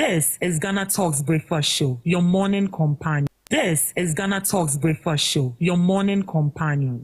This is Ghana Talks Breakfast Show, your morning companion. This is Ghana Talks Breakfast Show, your morning companion.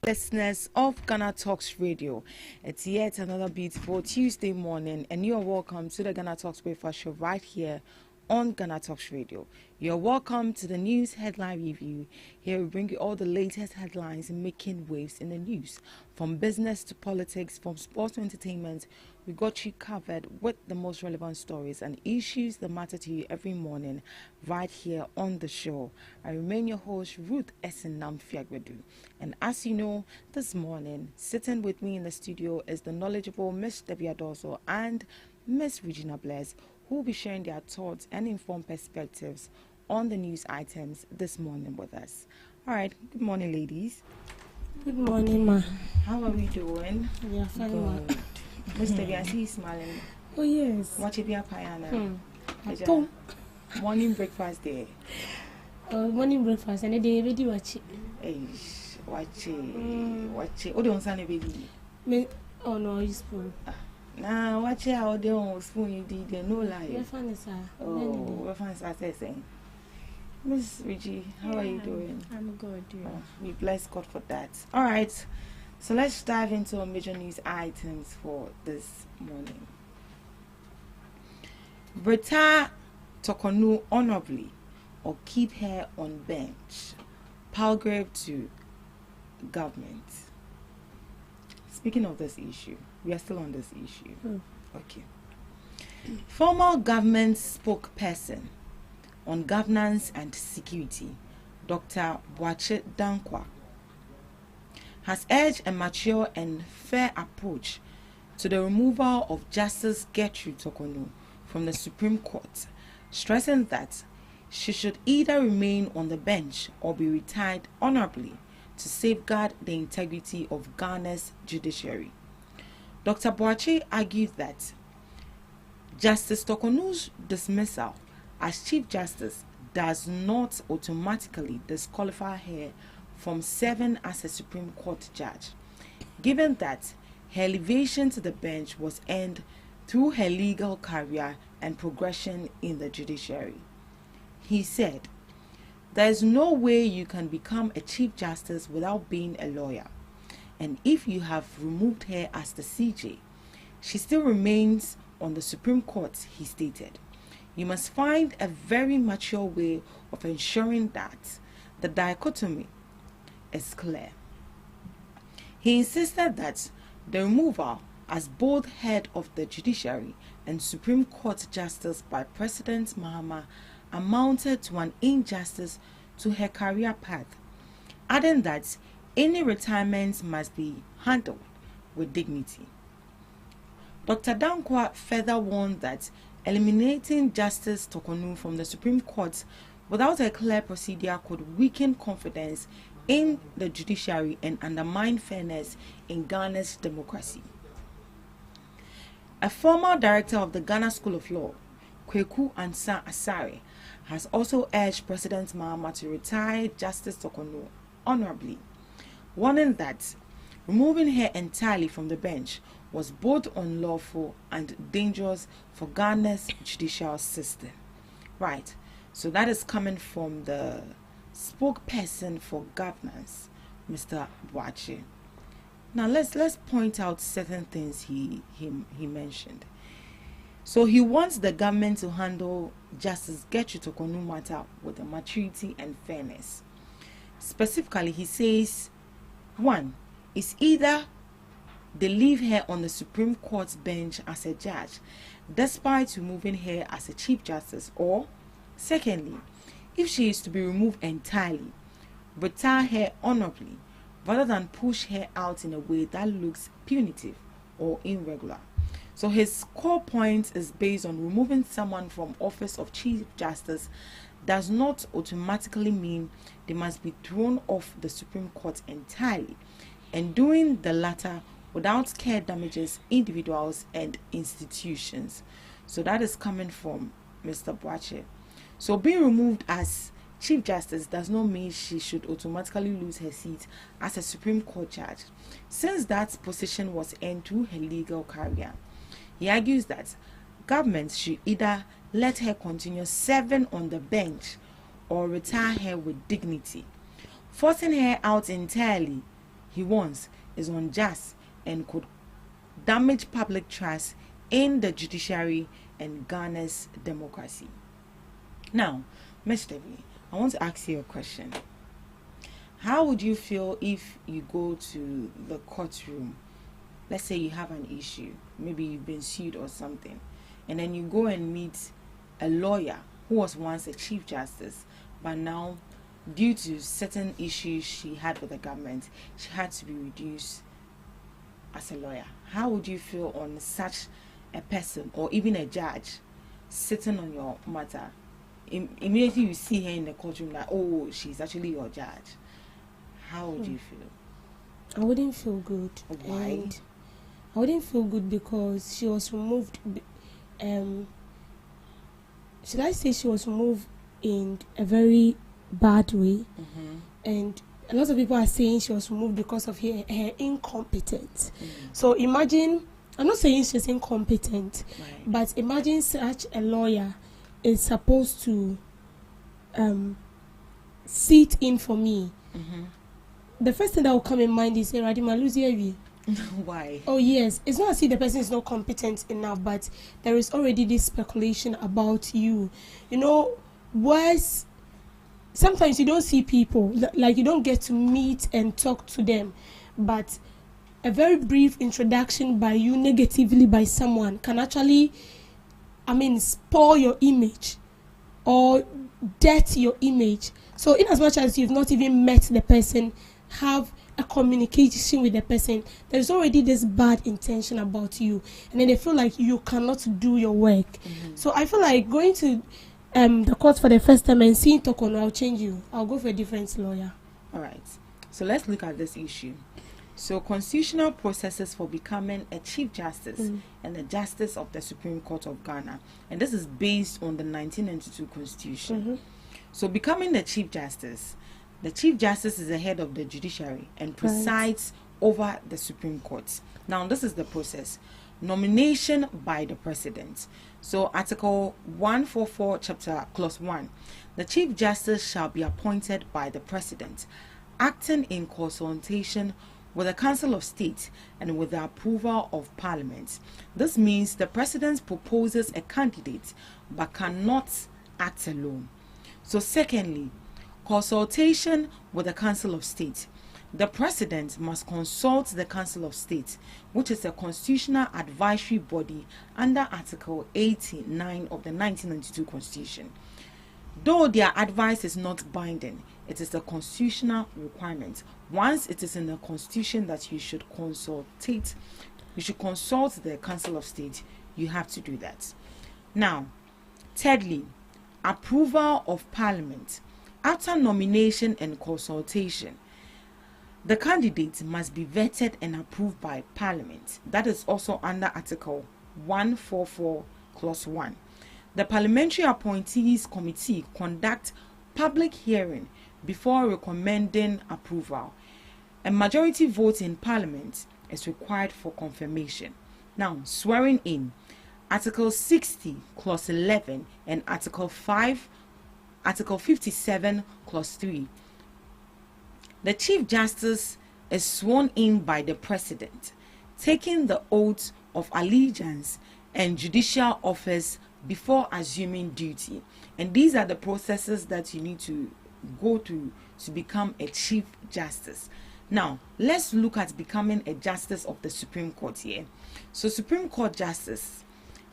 Listeners of Ghana Talks Radio, it's yet another beautiful Tuesday morning, and you are welcome to the Ghana Talks Breakfast Show right here on Ghana Talks Radio. You're welcome to the news headline review. Here we bring you all the latest headlines making waves in the news, from business to politics, from sports to entertainment. We got you covered with the most relevant stories and issues that matter to you every morning right here on the show. I remain your host, Ruth Esenam-Fiagbedu. And as you know, this morning, sitting with me in the studio is the knowledgeable Miss Debbie Adoso and Miss Regina Bless, who will be sharing their thoughts and informed perspectives on the news items this morning with us. All right, good morning, ladies. Good morning, ma. How are we doing? Yeah, fine, ma. Miss Debbie, I see you smiling. Oh, yes. What you be a piano? Morning breakfast there. Morning breakfast, and a day ready watch it. Watch it. Oh, don't sound a baby. Oh, no, you spoon. Nah, watch it out there on spoon. You did no lie. We're fine, sir. Oh, we're fine, sir. Miss Reggie, how are you doing? I'm good, dear. We bless God for that. All right, so let's dive into our major news items for this morning. Retire Tokonu honorably or keep her on bench. Palgrave to government. Speaking of this issue, we are still on this issue. Okay. Former government spokesperson on governance and security, Dr. Boakye Dankwa, has urged a mature and fair approach to the removal of Justice Gertrude Tokonu from the Supreme Court, stressing that she should either remain on the bench or be retired honorably to safeguard the integrity of Ghana's judiciary. Dr. Boakye argued that Justice Tokonu's dismissal as Chief Justice does not automatically disqualify her from serving as a Supreme Court judge, given that her elevation to the bench was earned through her legal career and progression in the judiciary. He said, "There is no way you can become a Chief Justice without being a lawyer, and if you have removed her as the CJ, she still remains on the Supreme Court," he stated. "You must find a very mature way of ensuring that the dichotomy is clear." He insisted that the removal as both head of the judiciary and Supreme Court Justice by President Mahama amounted to an injustice to her career path, adding that any retirement must be handled with dignity. Dr. Dankwa further warned that eliminating Justice Tokonu from the Supreme Court without a clear procedure could weaken confidence in the judiciary and undermine fairness in Ghana's democracy. A former director of the Ghana School of Law, Kweku Ansa Asare, has also urged President Mahama to retire Justice Tokonu honorably, warning that removing her entirely from the bench was both unlawful and dangerous for Ghana's judicial system. Right, so that is coming from the spokesperson for governance, Mr. Boakye. Now let's point out certain things he mentioned. So he wants the government to handle Justice Gertrude Tokonu matter with maturity and fairness. Specifically, he says, 1 is either they leave her on the Supreme Court's bench as a judge, despite removing her as a Chief Justice? Or, secondly, if she is to be removed entirely, retire her honorably, rather than push her out in a way that looks punitive or irregular. So his core point is based on removing someone from office of Chief Justice does not automatically mean they must be thrown off the Supreme Court entirely, and doing the latter without care damages individuals and institutions. So that is coming from Mr. Boakye. So being removed as Chief Justice does not mean she should automatically lose her seat as a Supreme Court judge, since that position was earned through her legal career. He argues that government should either let her continue serving on the bench or retire her with dignity. Forcing her out entirely, he warns, is unjust and could damage public trust in the judiciary and Ghana's democracy. Now, Ms. Debbie, I want to ask you a question. How would you feel if you go to the courtroom? Let's say you have an issue, maybe you've been sued or something, and then you go and meet a lawyer who was once a Chief Justice, but now, due to certain issues she had with the government, she had to be reduced as a lawyer. How would you feel on such a person, or even a judge, sitting on your matter? Immediately you see her in the courtroom, like, oh, she's actually your judge. How would you feel? I wouldn't feel good. Why? And I wouldn't feel good because she was removed. Should I say she was removed in a very bad way? And a lot of people are saying she was removed because of her incompetence. So imagine, I'm not saying she's incompetent, but imagine such a lawyer is supposed to sit in for me. The first thing that will come in mind is, hey, Radima, lose your. Why? Oh yes, it's not as if the person is not competent enough, but there is already this speculation about you. You know, worse, sometimes you don't see people, like you don't get to meet and talk to them, but a very brief introduction by you negatively by someone can actually, spoil your image or dirt your image. So in as much as you've not even met the person, have a communication with the person, there's already this bad intention about you, and then they feel like you cannot do your work. So I feel like going to the court for the first time and seeing Tokono, I'll change you. I'll go for a different lawyer. All right. So let's look at this issue. So constitutional processes for becoming a Chief Justice and the Justice of the Supreme Court of Ghana, and this is based on the 1992 Constitution. So becoming the Chief Justice is the head of the judiciary and presides over the Supreme Court. Now, this is the process. Nomination by the President. So Article 144, Chapter Clause 1. The Chief Justice shall be appointed by the President, acting in consultation with the Council of State and with the approval of Parliament. This means the President proposes a candidate but cannot act alone. So secondly, consultation with the Council of State. The President must consult the Council of State, which is a constitutional advisory body under Article 89 of the 1992 Constitution. Though their advice is not binding, it is a constitutional requirement. Once it is in the Constitution that you should consult the Council of State, you have to do that. Now, thirdly, approval of Parliament. After nomination and consultation, the candidate must be vetted and approved by Parliament. That is also under Article 144, Clause 1. The Parliamentary Appointees Committee conduct public hearing before recommending approval. A majority vote in Parliament is required for confirmation. Now, swearing in. Article 60, Clause 11, and Article 57, Clause 3. The Chief Justice is sworn in by the President, taking the oath of allegiance and judicial office before assuming duty. And these are the processes that you need to go through to become a Chief Justice. Now, let's look at becoming a justice of the Supreme Court here. So, Supreme Court justice,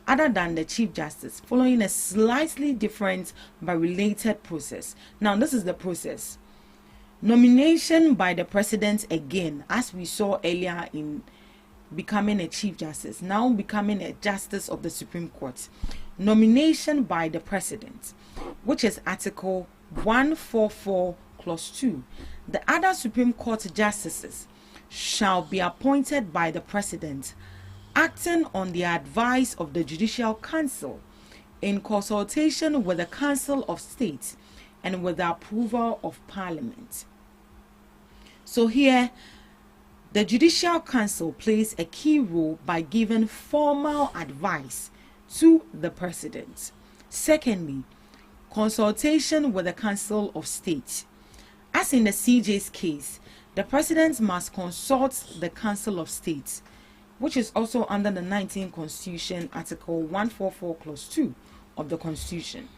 other than the Chief Justice, following a slightly different but related process. Now, this is the process. Nomination by the President again, as we saw earlier in becoming a Chief Justice, now becoming a Justice of the Supreme Court. Nomination by the President, which is Article 144, Clause 2. The other Supreme Court Justices shall be appointed by the President, acting on the advice of the Judicial Council, in consultation with the Council of State and with the approval of Parliament. So here, the Judicial Council plays a key role by giving formal advice to the President. Secondly, consultation with the Council of State. As in the CJ's case, the President must consult the Council of State, which is also under the 19th Constitution, Article 144, Clause 2 of the Constitution.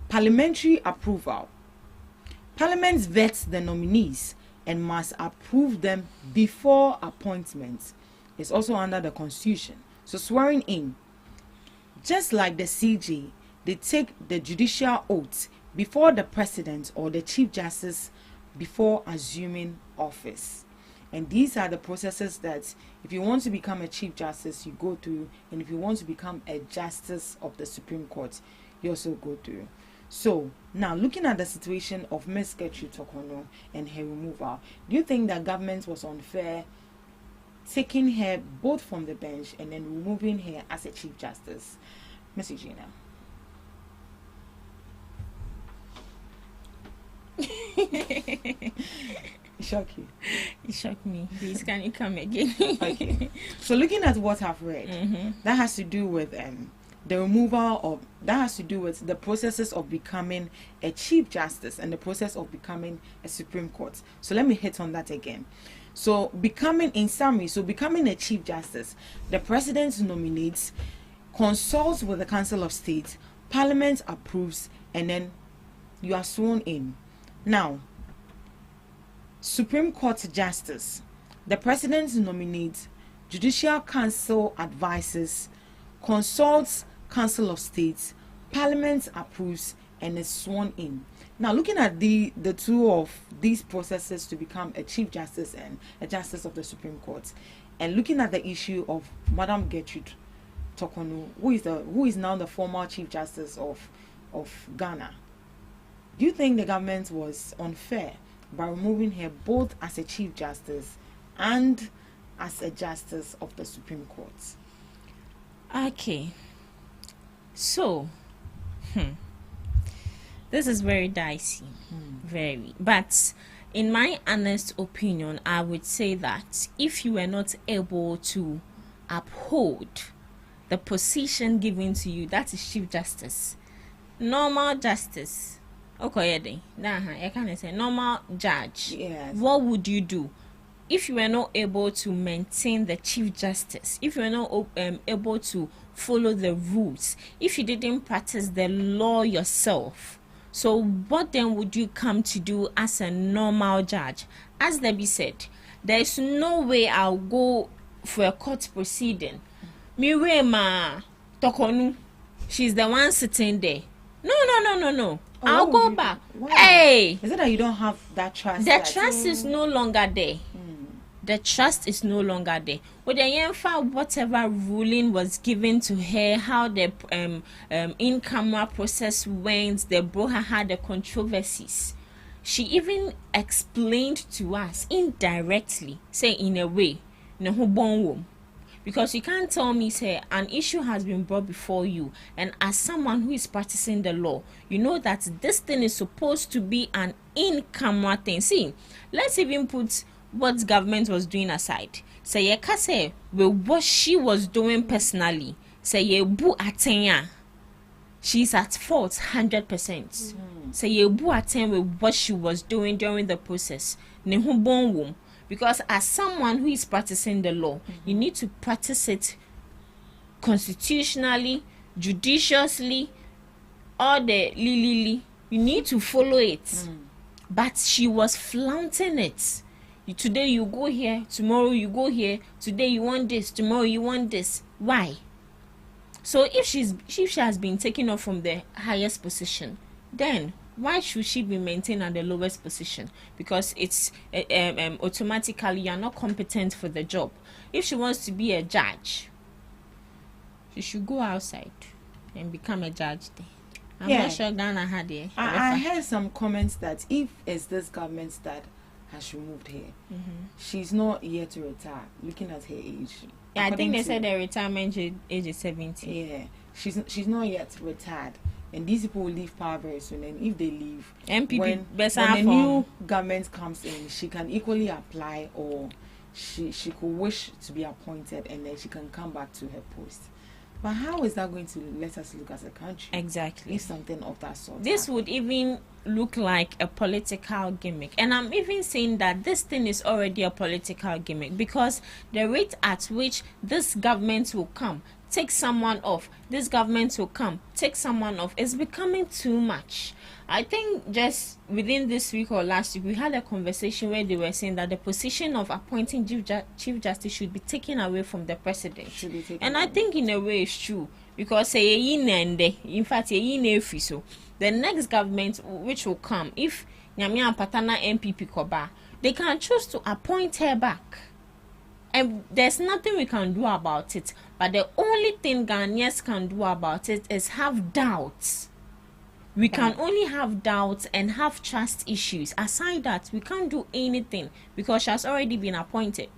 Parliamentary approval. Parliament vets the nominees and must approve them before appointment. It's also under the Constitution. So swearing in, just like the CJ, they take the judicial oath before the President or the Chief Justice before assuming office. And these are the processes that if you want to become a Chief Justice, you go through, and if you want to become a Justice of the Supreme Court, you also go through. So now, looking at the situation of Ms. Gertrude Tokono and her removal, do you think that government was unfair taking her both from the bench and then removing her as a Chief Justice? Ms. Eugenia. It shocked you? It shocked me. Please, can you come again? Okay. So looking at what I've read, that has to do with the removal of, that has to do with the processes of becoming a Chief Justice and the process of becoming a Supreme Court. So let me hit on that again. So becoming, in summary, so becoming a Chief Justice, the President nominates, consults with the Council of State, Parliament approves, and then you are sworn in. Now, Supreme Court Justice, the President nominates, Judicial Council advises, consults Council of State, Parliament approves, and is sworn in. Now, looking at the two of these processes to become a Chief Justice and a Justice of the Supreme Court, and looking at the issue of Madam Gertrude Tokono, who is now the former Chief Justice of Ghana, do you think the government was unfair by removing her both as a Chief Justice and as a Justice of the Supreme Court? Okay. So, this is very dicey. Very. But in my honest opinion, I would say that if you were not able to uphold the position given to you, that is Chief Justice, normal justice, okay, I can say normal judge, Yes. what would you do? If you were not able to maintain the Chief Justice, if you were not able to follow the rules, if you didn't practice the law yourself, so what then would you come to do as a normal judge? As Debbie said, there is no way I'll go for a court proceeding. Mirema Tokonu, she's the one sitting there. No. Oh, I'll why go would you- back. why? Hey, Is it that you don't have that trust? the trust is no longer there. The trust is no longer there. With the Yenfa, whatever ruling was given to her, how the in-camera process went, the Broha had the controversies. She even explained to us indirectly, say in a way, no whole because you can't tell me, say, an issue has been brought before you, and as someone who is practicing the law, you know that this thing is supposed to be an in-camera thing. See, let's even put what government was doing aside. Say, ye ka say, with what she was doing personally, say, ye bu atenya, she's at fault 100%. Say, ye bu aten with what she was doing during the process. Ne ho bon wom. Because as someone who is practicing the law, you need to practice it constitutionally, judiciously, all the li. You need to follow it. But she was flaunting it. Today you go here, tomorrow you go here. Today you want this, tomorrow you want this. Why? So if she has been taken off from the highest position, then why should she be maintained at the lowest position? Because it's automatically you are not competent for the job. If she wants to be a judge, she should go outside and become a judge there. I'm not sure Ghana had it. I heard some comments that if it's this government that has removed her, she's not yet to retire. Looking at her age, yeah, I think they said the retirement age is 70. Yeah, she's not yet retired, and these people will leave power very soon. And if they leave, MPP when the new government comes in, she can equally apply, or she could wish to be appointed, and then she can come back to her post. But how is that going to let us look as a country? Exactly. If something of that sort. This would even look like a political gimmick. And I'm even saying that this thing is already a political gimmick, because the rate at which this government will come, take someone off, this government will come, take someone off, is becoming too much. I think just within this week or last week, we had a conversation where they were saying that the position of appointing Chief Justice should be taken away from the president. And I think in a way it's true, because so the next government which will come, if Nyamia Patana MPP Koba, they can choose to appoint her back. And there's nothing we can do about it. But the only thing Ghanaians can do about it is have doubts. We can only have doubts and have trust issues. Aside that, we can't do anything, because she has already been appointed.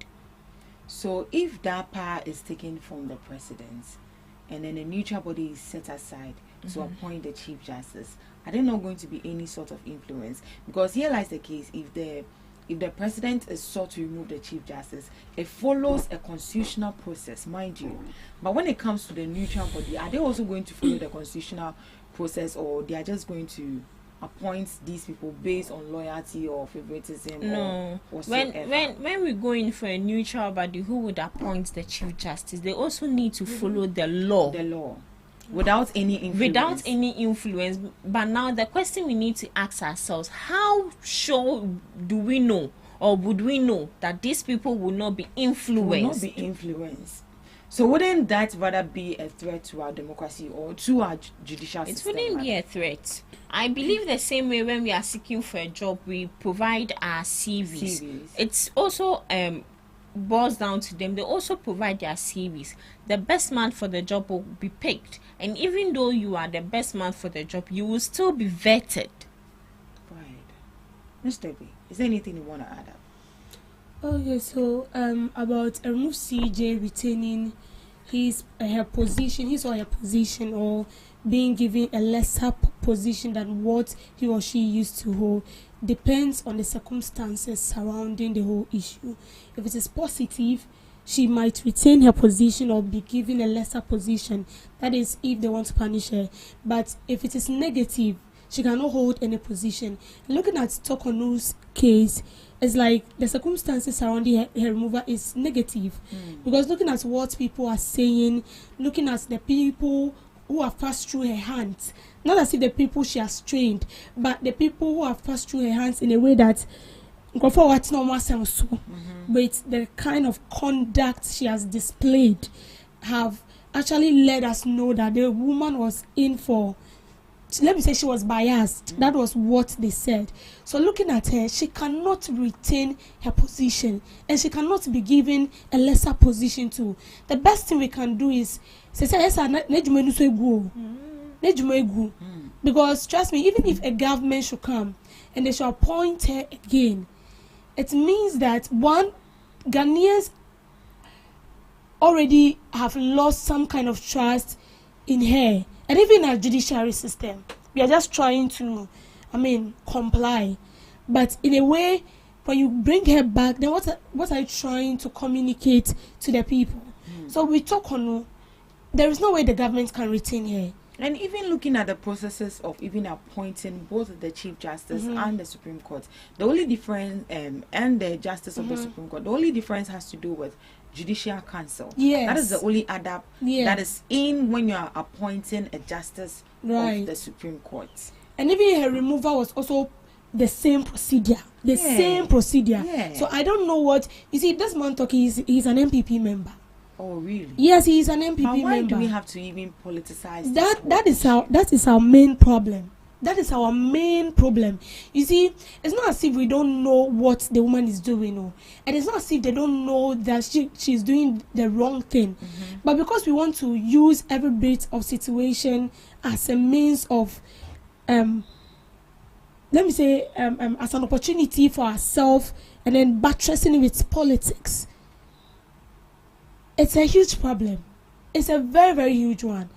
So if that power is taken from the president, and then a neutral body is set aside to appoint the Chief Justice, are there not going to be any sort of influence? Because here lies the case: if the president is sought to remove the Chief Justice, it follows a constitutional process, mind you. But when it comes to the neutral body, are they also going to follow the constitutional process, or they are just going to appoint these people based on loyalty or favoritism? No. When we go in for a neutral body who would appoint the Chief Justice, they also need to follow the law. The law. Without any influence. But now the question we need to ask ourselves: how sure do we know, or would we know, that these people will not be influenced? So wouldn't that rather be a threat to our democracy or to our judicial system? It wouldn't be a threat. I believe the same way when we are seeking for a job, we provide our CVs. It's also boils down to them. They also provide their CVs. The best man for the job will be picked. And even though you are the best man for the job, you will still be vetted. Right. Mr. B, is there anything you want to add up? Okay, so about a removed CJ retaining his or her position, or being given a lesser position than what he or she used to hold, depends on the circumstances surrounding the whole issue. If it is positive, she might retain her position or be given a lesser position. That is, if they want to punish her. But if it is negative, she cannot hold any position. Looking at Tokonu's case, it's like the circumstances surrounding her removal is negative. Because looking at what people are saying, looking at the people who have passed through her hands, not as if the people she has trained, but the people who have passed through her hands in a way that with the kind of conduct she has displayed, have actually let us know that the woman was in for, let me say, she was biased. That was what they said. So looking at her, she cannot retain her position, and she cannot be given a lesser position too. The best thing we can do is because trust me, even if a government should come and they should appoint her again, it means that one, Ghanaians already have lost some kind of trust in her. And even our judiciary system, we are just trying to, comply. But in a way, when you bring her back, then what are you trying to communicate to the people? So we talk on, there is no way the government can retain her. And even looking at the processes of even appointing both the Chief Justice and the Supreme Court, the only difference, and the Justice of the Supreme Court, the only difference has to do with Judicial Council. Yes. That is the only adapt that is in when you are appointing a Justice of the Supreme Court. And even her removal was also the same procedure. Yeah. So I don't know what you see. This man talking, he's an MPP member. Oh, really? Yes, he is an MPP But why member. do we have to even politicize That is our main problem. That is our main problem. You see, it's not as if we don't know what the woman is doing, and it's not as if they don't know that she's doing the wrong thing. But because we want to use every bit of situation as a means of, let me say, as an opportunity for ourselves, and then buttressing it with politics, it's a huge problem. It's a very, very huge one.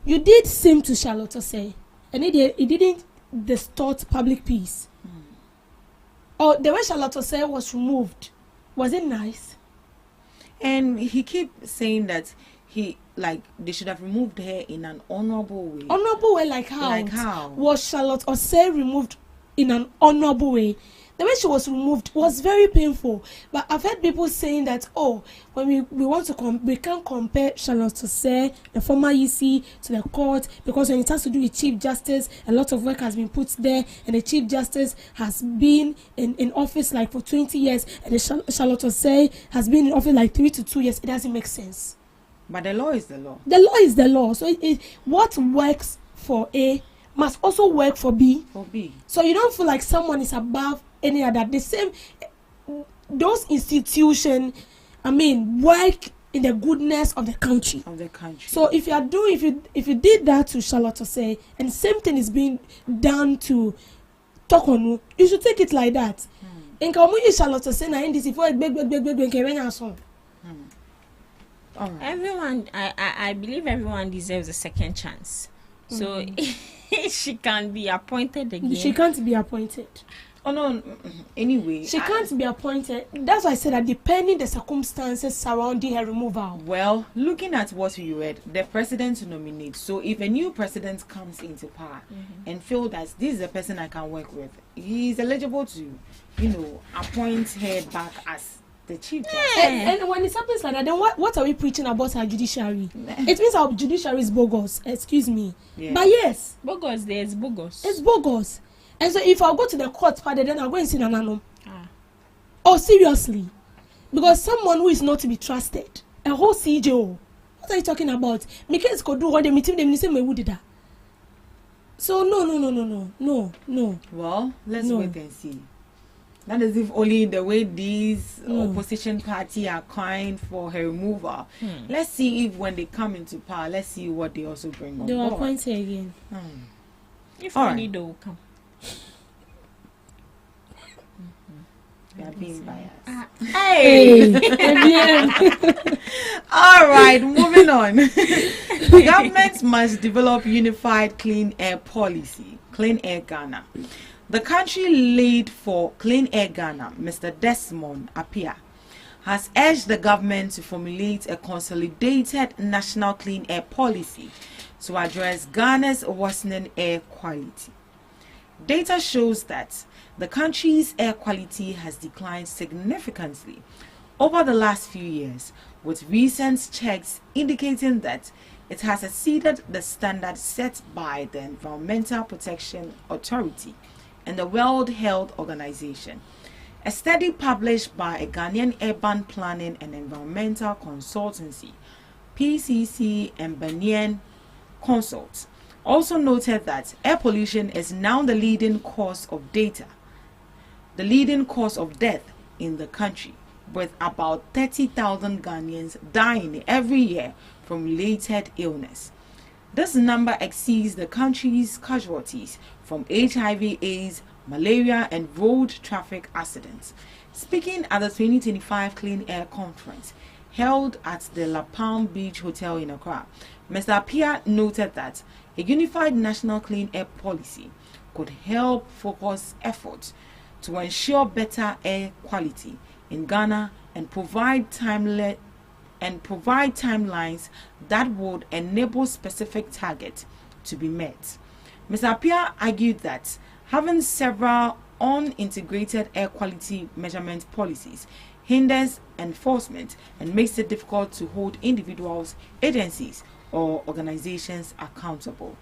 You did seem to Charlotte say, and it didn't distort public peace. Or the way Charlotte say was removed, was it nice? And he keep saying that they should have removed her in an honorable way. Honorable way, like how? Like how? Was Charlotte say removed in an honorable way? The way she was removed was very painful. But I've heard people saying that, when we want to we can't compare Charlotte say, the former EC, to the court, because when it has to do with Chief Justice, a lot of work has been put there, and the Chief Justice has been in office like for 20 years, and the Charlotte say has been in office like 3 to 2 years. It doesn't make sense. But the law is the law. The law is the law. So what works for A must also work for B. For B. So you don't feel like someone is above any other. The same, those institutions, work in the goodness of the country. So if you did that to Charlotte say, and same thing is being done to Tokonu, you should take it like that. In Kamuyi Charlotte say na this if Everyone, I believe everyone deserves a second chance. So she can be appointed again. She can't be appointed. Oh no, anyway. She can't be appointed. That's why I said that depending the circumstances surrounding her removal. Well, looking at what we read, the president to nominate. So if a new president comes into power and feel that this is the person I can work with, he is eligible to, appoint her back as the chief justice. And when it happens like that, then what are we preaching about our judiciary? It means our judiciary is bogus. Excuse me. Yeah. But yes. Bogus, there's bogus. It's bogus. And so if I go to the court party, then I'll go and see Nanano. Oh, seriously. Because someone who is not to be trusted, a whole CJO. What are you talking about? Because could do what they meet them, say me would that. So no. Well, let's wait and see. That is if only the way these opposition party are crying for her removal. Let's see if when they come into power, let's see what they also bring on they will board. appoint her again. If All only right. they will come. They are being biased. Hey! All right, moving on. Governments must develop unified clean air policy. Clean Air Ghana. The country lead for Clean Air Ghana, Mr. Desmond Appiah, has urged the government to formulate a consolidated national clean air policy to address Ghana's worsening air quality. Data shows that the country's air quality has declined significantly over the last few years, with recent checks indicating that it has exceeded the standard set by the Environmental Protection Authority and the World Health Organization. A study published by a Ghanaian urban planning and environmental consultancy, PCC and Banyan Consults, also noted that air pollution is now the leading cause of death in the country, with about 30,000 Ghanaians dying every year from related illness. This number exceeds the country's casualties from HIV/AIDS, malaria, and road traffic accidents. Speaking at the 2025 Clean Air Conference held at the La Palm Beach Hotel in Accra, Mr. Appiah noted that a unified national clean air policy could help focus efforts to ensure better air quality in Ghana and provide timelines that would enable specific targets to be met. Mr. Appiah argued that having several unintegrated air quality measurement policies hinders enforcement and makes it difficult to hold individuals, agencies, or organizations accountable.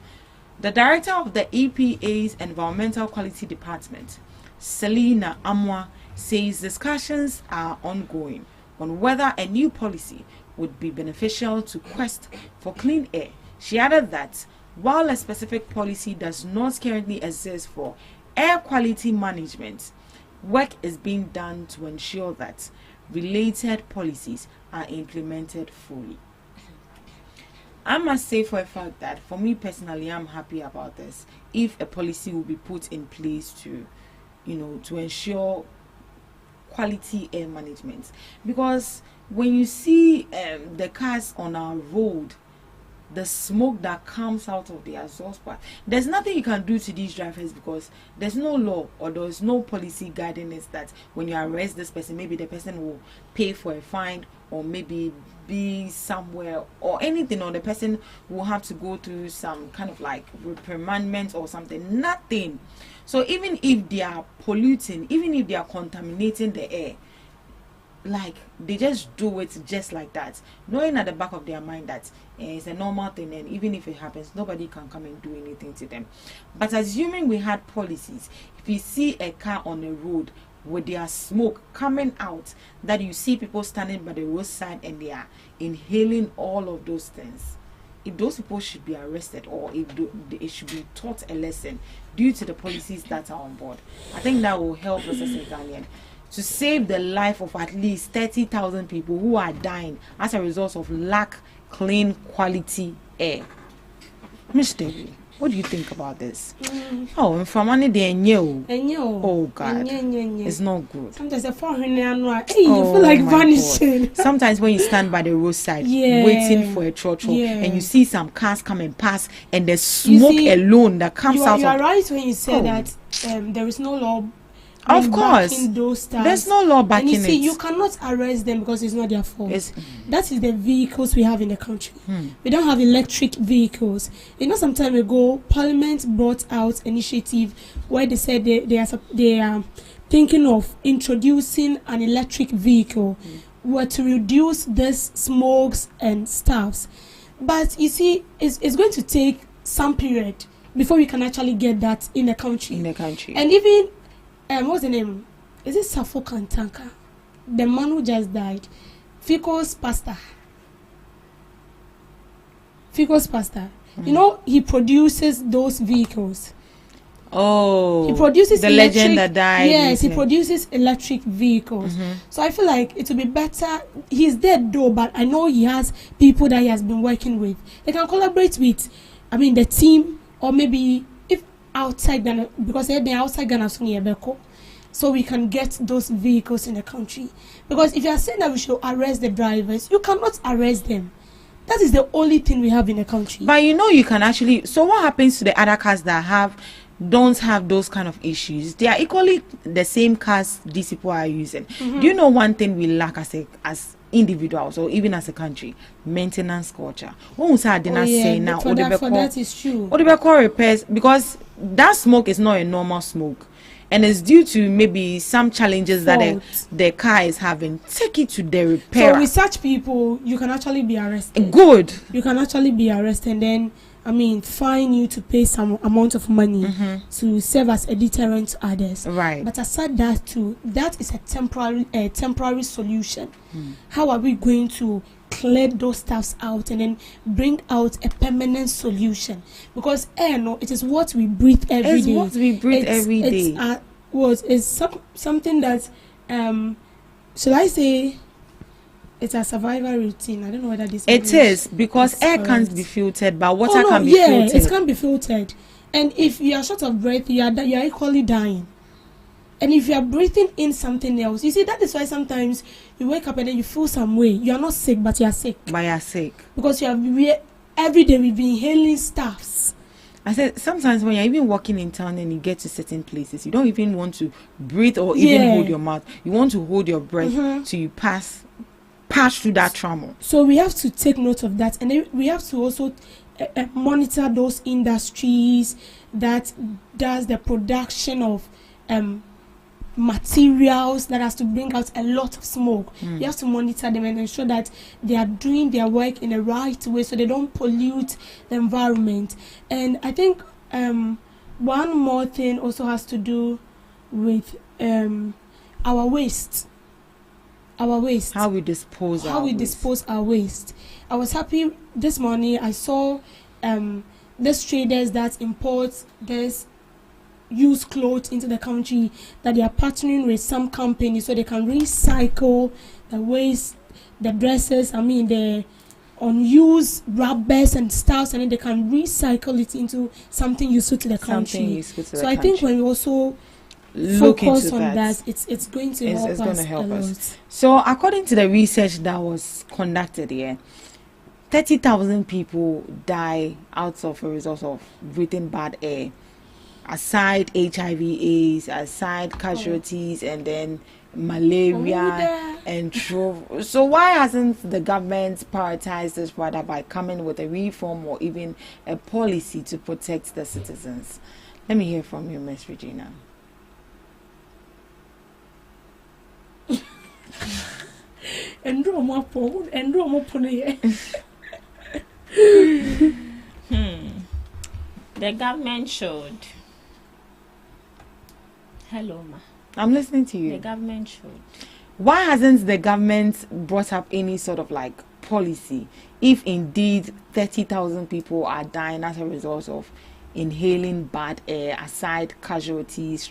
The director of the EPA's Environmental Quality Department, Selina Amwa, says discussions are ongoing on whether a new policy would be beneficial to quest for clean air. She added that while a specific policy does not currently exist for air quality management, work is being done to ensure that related policies are implemented fully. I must say for a fact that for me personally, I'm happy about this. If a policy will be put in place to, to ensure quality air management, because when you see the cars on our road, the smoke that comes out of the exhaust pipe, there's nothing you can do to these drivers because there's no law or there's no policy guiding it that when you arrest this person, maybe the person will pay for a fine or maybe be somewhere or anything, or the person will have to go through some kind of like reprimandment or something. Nothing. So even if they are polluting, even if they are contaminating the air, like they just do it just like that, knowing at the back of their mind that it's a normal thing, and even if it happens, nobody can come and do anything to them. But assuming we had policies, if you see a car on the road with their smoke coming out, that you see people standing by the roadside and they are inhaling all of those things, if those people should be arrested or if it should be taught a lesson due to the policies that are on board, I think that will help us as a Ghanaian to save the life of at least 30,000 people who are dying as a result of lack clean quality air. Mr. V, what do you think about this? Oh, and from money they knew. Oh God, it's not good. Sometimes the foreign you feel like vanishing. Sometimes when you stand by the roadside waiting for a church, and you see some cars come and pass, and the smoke alone that comes out. You are right when you say that there is no law. Of course, there's no law backing it. And you see, you cannot arrest them because it's not their fault. That is the vehicles we have in the country. We don't have electric vehicles. Some time ago, Parliament brought out initiative where they said they are thinking of introducing an electric vehicle where to reduce this smokes and stuffs. But you see, it's going to take some period before we can actually get that in the country. And even what's the name? Is it Safo Kantanka? The man who just died. Fico's pastor. He produces those vehicles. Oh, he produces the legend that died. Yes, he produces electric vehicles. So I feel like it would be better. He's dead though, but I know he has people that he has been working with. They can collaborate with, the team, or maybe outside Ghana, because they're outside Ghana, so we can get those vehicles in the country. Because if you are saying that we should arrest the drivers, you cannot arrest them. That is the only thing we have in the country. But you can actually. So what happens to the other cars that don't have those kind of issues? They are equally the same cars these people are using. Do you know one thing we lack as individuals or even as a country? Maintenance culture. For that is true. What do we call repairs? Because that smoke is not a normal smoke, and it's due to maybe some challenges that the car is having. Take it to the repair. So with such people, you can actually be arrested. Good. You can actually be arrested, and then fine you to pay some amount of money to serve as a deterrent to others. Right. But aside that too, that is a temporary solution. How are we going to clear those stuffs out and then bring out a permanent solution? Because it is what we breathe every day. It's what we breathe every day. It's something that should I say it's a survival routine. I don't know whether this is because air can't be filtered, but water can be filtered. It can be filtered. And if you are short of breath, you are equally dying. And if you are breathing in something else, you see, that is why sometimes you wake up and then you feel some way. You are not sick, but you are sick. Because every day we've been inhaling stuffs. I said sometimes when you're even walking in town and you get to certain places, you don't even want to breathe or even hold your mouth. You want to hold your breath till you pass through that trauma. So we have to take note of that, and then we have to also monitor those industries that does the production of materials that has to bring out a lot of smoke. You have to monitor them and ensure that they are doing their work in the right way so they don't pollute the environment. And I think one more thing also has to do with our waste. Our waste. How we dispose our waste. I was happy this morning. I saw these traders that import this used clothes into the country, that they are partnering with some companies so they can recycle the waste, the dresses, the unused rubbers and stuff, and then they can recycle it into something useful to the country. I think when we also focus on that, it's going to help us. So according to the research that was conducted here, 30,000 people die out of a result of breathing bad air, aside HIV/AIDS, aside casualties, and then malaria and so why hasn't the government prioritized this rather by coming with a reform or even a policy to protect the citizens? Let me hear from you, Miss Regina. The government should. Hello, ma. I'm listening to you. The government should. Why hasn't the government brought up any sort of like policy if indeed 30,000 people are dying as a result of inhaling bad air, aside casualties,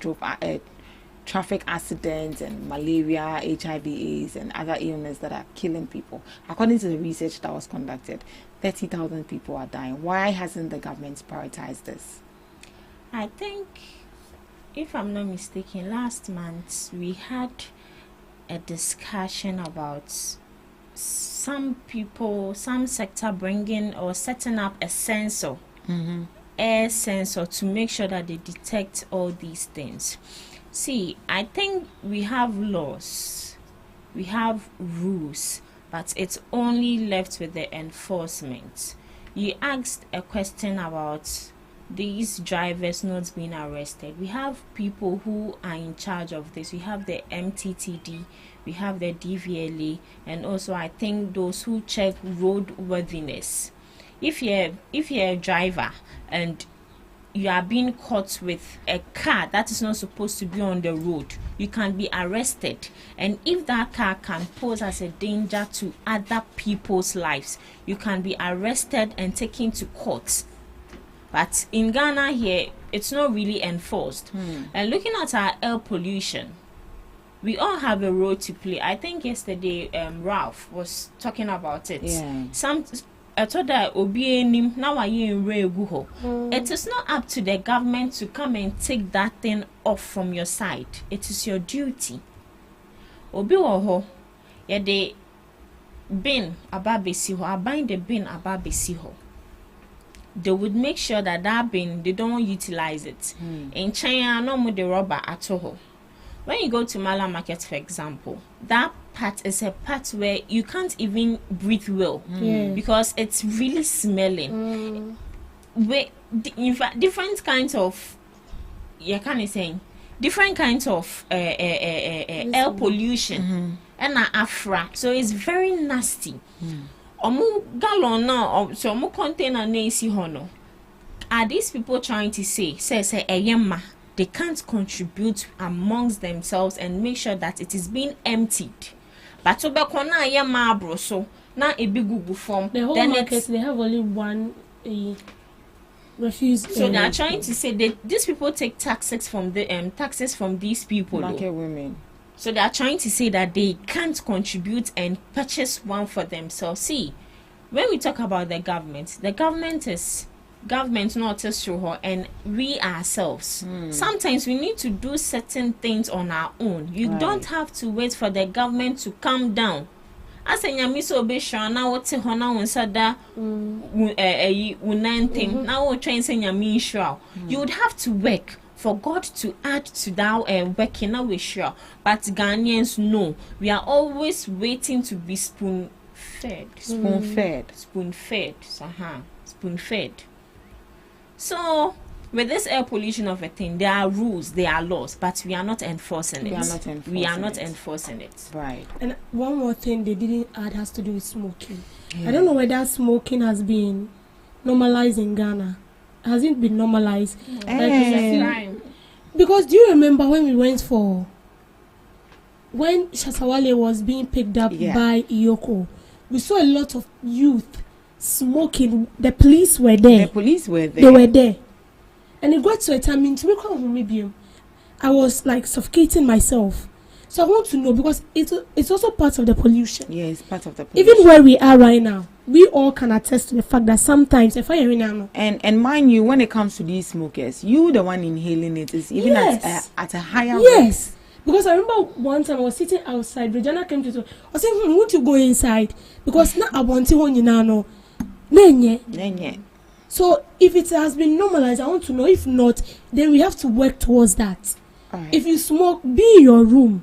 traffic accidents and malaria, HIV/AIDS and other illnesses that are killing people? According to the research that was conducted, 30,000 people are dying. Why hasn't the government prioritized this? I think, if I'm not mistaken, last month we had a discussion about some sector bringing or setting up a sensor, air sensor, to make sure that they detect all these things. See, I think we have laws, we have rules, but it's only left with the enforcement. You asked a question about these drivers not being arrested. We have people who are in charge of this. We have the MTTD, we have the DVLA, and also I think those who check roadworthiness. If you're a driver and you are being caught with a car that is not supposed to be on the road, you can be arrested. And if that car can pose as a danger to other people's lives, you can be arrested and taken to court. But in Ghana here, it's not really enforced. And looking at our air pollution, we all have a role to play. I think yesterday Ralph was talking about it. Yeah. It is not up to the government to come and take that thing off from your side. It is your duty. Obi woho, ye de bin ababesi ho, abind the bin ababesi ho. They would make sure that bin, they don't utilize it. In China, no more the rubber at all. When you go to Mala Market, for example, that part is a part where you can't even breathe well because it's really smelling. In fact, different kinds of air pollution and afra, so it's very nasty. Omu gallon now, so omu container na isi hono. Are these people trying to say eyema? They can't contribute amongst themselves and make sure that it is being emptied. But to be kona eyema abroso na ebigugu form. The whole market, they have only one refuse. So they are trying to say that these people take taxes from these people. Market women. So they are trying to say that they can't contribute and purchase one for themselves. See, when we talk about the government is government, not just her, and we ourselves. Sometimes we need to do certain things on our own. You don't have to wait for the government to come down. As a nyamiso be sure na wote hona wonsada unanting na wo try say nyami sure. You would have to work for God to add to that working now we sure. But Ghanaians know we are always waiting to be spoon fed. So with this air pollution of a thing, there are rules, there are laws, but we are not enforcing it. We are not enforcing it. Right. And one more thing they didn't add has to do with smoking. I don't know whether smoking has been normalized in Ghana. Has it been normalized? Because do you remember when we went for when Shatawale was being picked up by Iyoko? We saw a lot of youth smoking. The police were there. They were there. And it got to a time I was like suffocating myself. So I want to know, because it's also part of the pollution. Yeah, it's part of the pollution. Even where we are right now, we all can attest to the fact that sometimes if I and mind you, when it comes to these smokers, you the one inhaling it is even at a higher rate. Because I remember one time I was sitting outside. Regina came to I said, won't you go inside? Because now I want to know. So if it has been normalized, I want to know. If not, then we have to work towards that. Right. If you smoke, be in your room.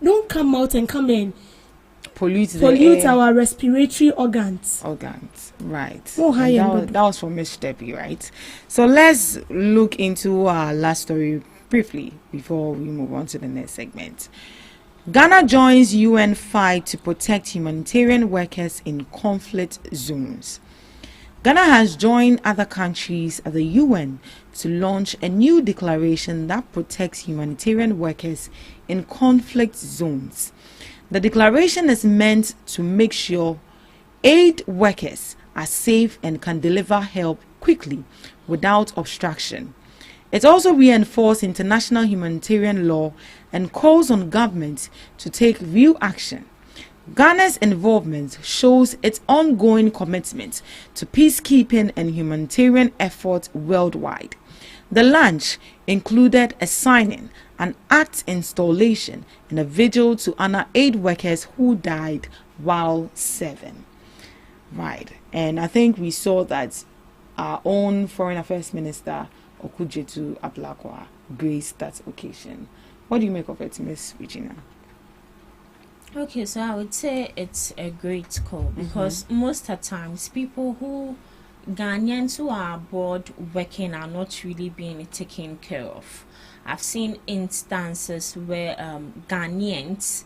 Don't come out and come in. Pollute our respiratory organs. Right. That was from Miss Debbie, right? So let's look into our last story briefly before we move on to the next segment. Ghana joins UN fight to protect humanitarian workers in conflict zones. Ghana has joined other countries at the UN to launch a new declaration that protects humanitarian workers in conflict zones. The declaration is meant to make sure aid workers are safe and can deliver help quickly without obstruction. It also reinforces international humanitarian law and calls on governments to take real action. Ghana's involvement shows its ongoing commitment to peacekeeping and humanitarian efforts worldwide. The launch included a signing, an act installation, and a vigil to honor aid workers who died while serving. Right, and I think we saw that our own Foreign Affairs Minister Okujetu Ablakwa graced that occasion. What do you make of it, Miss Regina? Okay, so I would say it's a great call, because most of the times people who Ghanaians who are abroad working are not really being taken care of. I've seen instances where Ghanaians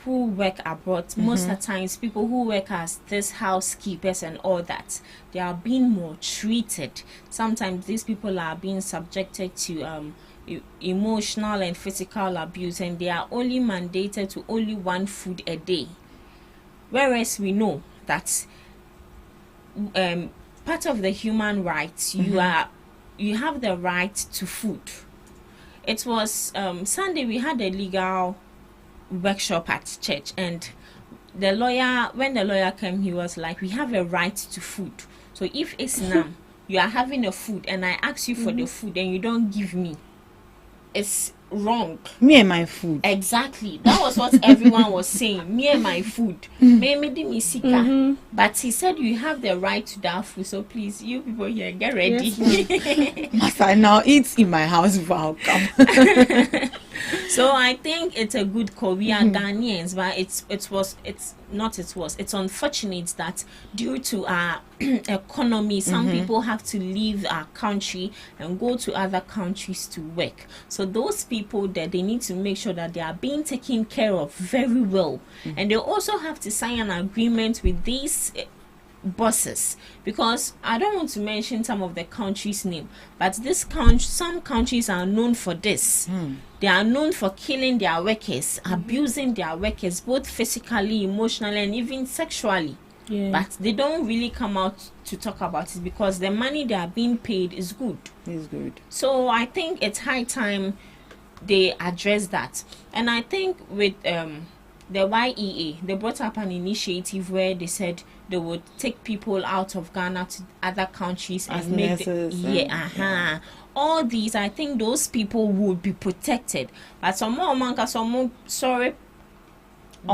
who work abroad, most of the times people who work as this housekeepers and all that, they are being maltreated. Sometimes these people are being subjected to emotional and physical abuse, and they are only mandated to only one food a day, whereas we know that part of the human rights, you have the right to food. It was Sunday we had a legal workshop at church, and when the lawyer came, he was like, we have a right to food. So if it's now you are having a food and I ask you for the food and you don't give me, it's wrong. Me and my food. Exactly. That was what everyone was saying. Me and my food. But he said you have the right to that food. So please, you people here, get ready. Yes, Must now eat in my house before I'll come. So I think it's a good call. We are Ghanaians, but it's unfortunate that due to our economy, some people have to leave our country and go to other countries to work. So those people that they need to make sure that they are being taken care of very well, and they also have to sign an agreement with these bosses, because I don't want to mention some of the countries' name, but some countries are known for this. They are known for killing their workers, abusing their workers, both physically, emotionally, and even sexually. But they don't really come out to talk about it because the money they are being paid is good. So I think it's high time they address that. And I think with the YEA, they brought up an initiative where they said they would take people out of Ghana to other countries as and make nurses, all these. I think those people would be protected. But some sorry,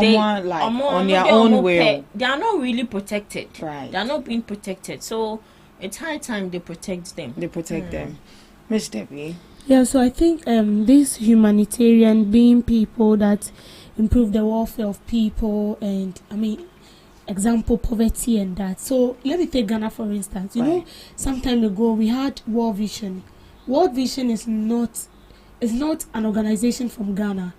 they on their own will. They are not really protected. Right. They are not being protected. So it's high time they protect them. them. Miss Debbie. Yeah, so I think this humanitarian being people that improve the welfare of people, and example poverty and that. So let me take Ghana for instance. You know, some time ago we had World Vision, World Vision is not an organization from Ghana.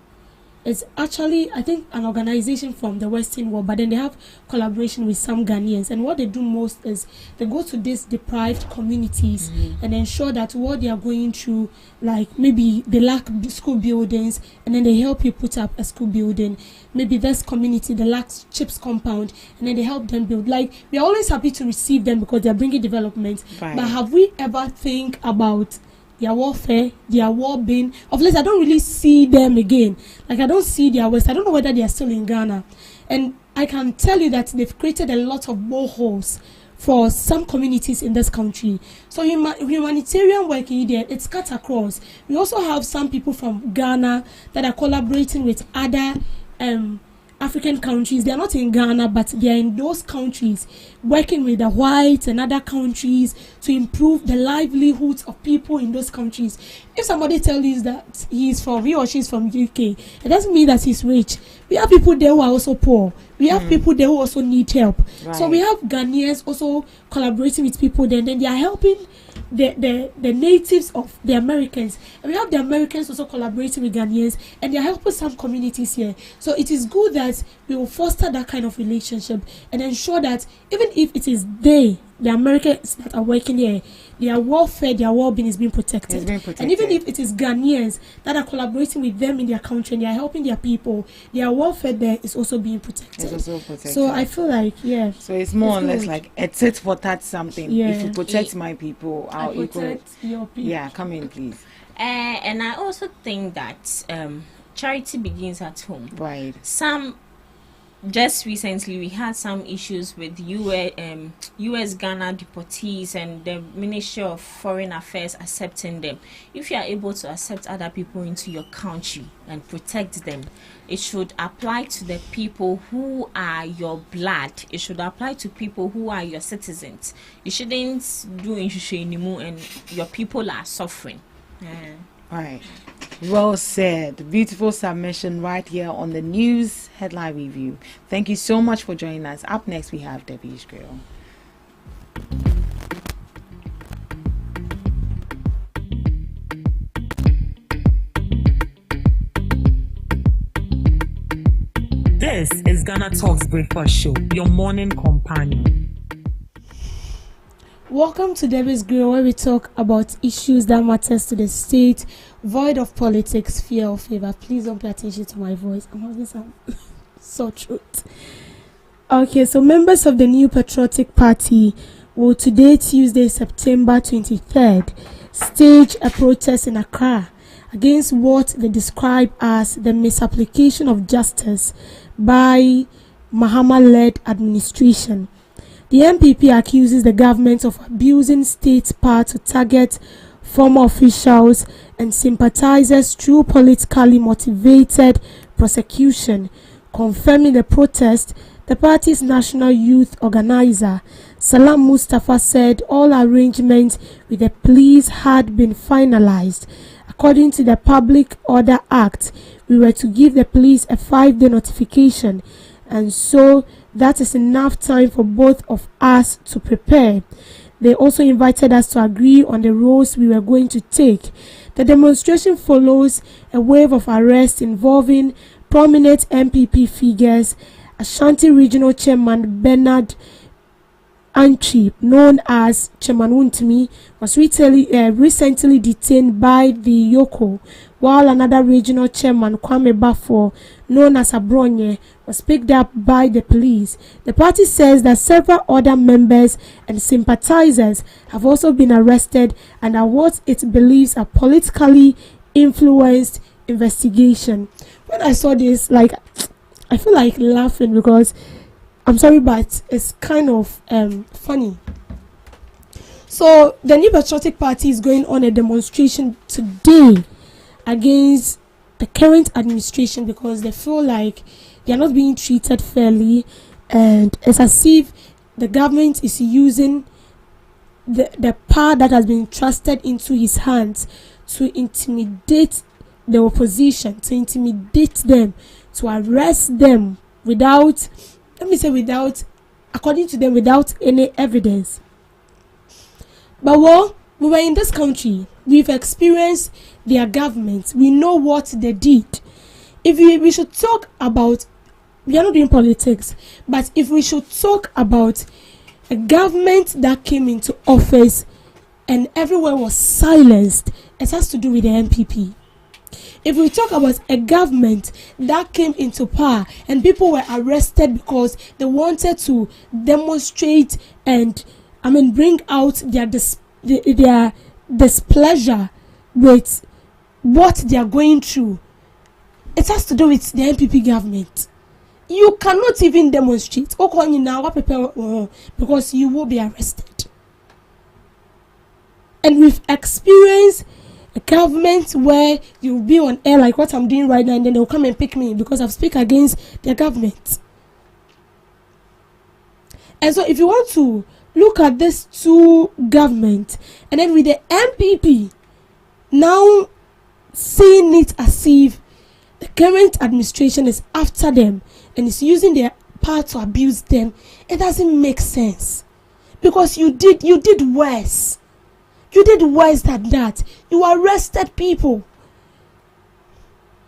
It's actually, I think, an organization from the Western world, but then they have collaboration with some Ghanaians. And what they do most is they go to these deprived communities and ensure that what they are going through, like maybe they lack school buildings, and then they help you put up a school building. Maybe this community, they lack chips compound, and then they help them build. Like, we are always happy to receive them because they are bringing development. Right. But have we ever think about their warfare, their war being of late? I don't really see them again. Like, I don't see their waste. I don't know whether they are still in Ghana. And I can tell you that they've created a lot of boreholes for some communities in this country. So humanitarian work there, it's cut across. We also have some people from Ghana that are collaborating with other African countries. They are not in Ghana, but they are in those countries, working with the whites and other countries to improve the livelihoods of people in those countries. If somebody tells you that he or she is from UK, it doesn't mean that he's rich. We have people there who are also poor. We have people there who also need help. Right. So we have Ghanaians also collaborating with people there, and then they are helping the natives of the Americans, and we have the Americans also collaborating with Ghanaians, and they are helping some communities here. So it is good that we will foster that kind of relationship and ensure that even if it is the Americans that are working here, their welfare, their well-being is being protected. And even if it is Ghanaians that are collaborating with them in their country and they are helping their people, their welfare there is also being protected. It's also protected. So I feel like, yeah. So it's more or less good. like a tit for tat something. Yeah. If you protect my people, I'll protect your people. Yeah, come in, please. And I also think that charity begins at home. Right. Just recently, we had some issues with U.S. Ghana deportees and the Ministry of Foreign Affairs accepting them. If you are able to accept other people into your country and protect them, it should apply to the people who are your blood. It should apply to people who are your citizens. You shouldn't do anymore and your people are suffering. Right. Well said. Beautiful submission right here on the news headline review. Thank you so much for joining us. Up next, we have Debbie's Grill. This is GhanaTalks Breakfast Show, your morning companion. Welcome to Debbie's Grill, where we talk about issues that matters to the state, void of politics, fear or favor. Please don't pay attention to my voice. I'm having some sore throat. Okay, so members of the New Patriotic Party will today, Tuesday, September 23rd, stage a protest in Accra against what they describe as the misapplication of justice by Mahama-led administration. The NPP accuses the government of abusing state power to target former officials and sympathizers through politically motivated prosecution. Confirming the protest, the party's national youth organizer, Salam Mustafa, said all arrangements with the police had been finalized. According to the Public Order Act, we were to give the police a 5-day notification, and so that is enough time for both of us to prepare. They also invited us to agree on the roads we were going to take. The demonstration follows a wave of arrests involving prominent NPP figures. Ashanti Regional Chairman Bernard Antwi, known as Chairman Wuntumi, was recently detained by the Yoko, while another regional chairman, Kwame Bafo, known as Abronye, was picked up by the police. The party says that several other members and sympathizers have also been arrested and are what it believes are politically influenced investigation. When I saw this, I feel like laughing because I'm sorry, but it's kind of funny. So the New Patriotic Party is going on a demonstration today against the current administration because they feel like they are not being treated fairly, and it's as if the government is using the power that has been entrusted into his hands to intimidate the opposition, to intimidate them, to arrest them without according to them, without any evidence. But We were in this country. We've experienced their government. We know what they did. If we should talk about, we are not doing politics, but if we should talk about a government that came into office and everyone was silenced, it has to do with the MPP. If we talk about a government that came into power and people were arrested because they wanted to demonstrate and bring out their displeasure with what they are going through, it has to do with the MPP government. You cannot even demonstrate because you will be arrested. And we've experienced a government where you'll be on air like what I'm doing right now, and then they'll come and pick me because I've spoken against their government. And so if you want to look at these two governments, and then with the MPP now seeing it as if the current administration is after them and is using their power to abuse them, it doesn't make sense. Because you did worse. You did worse than that. You arrested people.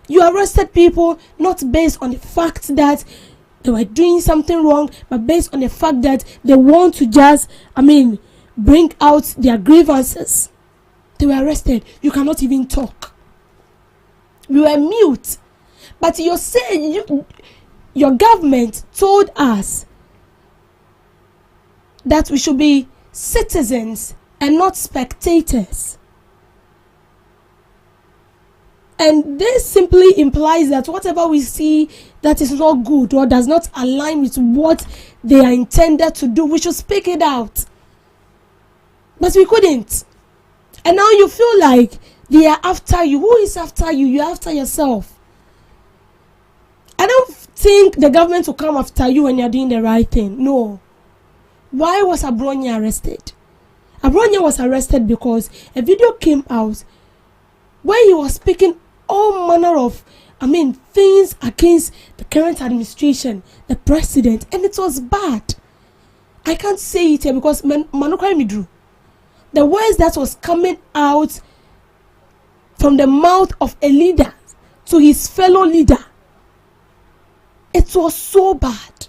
You arrested people not based on the fact that they were doing something wrong, but based on the fact that they want to just, bring out their grievances. They were arrested. You cannot even talk. We were mute. But you're saying your government told us that we should be citizens and not spectators. And this simply implies that whatever we see that is not good or does not align with what they are intended to do, we should speak it out. But we couldn't. And now you feel like they are after you. Who is after you? You're after yourself. I don't think the government will come after you when you're doing the right thing. No. Why was Abronya arrested? Abronya was arrested because a video came out where he was speaking all manner of things against the current administration, the president, and it was bad. I can't say it here because Manukwa Midru. The words that was coming out from the mouth of a leader to his fellow leader, it was so bad.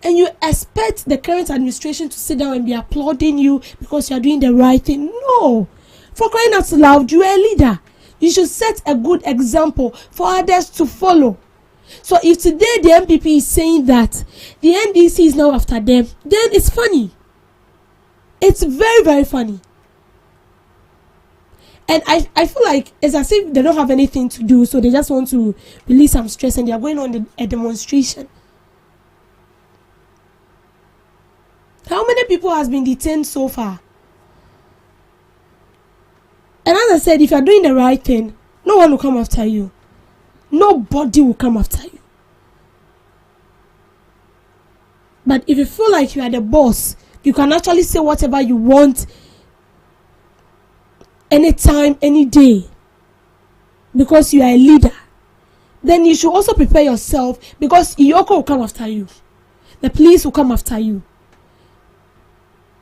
And you expect the current administration to sit down and be applauding you because you are doing the right thing. No. For crying out loud, you are a leader. You should set a good example for others to follow. So if today the MPP is saying that the NDC is now after them, then it's funny. It's very, very funny. And I feel like it's as if they don't have anything to do, so they just want to release some stress and they are going on a demonstration. How many people has been detained so far? And as I said, if you are doing the right thing, no one will come after you. Nobody will come after you. But if you feel like you are the boss, you can actually say whatever you want anytime, any day, because you are a leader. Then you should also prepare yourself, because Iyoko will come after you. The police will come after you.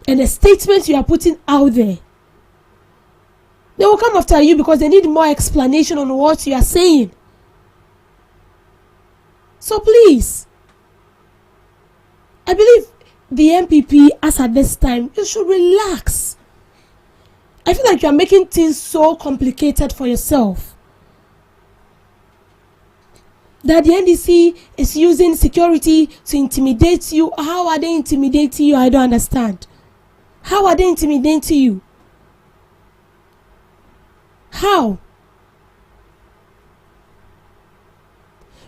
And the statements you are putting out there, they will come after you because they need more explanation on what you are saying. So please, I believe the MPP, as at this time, you should relax. I feel like you are making things so complicated for yourself. That the NDC is using security to intimidate you. How are they intimidating you? I don't understand. How are they intimidating you? How?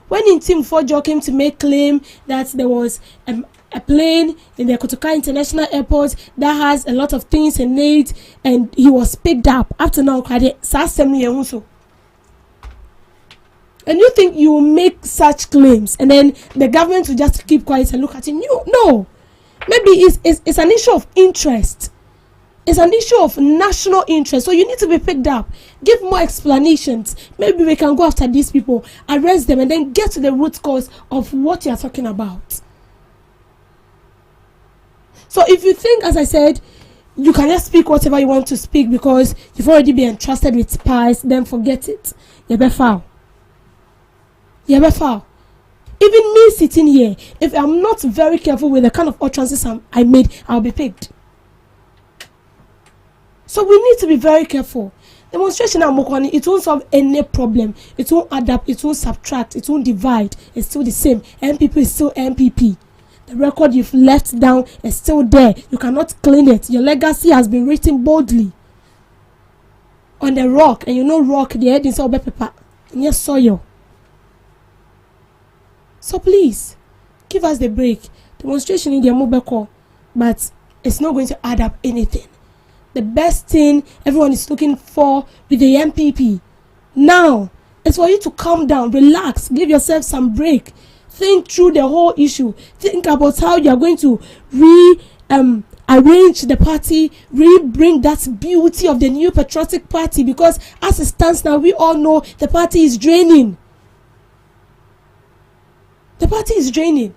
When Intim Fojo came to make claim that there was a plane in the Kotoka International Airport that has a lot of things in it, and he was picked up. After now, and you think you will make such claims and then the government will just keep quiet and look at him? No. Maybe it's an issue of interest. It's an issue of national interest. So you need to be picked up. Give more explanations. Maybe we can go after these people, arrest them, and then get to the root cause of what you are talking about. So if you think, as I said, you can just speak whatever you want to speak because you've already been entrusted with spies, then forget it. You be foul. Even me sitting here, if I'm not very careful with the kind of utterances I made, I'll be picked. So we need to be very careful. Demonstration and Mokwani, it won't solve any problem. It won't add up, it won't subtract, it won't divide. It's still the same. MPP is still MPP. The record you've left down is still there. You cannot clean it. Your legacy has been written boldly on the rock, and you know rock, the head is all paper, and yes, soil. So please, give us the break. Demonstration in the Mobeko, but it's not going to add up anything. The best thing everyone is looking for with the MPP now is for you to calm down, relax, give yourself some break. Think through the whole issue. Think about how you are going to arrange the party, bring that beauty of the new patriotic party, because as it stands now, we all know the party is draining. The party is draining.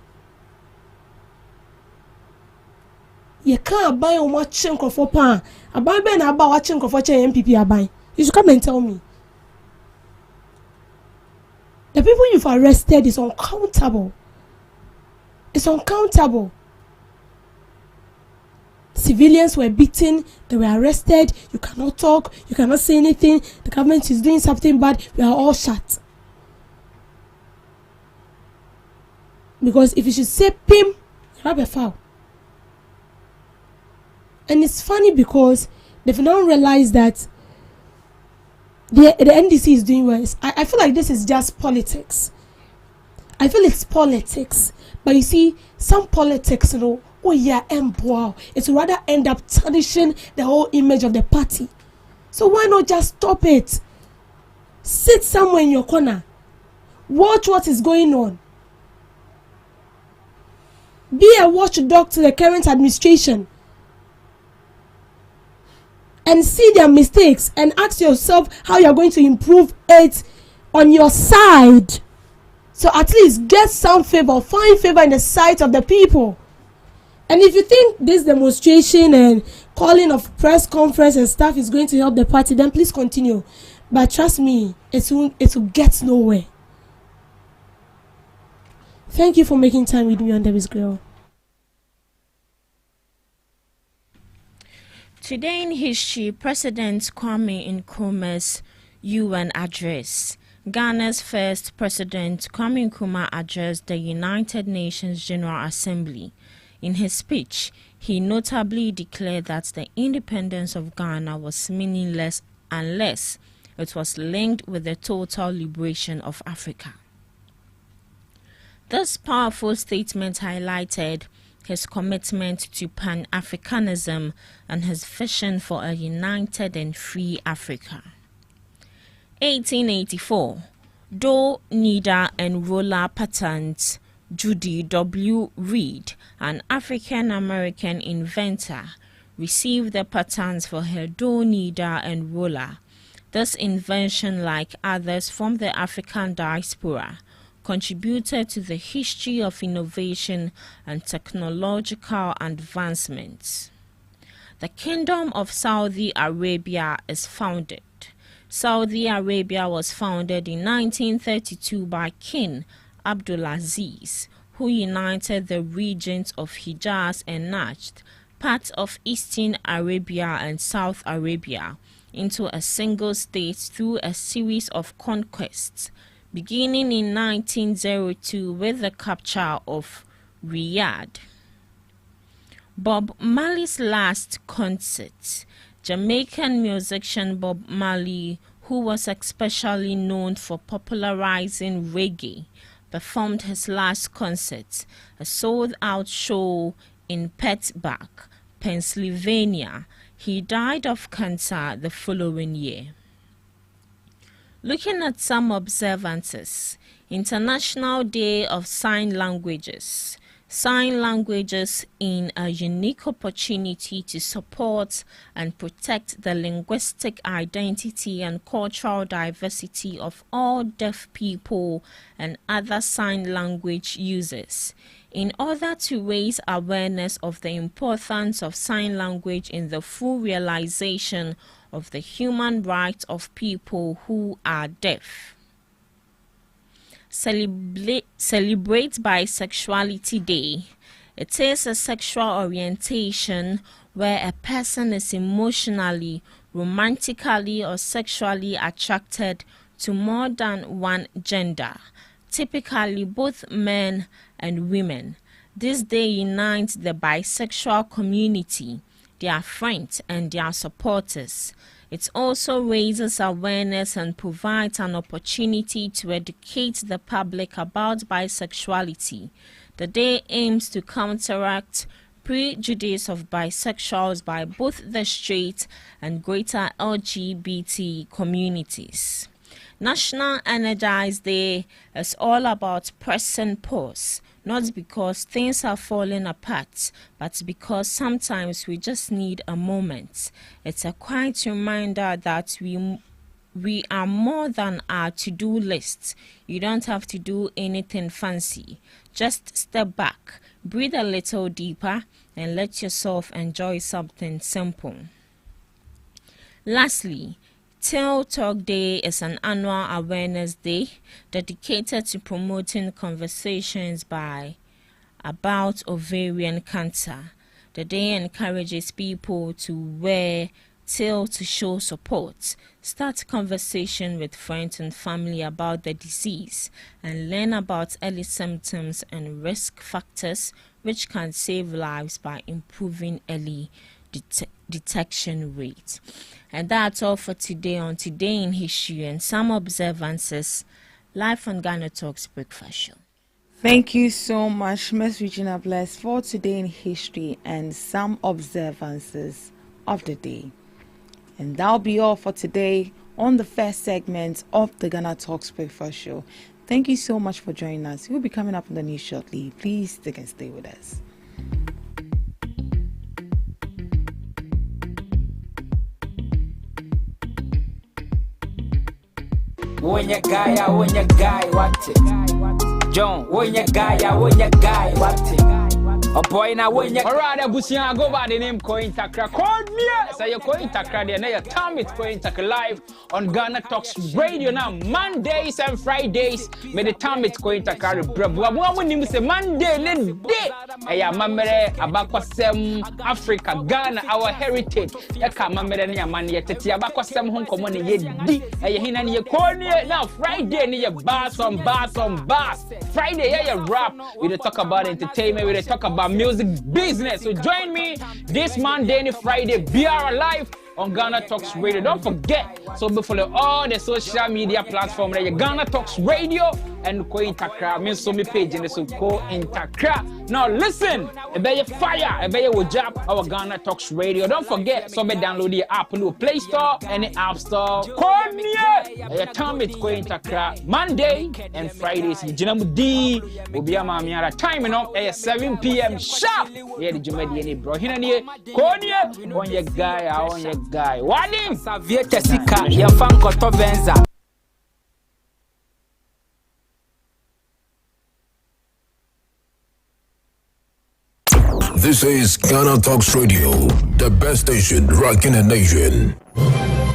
You can't buy on what chunk of a pan. I buy ben about what chunk of what MPP are buying. You should come and tell me. The people you've arrested is uncountable. It's uncountable. Civilians were beaten, they were arrested, you cannot talk, you cannot say anything, the government is doing something bad, we are all shut. Because if you should say PIM, you have a foul. And it's funny because they've now realized that the NDC is doing well. I feel like this is just politics. I feel it's politics. But you see, some politics, oh yeah, wow, it will rather end up tarnishing the whole image of the party. So why not just stop it? Sit somewhere in your corner. Watch what is going on. Be a watchdog to the current administration. And see their mistakes and ask yourself how you're going to improve it on your side. So at least get some favor, find favor in the sight of the people. And if you think this demonstration and calling of press conference and stuff is going to help the party, then please continue. But trust me, it will get nowhere. Thank you for making time with me on Debbie's Grill. Today in history, President Kwame Nkrumah's UN address. Ghana's first President Kwame Nkrumah addressed the United Nations General Assembly. In his speech, he notably declared that the independence of Ghana was meaningless unless it was linked with the total liberation of Africa. This powerful statement highlighted his commitment to Pan-Africanism and his vision for a united and free Africa. 1884, Doe, Nida, and Roller patent Judy W. Reed, an African-American inventor, received the patents for her Doe, Nida, and Roller. This invention, like others from the African diaspora, contributed to the history of innovation and technological advancements. The Kingdom of Saudi Arabia is founded. Saudi Arabia was founded in 1932 by King Abdulaziz, who united the regions of Hijaz and Najd, parts of Eastern Arabia and South Arabia, into a single state through a series of conquests, beginning in 1902 with the capture of Riyadh. Bob Marley's last concert. Jamaican musician Bob Marley, who was especially known for popularizing reggae, performed his last concert, a sold-out show in Pittsburgh, Pennsylvania. He died of cancer the following year. Looking at some observances, International Day of Sign Languages. sign languages in a unique opportunity to support and protect the linguistic identity and cultural diversity of all deaf people and other sign language users. In order to raise awareness of the importance of sign language in the full realization of the human rights of people who are deaf. Celebrate Bisexuality Day. It is a sexual orientation where a person is emotionally, romantically, or sexually attracted to more than one gender, typically both men and women. This day unites the bisexual community, their friends, and their supporters. It also raises awareness and provides an opportunity to educate the public about bisexuality. The day aims to counteract prejudice of bisexuals by both the straight and greater LGBT communities. National Energize Day is all about pressing pause, not because things are falling apart, but because sometimes we just need a moment. It's a quiet reminder that we are more than our to-do lists. You don't have to do anything fancy. Just step back, breathe a little deeper, and let yourself enjoy something simple. Lastly, Tail Talk Day is an annual awareness day dedicated to promoting conversations about ovarian cancer. The day encourages people to wear tail to show support, start conversation with friends and family about the disease, and learn about early symptoms and risk factors which can save lives by improving early detection rate. And that's all for today on Today in History and Some Observances, live on GhanaTalks Breakfast Show. Thank you so much, Ms. Regina Bless, for Today in History and Some Observances of the Day. And that'll be all for today on the first segment of the GhanaTalks Breakfast Show. Thank you so much for joining us. We'll be coming up on the news shortly. Please stick and stay with us. When you guy, what it? John, when you guy, what it? A boy now when you alright, Busia go by the name Coin Takra. Call me, say you're Coin Takra, the name time it's Coin Takra live on GhanaTalks Radio now. Mondays and Fridays, may the time it's Coin Takra. Bravo, when you say Monday, let's day. Aya mamere abakwasem Africa, Ghana, our heritage. Yaka mamere ni yamani yeteti abakwasem hong komoni yedi. Aya hina ni yekonie now Friday ni ye bars on bars. Friday yeah rap. We dey talk about entertainment. We dey talk about music business. So join me this Monday and Friday. Be our live on GhanaTalks Radio. Don't forget, so before all the social media platforms, like GhanaTalks Radio and Ko Intakra. Me so me page in the so Ko Intakra. Now listen, be fire, be wajab our GhanaTalks Radio. Don't forget, so be download the app on the Play Store and the App Store. Call me, time it Ko Intakra Monday and Fridays. Jinamudi will be a mammy time at 7 p.m. sharp. Yeah, the Jumedi any bro. Here, Konya on your guy. Wadim Savieta Sika, your fan Kotovenza. This is GhanaTalks Radio, the best station rocking the nation.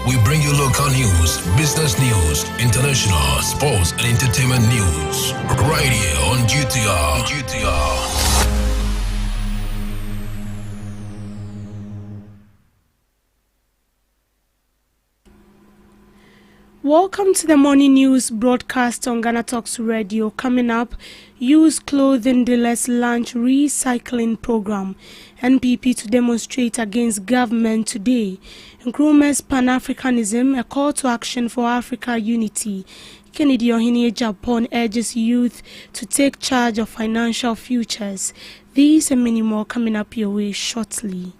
We bring you local news, business news, international, sports, and entertainment news. Right here on GTR. Welcome to the morning news broadcast on GhanaTalks Radio. Coming up, Used Clothing Dealers launch recycling program. NPP to demonstrate against government today. Nkrumah's Pan-Africanism, a call to action for Africa unity. Kennedy Ohene Japan urges youth to take charge of financial futures. These and many more coming up your way shortly.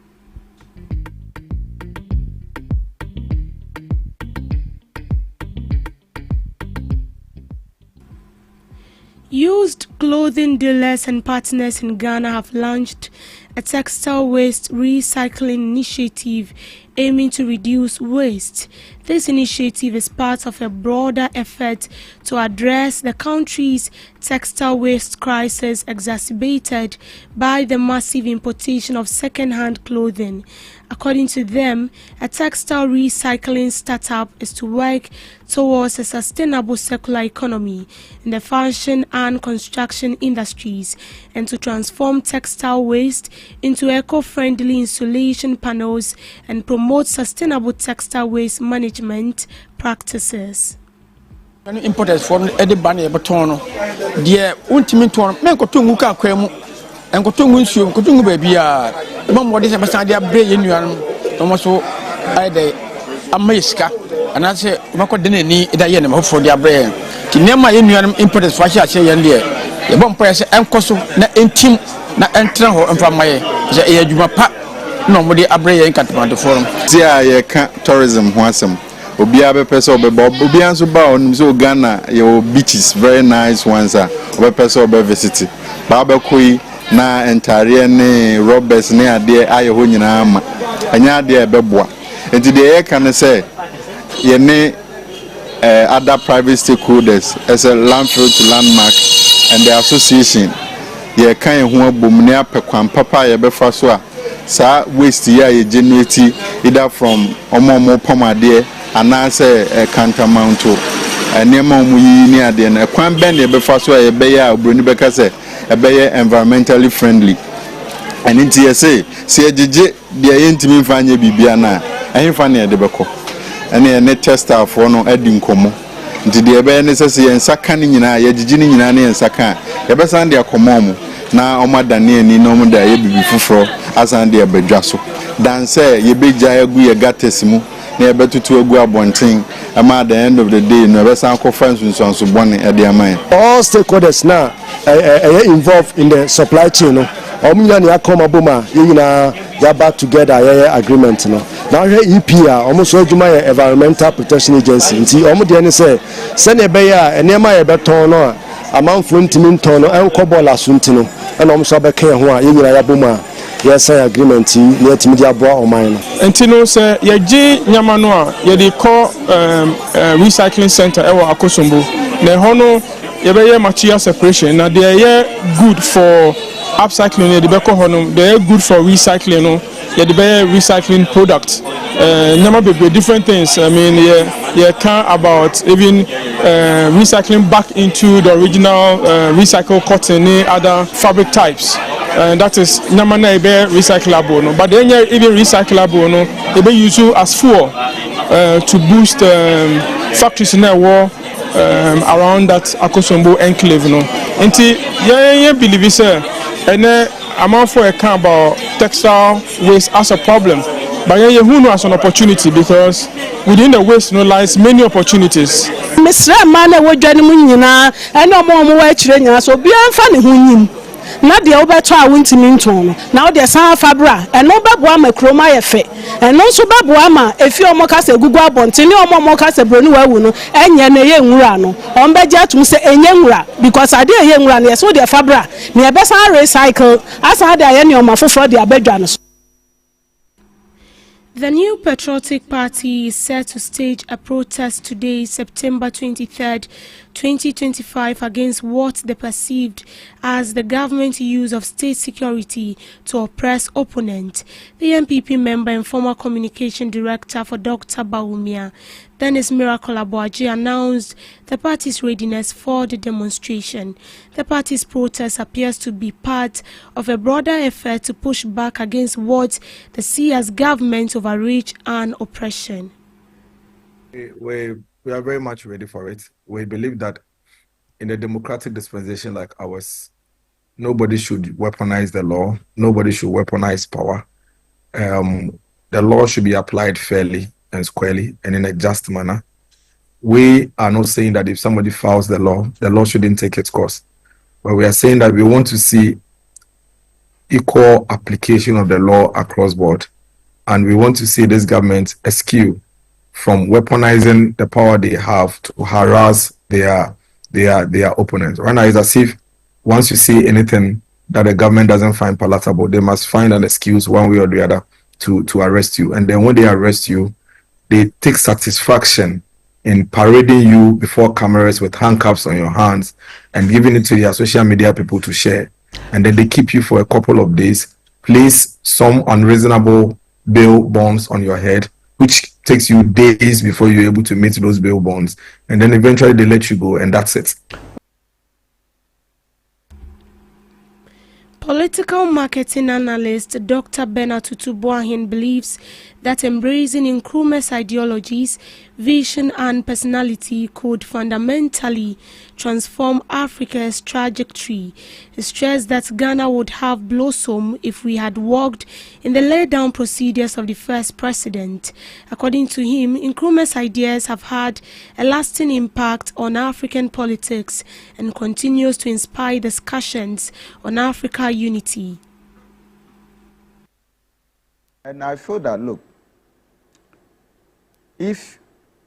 Used clothing dealers and partners in Ghana have launched a textile waste recycling initiative aiming to reduce waste. This initiative is part of a broader effort to address the country's textile waste crisis exacerbated by the massive importation of second-hand clothing. According to them, a textile recycling startup is to work towards a sustainable circular economy in the fashion and construction industries and to transform textile waste into eco-friendly insulation panels and promote sustainable textile waste management practices. Importers for any banner batono, dear ultimate men cotungu kwemu and cotungu nsum cotungu baby mom what is a basadia bray in you almost either a meska and I say Mako didn't need that yen for their brain. Tinema in importers for shall say and dear the bomb press and cost na intim na enter and from my Jumapa nobody a bray and Catman forum. Zia tourism wasam. Obia be person obeba obia nso ba onum so Ghana your beaches very nice ones obe person obe visit ba be koi na entare ne robbers ne ade aye ho nyina ama anya ade e beboa enti de e kan say ye ne other private stakeholders as a landfill to landmark and the association ye kan ho abom ne apekwan papa ye be fa so a sa waste ya ye generate either from omomo pomade and I say a countermount to a name of me ade na kwan ben e be fa so e be ya obroni be ka say e be environmentally friendly and it say jeje de yentimi fanye bibia na ehfa na e de beko ene ne tester for no adi nkomo nti de be ne say ensaka ni nyina ye jeje ni nyina ne ensaka ye be san de akomo na omadane ani no mu da ye bibi fufuro asan de abadwa so dan say ye be gya agu ye gatesimu na betutu egu abonten ama at the end of the day no be san ko fans so bone e de amai all stakeholders now involved in the supply chain no omunya ne akoma boma yina ya back together agreement no now EPA almost adwuma environmental protection agency nti omo de ne say se ne be ya enema ye beton no amanfo ntimi nton no enkobola sunti no na omo so be kan ho a yina ya boma yes agreement ni etimi dia boa oman no enti no say ye gi nyama no a ye dey call recycling center ewo akosombo na ho no ye be ye material separation na they are good for upcycling ye dey be call ho no they are good for recycling no ye dey be recycling product nyama be different things. I mean ye can about even recycling back into the original recycled cotton and other fabric types. That is namana ebe recyclable no, but then even recyclable no they be used as fuel to boost factories in the war around that Akosombo enclave no. Nti ye believe say ene amount for account about textile waste as a problem, but ye who know as an opportunity because within the waste no lies many opportunities. Mr. Mane wo dwane mu nyina ene omo wa akire nyina so bia mfa ne ho nyim na de obeto a wontimi nton no na de san fabra eno beboa makroma ye fe eno so beboa ma efi omo kasa gugu abonte ne omo kasa broni wa wu no enye na ye nwura no ombeje atum se enye nwura because ade ye nwura na ye so de fabra na ye be san recycle asa de aye ne omo foforo de abedwa no. The New Patriotic Party is set to stage a protest today, September 23rd, 2025, against what they perceived as the government's use of state security to oppress opponents. The MPP member and former communication director for Dr. Bawumia, Dennis Miracle Abuaji, announced the party's readiness for the demonstration. The party's protest appears to be part of a broader effort to push back against what they see as government overreach and oppression. We are very much ready for it. We believe that in a democratic dispensation like ours, nobody should weaponize the law. Nobody should weaponize power. The law should be applied fairly and squarely and in a just manner. We are not saying that if somebody fouls the law shouldn't take its course. But we are saying that we want to see equal application of the law across board. And we want to see this government eschew from weaponizing the power they have to harass their their opponents. Right now, it's as if once you see anything that the government doesn't find palatable, they must find an excuse one way or the other to arrest you. And then when they arrest you, they take satisfaction in parading you before cameras with handcuffs on your hands and giving it to their social media people to share. And then they keep you for a couple of days, place some unreasonable bail bonds on your head, which takes you days before you're able to meet those bail bonds. And then eventually they let you go, and that's it. Political marketing analyst Dr. Bernard Tutubuahin believes that embracing Nkrumah's ideologies, vision and personality could fundamentally transform Africa's trajectory. He stressed that Ghana would have blossomed if we had walked in the laid-down procedures of the first president. According to him, Nkrumah's ideas have had a lasting impact on African politics and continues to inspire discussions on Africa unity. And I feel that, look, if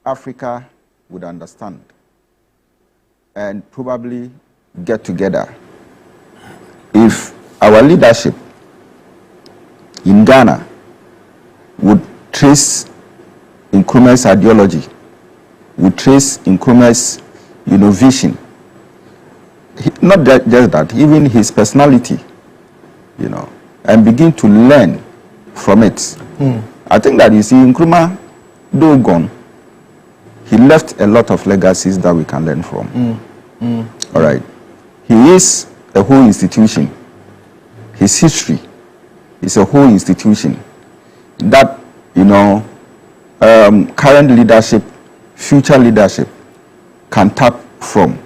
Africa would understand and probably get together, if our leadership in Ghana would trace Nkrumah's ideology, would trace Nkrumah's vision, not just that, even his personality, and begin to learn from it. I think that, you see, Nkrumah, though gone, he left a lot of legacies that we can learn from. All right. He is a whole institution. His history is a whole institution that, current leadership, future leadership can tap from.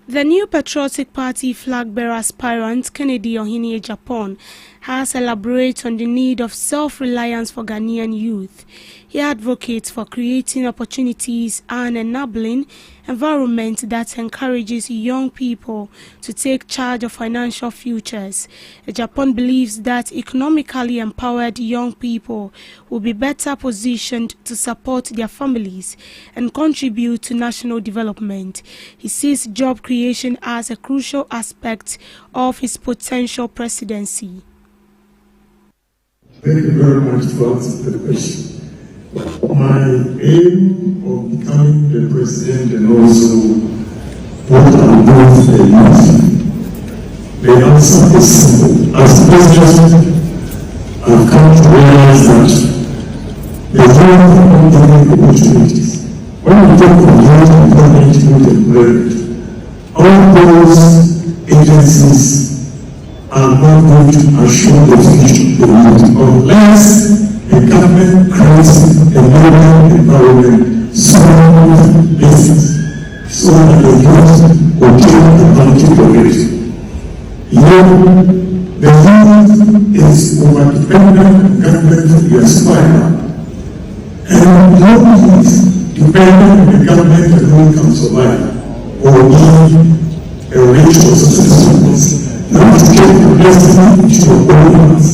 The new Patriotic Party flag bearer aspirant Kennedy Ohini Japan has elaborated on the need of self-reliance for Ghanaian youth. He advocates for creating opportunities and enabling environment that encourages young people to take charge of financial futures. Japan believes that economically empowered young people will be better positioned to support their families and contribute to national development. He sees job creation as a crucial aspect of his potential presidency. Thank you very much for answering the question. My aim of becoming the president and also what I'm doing for the youth, the answer is simple. As president, I've come to realize that the youth are not getting opportunities. When we talk of youth employment, all those agencies are not going to assure the future of the youth unless the government creates a learning environment smooth business so that the youth will take advantage of it. The youth is over-dependent on government to be aspired, and no youth dependent on the government alone can survive or be a rich or successful person. You have to take the destiny into your own hands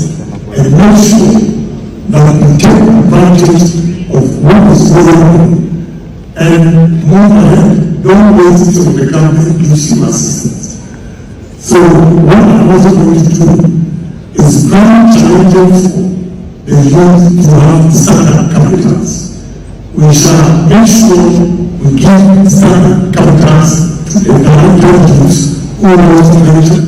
and make sure that you take advantage of what is going on and move ahead. Don't wait till the government gives you assistance. So what I'm also going to do is very challenging for the youth to have startup capitals. We shall make sure we give startup capitals to the talented youths who want to venture.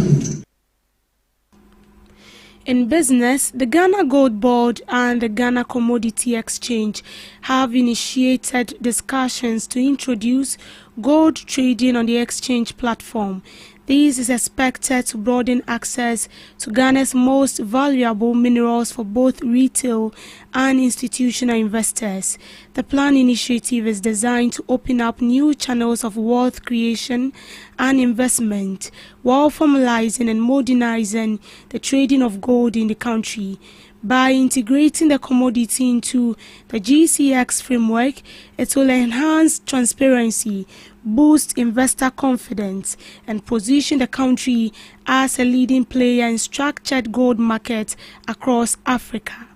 In business, the Ghana Gold Board and the Ghana Commodity Exchange have initiated discussions to introduce gold trading on the exchange platform. This is expected to broaden access to Ghana's most valuable minerals for both retail and institutional investors. The planned initiative is designed to open up new channels of wealth creation and investment while formalizing and modernizing the trading of gold in the country. By integrating the commodity into the GCX framework, it will enhance transparency, boost investor confidence, and position the country as a leading player in structured gold market across Africa.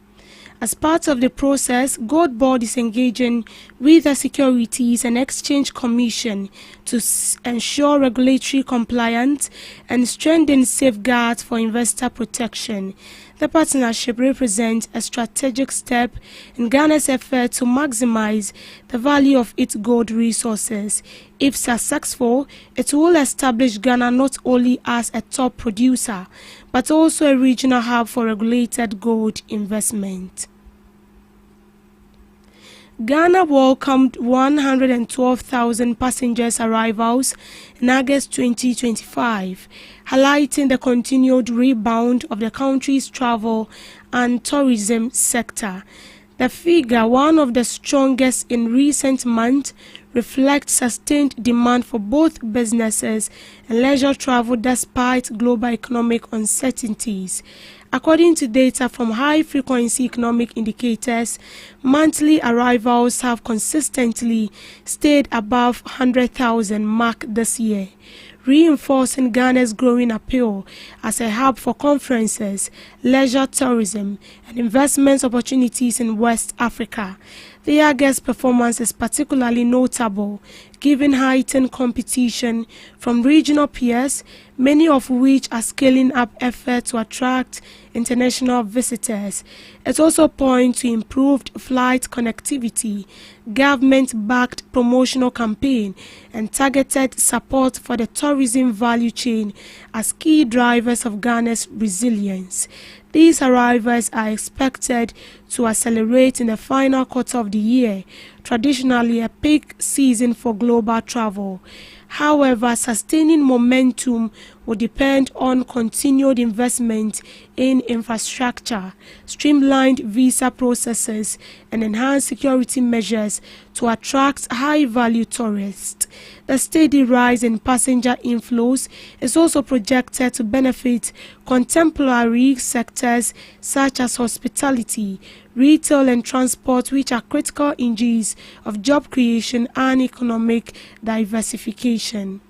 As part of the process, Gold Board is engaging with the Securities and Exchange Commission to ensure regulatory compliance and strengthen safeguards for investor protection. The partnership represents a strategic step in Ghana's effort to maximize the value of its gold resources. If successful, it will establish Ghana not only as a top producer, but also a regional hub for regulated gold investment. Ghana welcomed 112,000 passengers arrivals in August 2025, highlighting the continued rebound of the country's travel and tourism sector. The figure, one of the strongest in recent months, reflects sustained demand for both businesses and leisure travel despite global economic uncertainties. According to data from high-frequency economic indicators, monthly arrivals have consistently stayed above 100,000 mark this year, reinforcing Ghana's growing appeal as a hub for conferences, leisure tourism, and investment opportunities in West Africa. The August performance is particularly notable, given heightened competition from regional peers, many of which are scaling up efforts to attract international visitors. It also points to improved flight connectivity, government-backed promotional campaign, and targeted support for the tourism value chain as key drivers of Ghana's resilience. These arrivals are expected to accelerate in the final quarter of the year, traditionally a peak season for global travel. However, sustaining momentum will depend on continued investment in infrastructure, streamlined visa processes, and enhanced security measures to attract high-value tourists. The steady rise in passenger inflows is also projected to benefit contemporary sectors such as hospitality, retail, and transport, which are critical engines of job creation and economic diversification.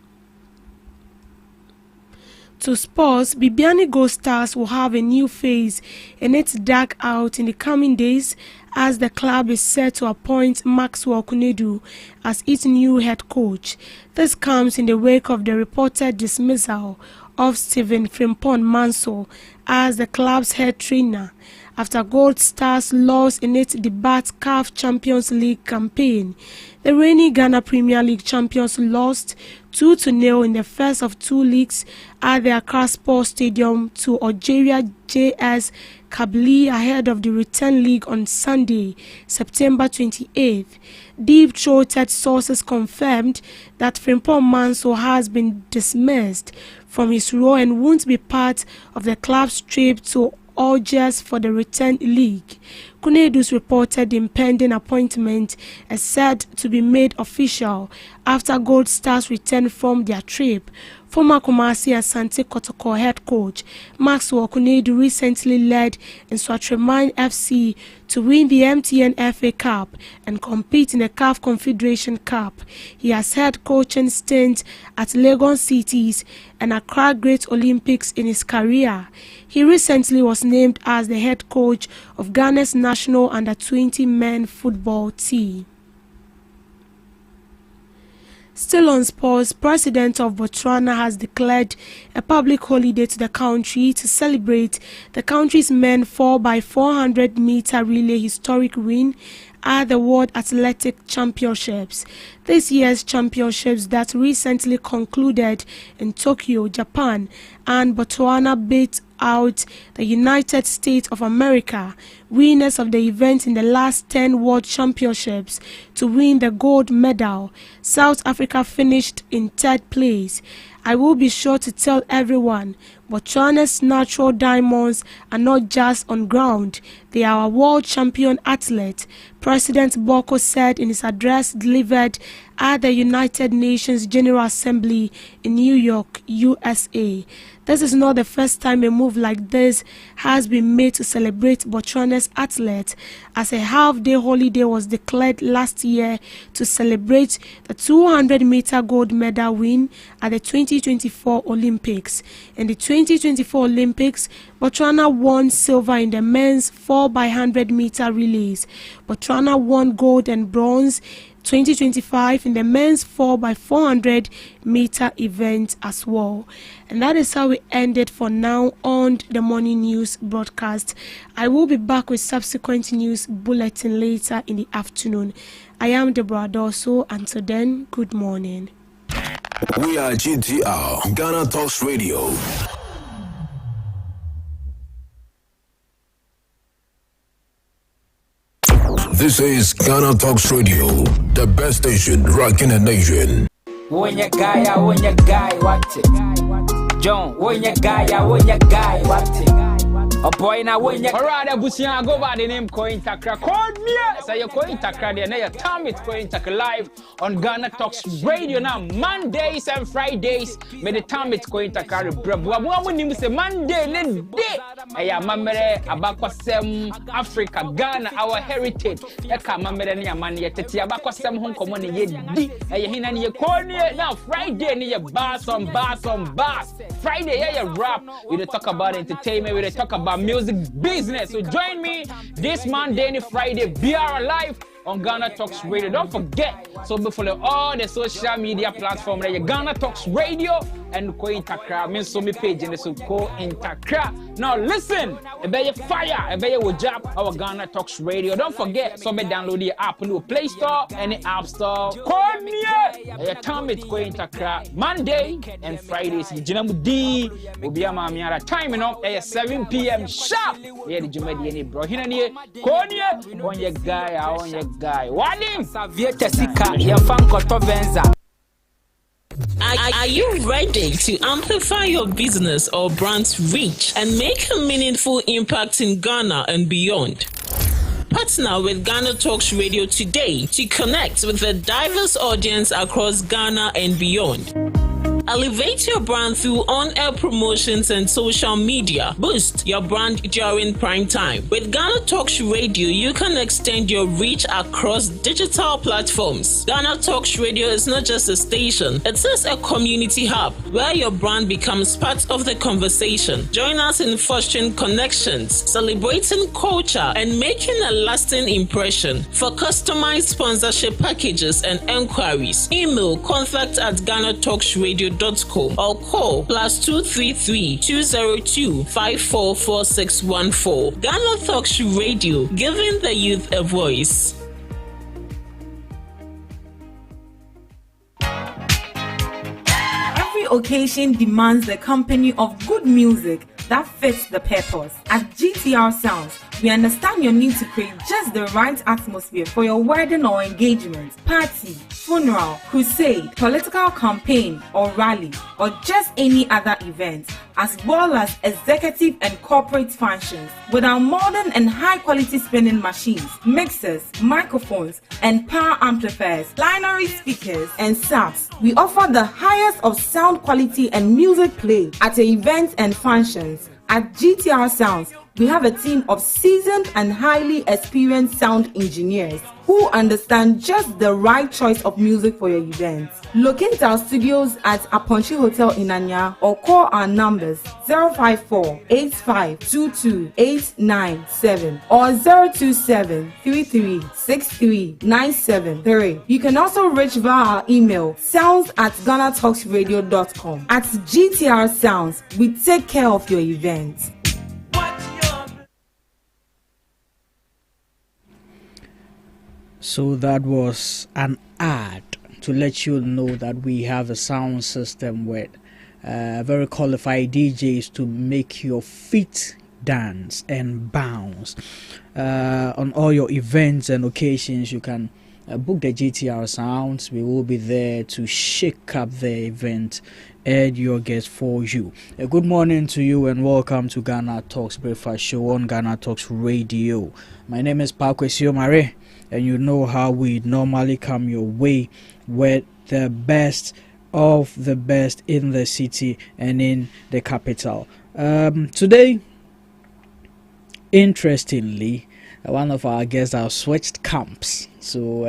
To sports, Bibiani Gold Stars will have a new phase in its dark out in the coming days as the club is set to appoint Maxwell Kunedu as its new head coach. This comes in the wake of the reported dismissal of Stephen Frimpong Manso as the club's head trainer after Gold Stars lost in its debut CAF Champions League campaign. The reigning Ghana Premier League champions lost 2-0 in the first of two leagues at the Accra Sports Stadium to Algeria JS Kabylie ahead of the return league on Sunday, September 28th. Deep-throated sources confirmed that Frimpong Manso has been dismissed from his role and won't be part of the club's trip to Algiers for the return league. Kunedu's reported impending appointment is said to be made official after Gold Stars return from their trip. Former Kumasi Asante Kotoko head coach Maxwell Kunedu recently led Nswatreman FC to win the MTN FA Cup and compete in the CAF Confederation Cup. He has had coaching stints at Lagos Cities and Accra Great Olympics in his career. He recently was named as the head coach of Ghana's national under-20 men football team. Still on sports, President of Botswana has declared a public holiday to the country to celebrate the country's men 4x400 meter relay historic win at the World Athletic Championships. This year's championships that recently concluded in Tokyo, Japan, and Botswana beat out the United States of America, winners of the event in the last 10 World Championships, to win the gold medal. South Africa finished in third place. I will be sure to tell everyone, Botswana's natural diamonds are not just on ground, they are a world champion athlete, President Boko said in his address delivered at the United Nations General Assembly in New York, USA. This is not the first time a move like this has been made to celebrate Botswana's athletes, as a half-day holiday was declared last year to celebrate the 200-meter gold medal win at the 2024 Olympics. In the 2024 Olympics, Botswana won silver in the men's 4x100 meter relays. Botswana won gold and bronze 2025 in the men's 4x400 meter event as well. And that is how we ended for now on the morning news broadcast. I will be back with subsequent news bulletin later in the afternoon. I am Deborah Dorso. Until then, good morning. We are GTR, Ghana Talks Radio. This is Ghana Talks Radio, the best station rocking the nation. When you guy, what it? John, when you guy, what it? A boy now when you alright, Busia go by the name Coin Takra. Call me, say you're Coin Takra, the name time it's Coin Takra live on Ghana Talks Radio now. Mondays and Fridays, may the time it's Coin Takra. Bravo, when you say Monday, let's day. Aya mamere abakwasem Africa, Ghana, our heritage. Eka mamere ni amani yeteti abakwasem hon komo ni yedi. Aya hina ni yekonye now Friday ni ye bass on bass. Friday yeah rap. We dey talk about entertainment, we dey talk about music business. So join me this Monday and Friday. Be our live on Ghana Talks Radio. Don't forget, so before all the social media platforms, like Ghana Talks Radio and Ko Intakra. I mean, so me page in the so Ko Intakra. Now listen, about your fire, about your job, our Ghana Talks Radio. Don't forget, so me download the app in the Play Store and the App Store. Call me, your time it's Ko Intakra. Monday and Fridays. The Jinamudi will be a mamiara time, you know, at 7 p.m. sharp. Yeah, the Jumedi bro. Here, Konya, on your guy, on your guy. Wadim Savieta Sika, your fan Kotovenza. Are you ready to amplify your business or brand's reach and make a meaningful impact in Ghana and beyond? Partner with Ghana Talks Radio today to connect with a diverse audience across Ghana and beyond. Elevate your brand through on-air promotions and social media. Boost your brand during prime time. With Ghana Talks Radio, you can extend your reach across digital platforms. Ghana Talks Radio is not just a station, it is a community hub where your brand becomes part of the conversation. Join us in fostering connections, celebrating culture, and making a lasting impression. For customized sponsorship packages and enquiries, email contact@GhanaTalksRadio.com or call +233 202 544614. Ghana Talks Radio, giving the youth a voice. Every occasion demands the company of good music that fits the purpose. At GTR Sounds, we understand your need to create just the right atmosphere for your wedding or engagement, party, funeral, crusade, political campaign or rally, or just any other event, as well as executive and corporate functions. With our modern and high-quality spinning machines, mixers, microphones, and power amplifiers, binary speakers, and subs, we offer the highest of sound quality and music play at events and functions. At GTR Sounds, we have a team of seasoned and highly experienced sound engineers who understand just the right choice of music for your events. Locate our studios at Aponchi Hotel in Anya or call our numbers 054-8522-897 or 027-3363-973. You can also reach via our email sounds@GhanaTalksRadio.com. At GTR Sounds, we take care of your events. So that was an ad to let you know that we have a sound system with very qualified DJs to make your feet dance and bounce. On all your events and occasions, you can book the GTR Sounds. We will be there to shake up the event and your guests for you. Good morning to you and welcome to Ghana Talks Breakfast Show on Ghana Talks Radio. My name is Pakwesio Mare, and you know how we normally come your way with the best of the best in the city and in the capital. Today, interestingly, one of our guests have switched camps. So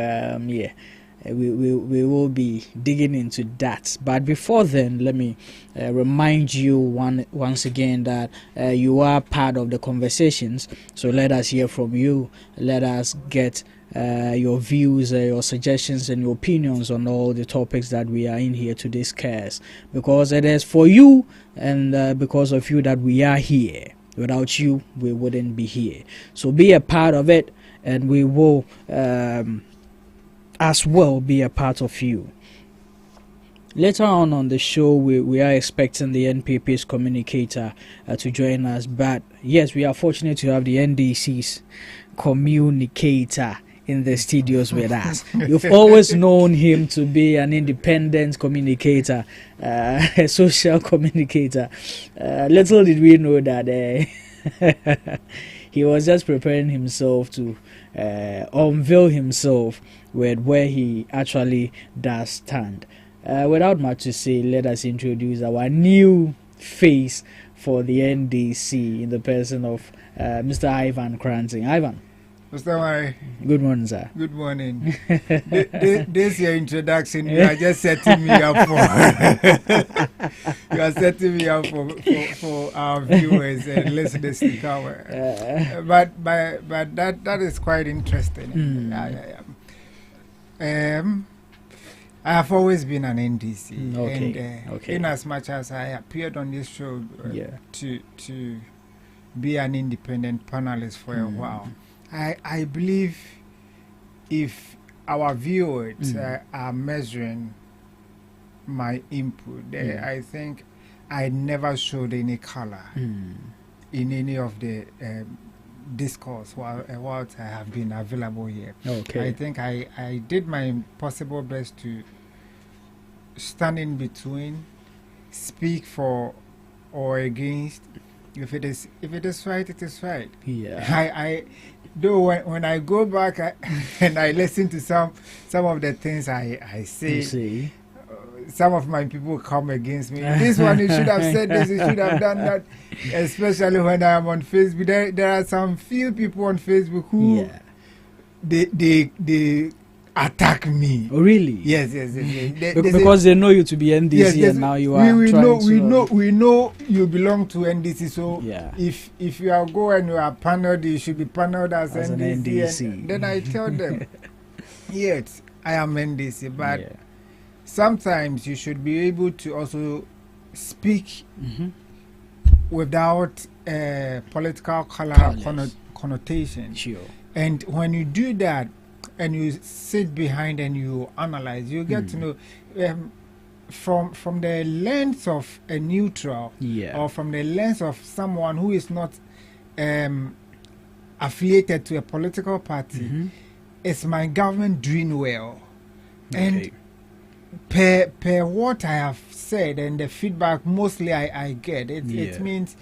we will be digging into that. But before then, let me remind you once again that you are part of the conversations. So let us hear from you. Let us get your views, your suggestions, and your opinions on all the topics that we are in here to discuss. Because it is for you and because of you that we are here. Without you, we wouldn't be here. So be a part of it, and we will as well be a part of you. Later on the show, we are expecting the NPP's communicator to join us. But yes, we are fortunate to have the NDC's communicator in the studios with us. You've always known him to be an independent communicator, a social communicator. Little did we know that he was just preparing himself to unveil himself with where he actually does stand. Without much to say, let us introduce our new face for the NDC in the person of Mr. Ivan Kranting. Ivan. Mr. Murray. Good morning, sir. Good morning. This your introduction. You are just setting me up for. You are setting me up for our viewers and listeners to cover. But that is quite interesting. I have always been an NDC, and in as much as I appeared on this show to be an independent panelist for a while. I believe if our viewers are measuring my input, I think I never showed any color in any of the discourse while I have been available here. I think I did my possible best to stand in between, speak for or against. If it is right, it is right. I though when I go back and I listen to some of the things I say, some of my people come against me. This one, you should have said this, you should have done that. Especially when I am on Facebook. There are some few people on Facebook who they attack me. Oh, really? Yes. Because they know you to be NDC, and now you are. We know you belong to NDC. So if you are going, you are paneled, you should be paneled as NDC. And then I tell them, yes, I am NDC, but sometimes you should be able to also speak without political color connotation. Sure. And when you do that, and you sit behind and you analyze, you get to know from the lens of a neutral or from the lens of someone who is not affiliated to a political party, is my government doing well? And per what I have said and the feedback mostly I get, it means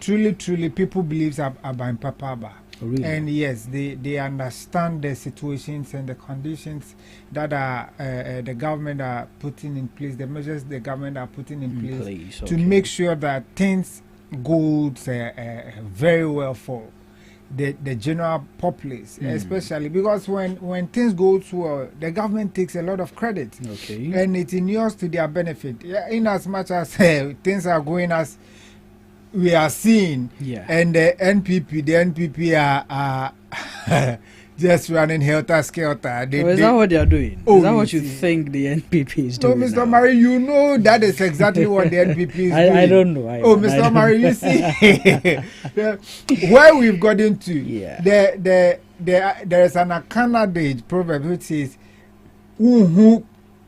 truly people believe Aban Papaba. Oh, really? And yes, they understand the situations and the conditions that are the government are putting in place, the measures the government are putting in place to make sure that things go very well for the general populace, especially because when things go well, the government takes a lot of credit, and it inures to their benefit. In as much as things are going as we are seeing, and the NPP are just running helter-skelter. Is that what they are doing? Is that what you think the NPP is doing? No, Mr. Murray, you know that is exactly what the NPP is doing. I don't know. Mr. Murray, you see, where we've got into, there is an Akana proverb which says,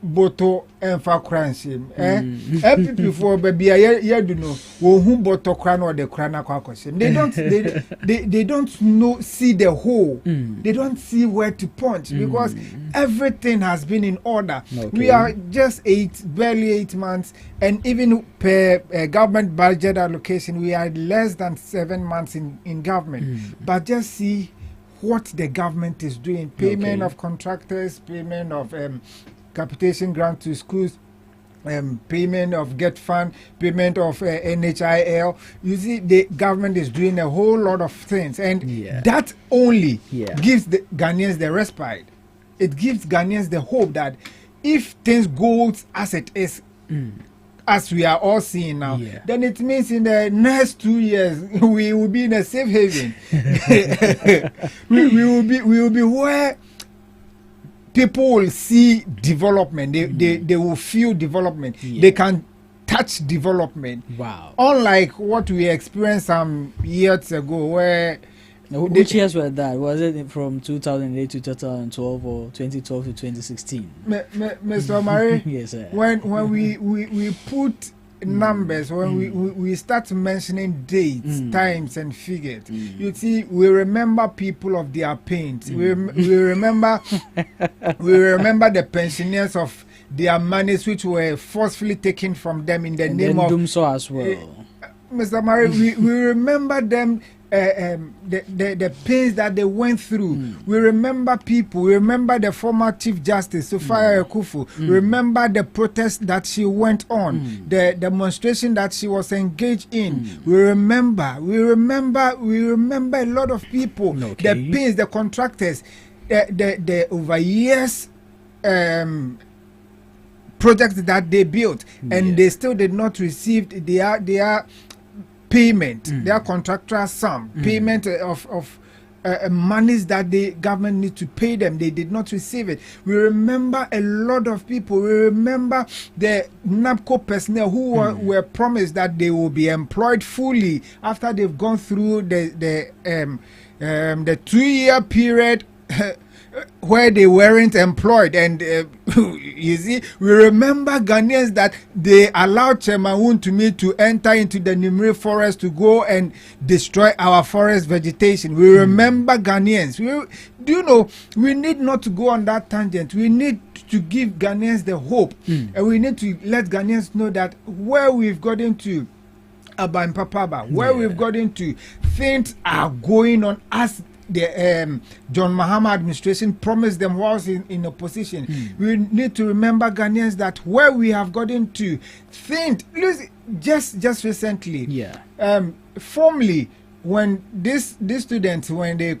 boto enfa kranshim NPP for baby ya do know who boto kran or the krana kwakoshim. They don't know see the whole. They don't see where to punch because everything has been in order. We are just barely 8 months, and even per government budget allocation we are less than 7 months in government. But just see what the government is doing: payment of contractors, payment of capitation grant to schools, payment of Get Fund, payment of NHIL. You see, the government is doing a whole lot of things, and that only gives the Ghanaians the respite. it gives Ghanaians the hope that if things go as it is, as we are all seeing now, then it means in the next 2 years we will be in a safe haven. we will be where people will see development. They will feel development. They can touch development. Wow. Unlike what we experienced some years ago, where which years were that? Was it from 2008 to 2012 or 2012 to 2016? Mr. Omari, yes, sir. When we put numbers, when we start mentioning dates, times, and figures, you see, we remember people of their pains. We remember the pensioners of their monies which were forcefully taken from them in the name of Dumso as well. Mr. Murray, we remember them. The pains that they went through. We remember people. We remember the former Chief Justice Sophia Ekufu. Remember the protest that she went on, the demonstration that she was engaged in. We remember a lot of people. The pains, the contractors, the over years projects that they built, and they still did not receive their payment, their contractual sum, payment of monies that the government need to pay them. They did not receive it. We remember a lot of people. We remember the NAPCO personnel who were promised that they will be employed fully after they've gone through the 2-year period where they weren't employed. And you see, we remember Ghanaians that they allowed Chairman Wontumi to enter into the Nimri forest to go and destroy our forest vegetation. We remember Ghanaians. Do you know, we need not to go on that tangent. We need to give Ghanaians the hope, and we need to let Ghanaians know that where we've gotten to Aban Papaba, where we've gotten to, things are going on as the John Mahama administration promised them whilst in opposition. We need to remember Ghanaians that where we have gotten to, think just recently, formally, when these students, when they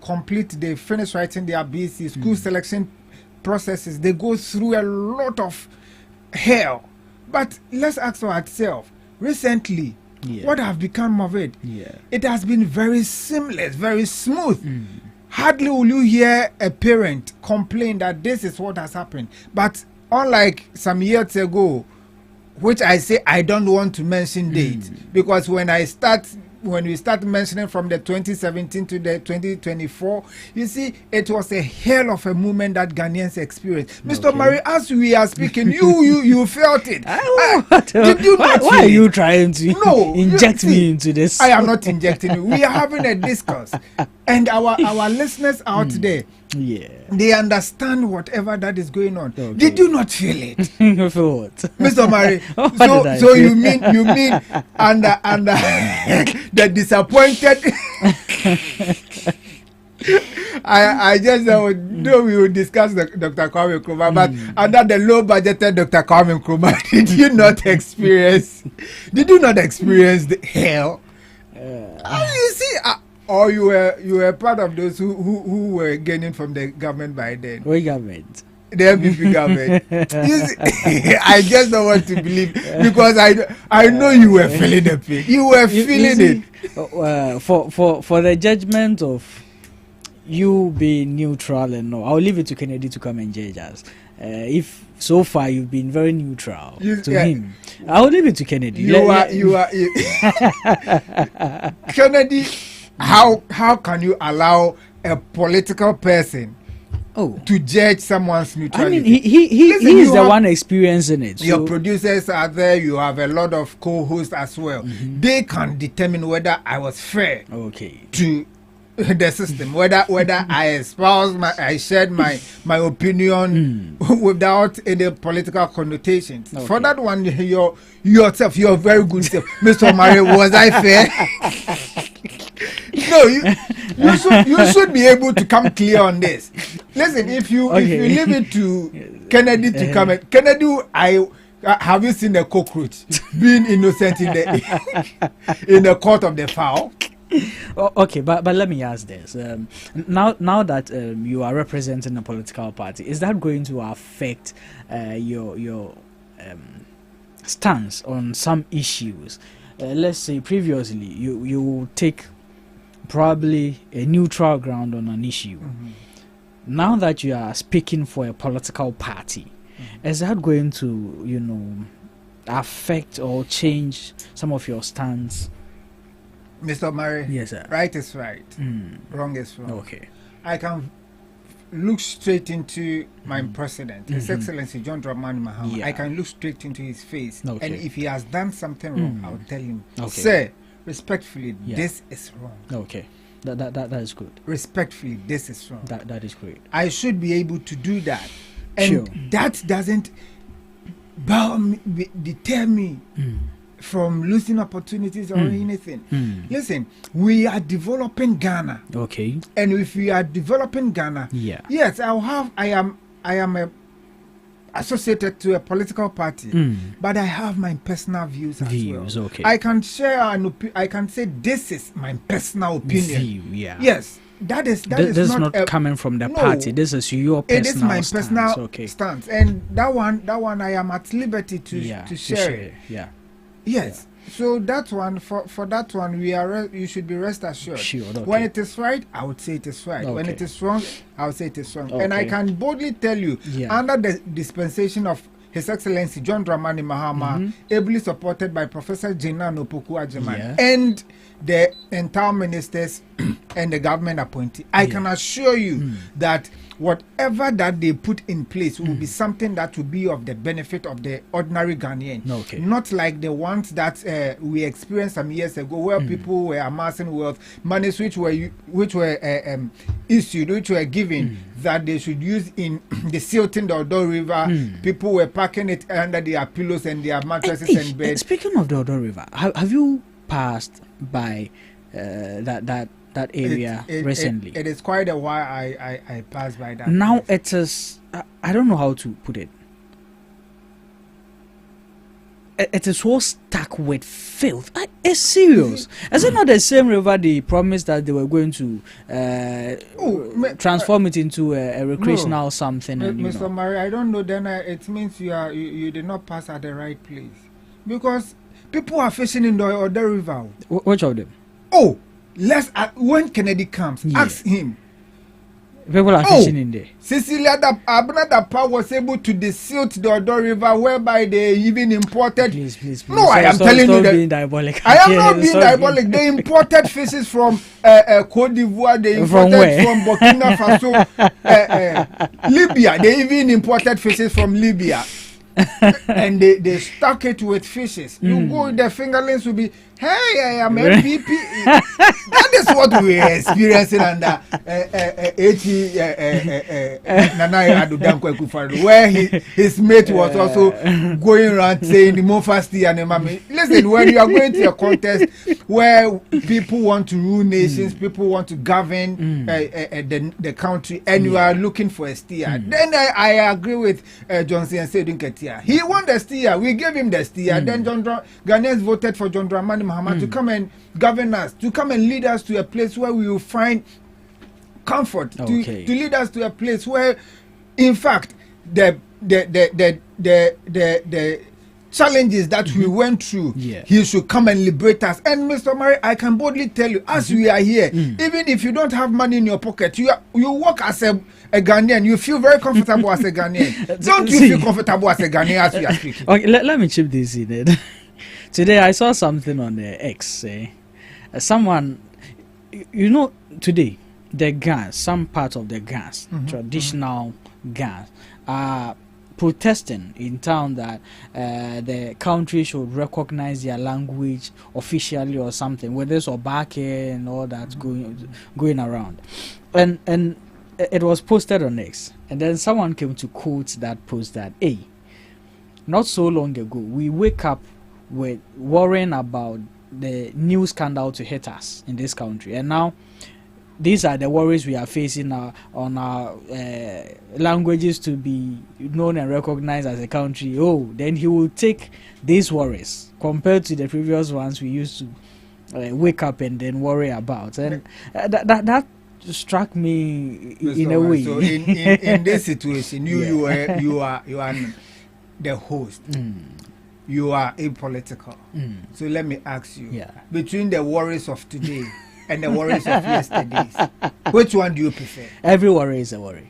finish writing their BC school selection processes, they go through a lot of hell. But let's ask ourselves, recently, what have become of it? It has been very seamless, very smooth. Hardly will you hear a parent complain that this is what has happened. But unlike some years ago, which I say I don't want to mention dates, because when we start mentioning from the 2017 to the 2024, you see, it was a hell of a moment that Ghanaians experienced. Mr. Murray, as we are speaking, you felt it. Did you not why are you trying to inject me into this? I am not injecting you. We are having a discourse. And our listeners out there, they understand whatever that is going on. Did you not feel it? Feel what? Mr. Murray, so you mean under the disappointed I just know we will discuss Dr. Kwame Nkrumah, but under the low budgeted Dr. Kwame Nkrumah, did you not experience the hell? You see, or you were part of those who were gaining from the government by then? What government? The MPP government. You see, I just don't want to believe, because I know you were feeling the pain. You were feeling it. For the judgment of you being neutral and no, I'll leave it to Kennedy to come and judge us. If so far you've been very neutral to him, I'll leave it to Kennedy. You are Kennedy. How can you allow a political person to judge someone's neutrality? I mean, he is the one experiencing it. Your producers are there. You have a lot of co-hosts as well. They can determine whether I was fair to the system, whether I I shared my opinion without any political connotations. For that one, yourself, you're very good self. Mr. Murray, was I fair? No, you should be able to come clear on this. Listen, if you leave it to Kennedy to come, Kennedy, have you seen a cockroach being innocent in the court of the fowl? Okay, but let me ask this. Now that you are representing a political party, is that going to affect your stance on some issues? Let's say previously you take probably a neutral ground on an issue. Now that you are speaking for a political party, is that going to affect or change some of your stance? Mr. Murray, yes, sir. Right is right, wrong is wrong. Okay, I can look straight into my president, His Excellency John Dramani Mahama. Yeah. I can look straight into his face, Okay. and if he has done something wrong, I'll tell him, Okay. sir, respectfully, Yeah. this is wrong. Okay, that is good. Respectfully, this is wrong. That is great. I should be able to do that, and Sure. that doesn't deter me from losing opportunities or anything. Listen, we are developing Ghana. Okay. And if we are developing Ghana, Yeah. yes, I am associated to a political party, but I have my personal views as well. Okay. I can share I can say this is my personal opinion. View, yeah. Yes, that is This is not coming from the no, party. This is your personal it is my stance. personal Okay. stance, and that one I am at liberty to share it. Yeah. Yes. So that one for that one you should be rest assured. Sure, okay. When it is right, I would say it is right. When Okay. it is wrong, I would say it is wrong. And I Okay. can boldly tell you, Yeah. under the dispensation of His Excellency John Dramani Mahama, ably supported by Professor Jina Nopoku Ajiman, Yeah. and the entire ministers and the government appointee, I can assure you that whatever that they put in place will be something that will be of the benefit of the ordinary Ghanaian. Okay. Not like the ones that we experienced some years ago, where people were amassing wealth, monies which were issued, which were given that they should use in the Silting the Odo River. People were packing it under their pillows and their mattresses and beds. Speaking of the Odo River, have you passed by that area recently? It is quite a while I passed by that. Now it is, I don't know how to put it. It is so stuck with filth. It's serious. Is it not the same river they promised that they were going to transform it into a recreational something? And, Mr. Murray, I don't know. Then it means you did not pass at the right place, because people are fishing in the other river. Which of them? Oh, when Kennedy comes, ask him. People are fishing in there. Cecilia Abnadapa was able to desilt the Odo River, whereby they even imported. Please. No, I am telling you that. Being diabolic. I am not being diabolic. They imported fishes from Cote d'Ivoire. They imported from Burkina Faso, Libya. They even imported fishes from Libya. And they stuck it with fishes. You go, the fingerlings will be, hey, I am MVP. That is what we are experiencing under Nana Adudankwe Akufo-Addo, where his mate was also going around saying the Mofasti and Mami. Listen, when you are going to a contest where people want to rule nations, people want to govern the country, and you are looking for a steer, then I agree with Johnson and Sedun Ketia. He won the steer. We gave him the steer. Then Ghanaians voted for John Dramani Mahama to come and govern us, to come and lead us to a place where we will find comfort, to lead us to a place where, in fact, the challenges that we went through, he should come and liberate us. And Mr. Murray, I can boldly tell you, as we are here, even if you don't have money in your pocket, you work as a Ghanaian, you feel very comfortable as a Ghanaian. Don't you feel comfortable as a Ghanaian as we are speaking? Okay, let me chip this in. Today I saw something on the X. Someone, today the gas, some part of the gas, traditional gas, are protesting in town that the country should recognize their language officially or something, whether it's Obake and all that going around, and it was posted on X, and then someone came to quote that post that, hey, not so long ago we wake up with worrying about the new scandal to hit us in this country, and now these are the worries we are facing on our languages to be known and recognized as a country. Then he will take these worries compared to the previous ones we used to wake up and then worry about. And that struck me in a way. So in this situation, you are the host. You are apolitical. So let me ask you, between the worries of today and the worries of yesterdays, which one do you prefer? Every worry is a worry.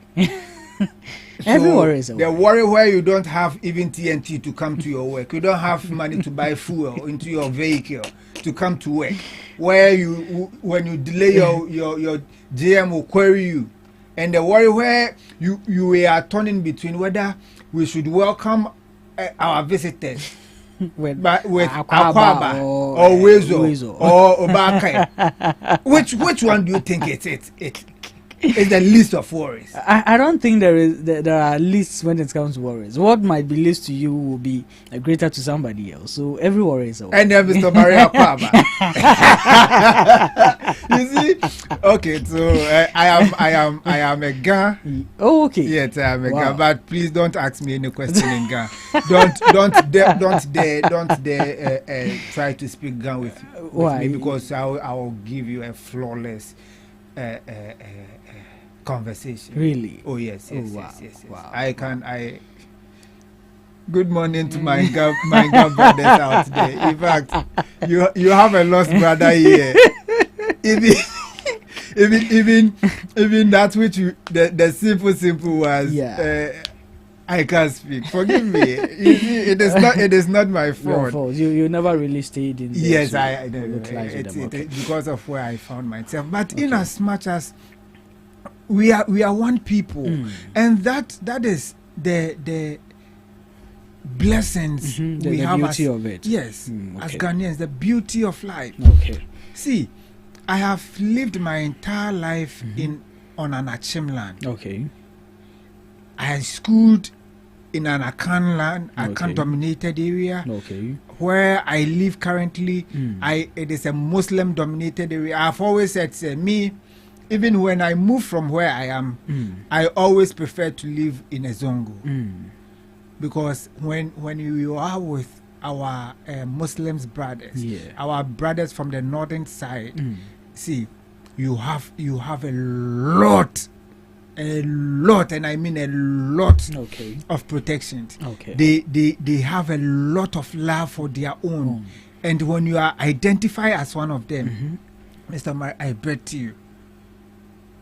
Every worry is a worry. The worry where you don't have even TNT to come to your work, you don't have money to buy fuel into your vehicle to come to work, where when you delay your GM will query you, and the worry where you are turning between whether we should welcome our visitors with Akwaba or Wezo or Obaka. Which one do you think it's the least of worries? I don't think there are lists when it comes to worries. What might be least to you will be greater to somebody else. So every worry is a worry. And then Mr. Maria Akwaba. You see? Okay, so I am a Ga. Oh, okay. Yes, I am a Ga. But please don't ask me any question in Ga. Don't dare try to speak Ga with me, because I will give you a flawless conversation. Really? Oh yes. Wow. Yes. Good morning to my God brothers out there. In fact, you have a lost brother here. Even that which the simple was. Yeah. I can't speak. Forgive me. You see, it is not my fault. You never really stayed in there. Yes, I because of where I found myself. But in as much as we are one people, and that is the blessings we have. The beauty of it. Yes, as Ghanaians, the beauty of life. Okay. See, I have lived my entire life on an Achim land. Okay. I schooled in an Akan land, Akan dominated area. Okay. Where I live currently, it is a Muslim dominated area. I've always said, me, even when I move from where I am, I always prefer to live in a Zongo. Because when you are with our Muslims brothers, our brothers from the northern side, see, you have a lot, and I mean a lot of protections. Okay. They have a lot of love for their own. And when you are identified as one of them, Mr. Mar, I bet you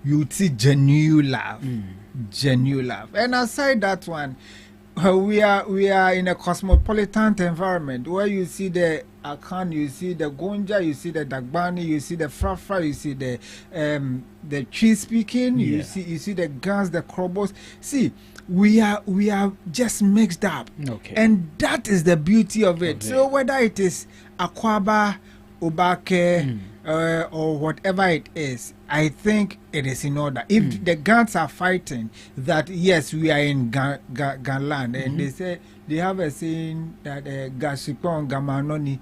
would see genuine love. Genuine love. And aside that one, we are in a cosmopolitan environment where you see the Akan, you see the Gonja, you see the Dagbani, you see the Frafra, you see the cheese speaking, you see the guns, the Krobos. See, we are just mixed up. Okay. And that is the beauty of it. Okay. So whether it is Akwaba, Obake, or whatever it is, I think it is in order. If the Gans are fighting that, yes, we are in Ganland, and they say they have a saying that Gashipon Gamanoni,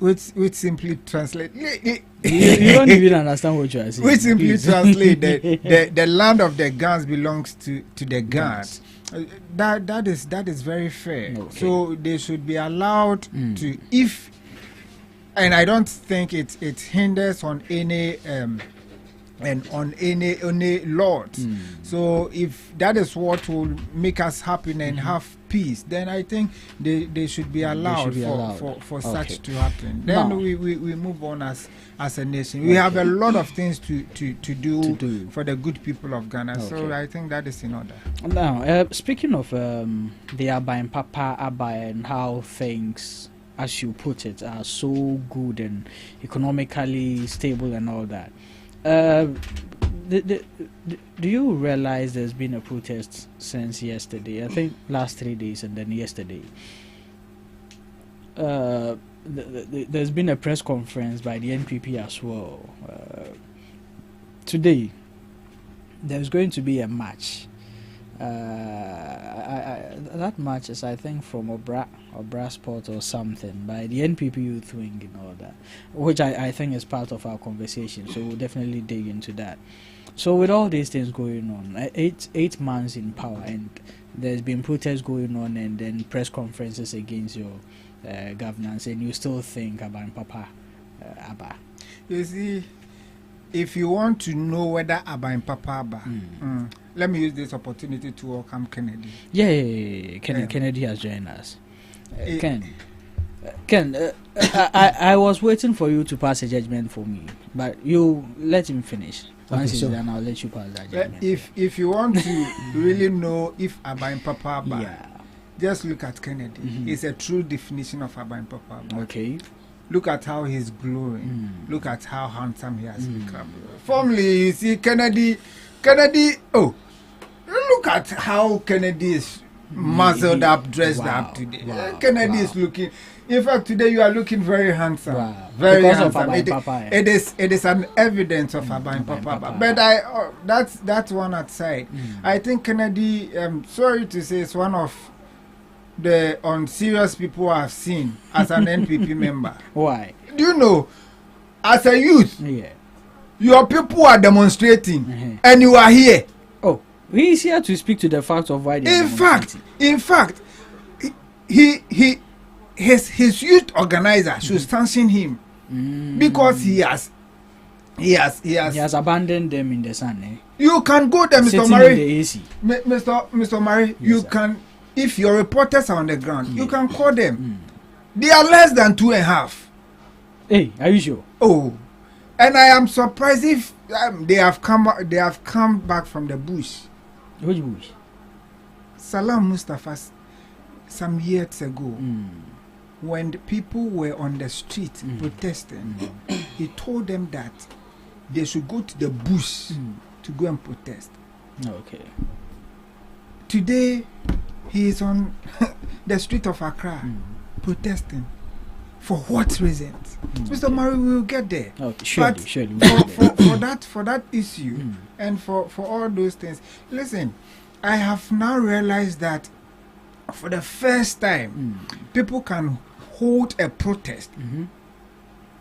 which simply translate. You don't even understand what you are saying. Which simply translate the land of the Gans belongs to the Gans. That is very fair. Okay. So they should be allowed to, if, and I don't think it hinders on any and on any lot. So if that is what will make us happy and have peace, then I think they should be allowed for such to happen. Then we move on as a nation. We have a lot of things to do for the good people of Ghana. So I think that is in order. Now, speaking of the Abai Papa Abai and how things, as you put it, are so good and economically stable and all that. Do you realize there's been a protest since yesterday? I think last 3 days and then yesterday. There's been a press conference by the NPP as well. Today, there's going to be a match. That match is, I think, from Obra Sport or something by the NPP Youth Wing and all that, which I think is part of our conversation. So we'll definitely dig into that. So with all these things going on, 8 months in power, and there's been protests going on, and then press conferences against your governance, and you still think about Papa Abba. You see, if you want to know whether Abba and Papa Abba, let me use this opportunity to welcome Kennedy. Yeah. Kennedy has joined us. Ken, I was waiting for you to pass a judgment for me, but you let him finish. Once he's done, I'll let you pass that judgment. If you want to really know if Abba and Papa Abba, just look at Kennedy. It's a true definition of Abba and Papa Abba. Okay. Look at how he's glowing. Look at how handsome he has become. Formerly, you see Kennedy. Oh, look at how Kennedy is muzzled up, dressed up today. Kennedy is looking. In fact, today you are looking very handsome. Very because handsome. Of Papa, it is an evidence of Abba and Papa. But that's one aside. I think Kennedy. Sorry to say, is one of the unserious people I've seen as an NPP member. Why? Do you know, as a youth, your people are demonstrating, and you are here. Oh, he is here to speak to the fact of why they are In fact, his youth organizer should sanction him because he has abandoned them in the sun. Eh? You can go there, Mr. Murray. Mr. Murray, yes, you can. If your reporters are on the ground, you can call them. They are less than 2.5. Hey, are you sure? Oh, and I am surprised if they have come back from the bush. Which bush? Salam Mustafa, some years ago, when the people were on the street protesting, he told them that they should go to the bush to go and protest. Okay. Today, he is on the street of Accra protesting. For what reasons? Mr. Murray, we will get there. Okay, surely. For that issue and for all those things. Listen, I have now realized that for the first time, people can hold a protest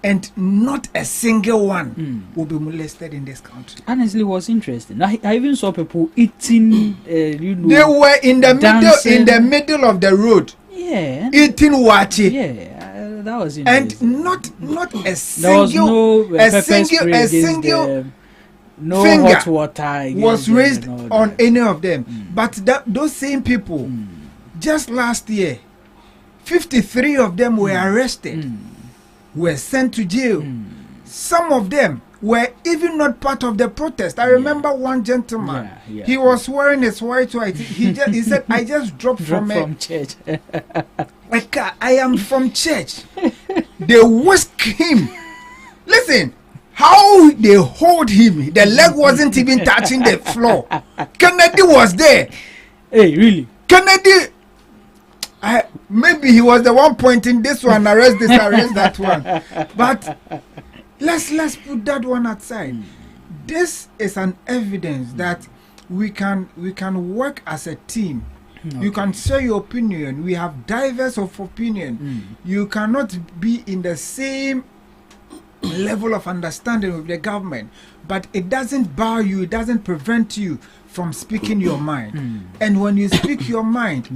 and not a single one will be molested in this country. Honestly, it was interesting. I even saw people eating. They were in the middle of the road. Yeah. Eating wachi. Yeah, that was interesting. And not a single, no finger hot water was raised on any of them. But those same people, just last year, 53 of them were arrested, were sent to jail. Some of them were even not part of the protest. I remember one gentleman. He was wearing his white. He said, "I just dropped from church. I am from church." They whisked him. Listen, how they hold him. The leg wasn't even touching the floor. Kennedy was there. Hey, really? Kennedy. Maybe he was the one pointing this one, arrest this, arrest that one. But let's put that one aside. This is an evidence that we can work as a team. You can share your opinion. We have diverse of opinion. You cannot be in the same level of understanding with the government, but it doesn't bar you, it doesn't prevent you from speaking your mind. And when you speak your mind,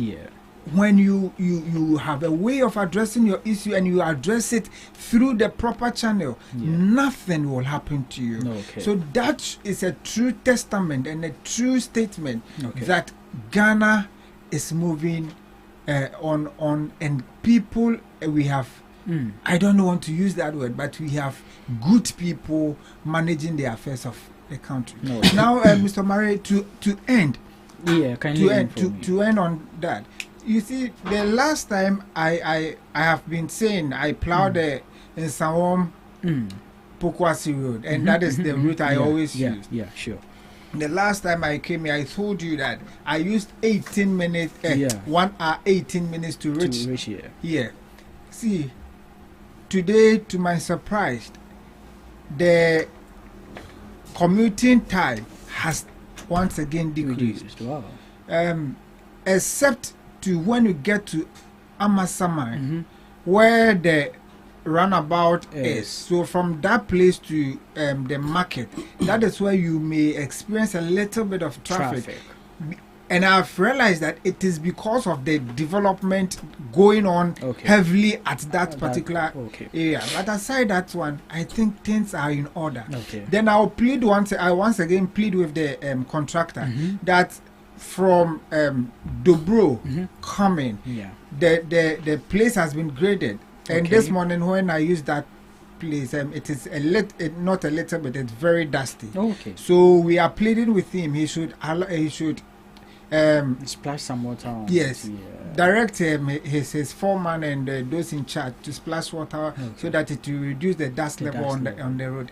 when you have a way of addressing your issue and you address it through the proper channel, nothing will happen to you. So that is a true testament and a true statement that Ghana is moving on, and people we have. I don't want to use that word, but we have good people managing the affairs of the country. Now, Mr. Murray, to end on that. You see, the last time I have been saying I plowed in Sawom Pokwasi Road, and that is the route I always use. Yeah, sure. The last time I came here, I told you that I used 18 minutes, 1 hour, 18 minutes to reach here. See, today, to my surprise, the commuting time has once again decreased. Wow. Except to when you get to Amasaman, where the runabout is. So from that place to the market, that is where you may experience a little bit of traffic. And I've realized that it is because of the development going on heavily at that particular area. But aside that one, I think things are in order. Then I once again plead with the contractor that from Dobro coming, the place has been graded. And this morning when I used that place, it is not a little bit, it's very dusty. So we are pleading with him. He should splash some water on yes, direct his foreman and those in charge to splash water so that it will reduce the dust level on the road.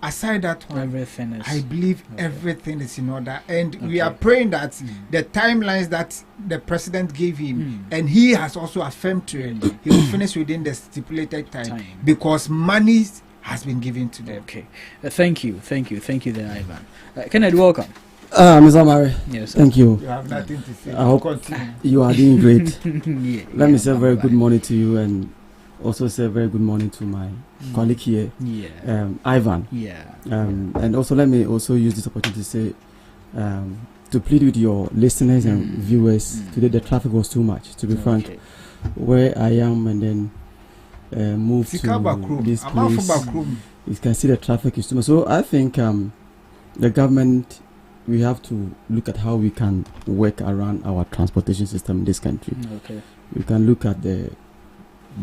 Aside that one, everything is, I believe everything is in order, and we are praying that the timelines that the president gave him, and he has also affirmed to it, he will finish within the stipulated time. Because money has been given to them. Thank you then, Ivan. Kennedy, welcome. Mr. Mary, yes, thank you. You have nothing to say. I hope you are doing great. Let me say a very good morning to you, and also say a very good morning to my colleague here, Ivan. And also let me also use this opportunity to say, to plead with your listeners and viewers. Today the traffic was too much, to be frank. Where I am, and then move to this place, you can see the traffic is too much. So I think the government, we have to look at how we can work around our transportation system in this country. We can look at the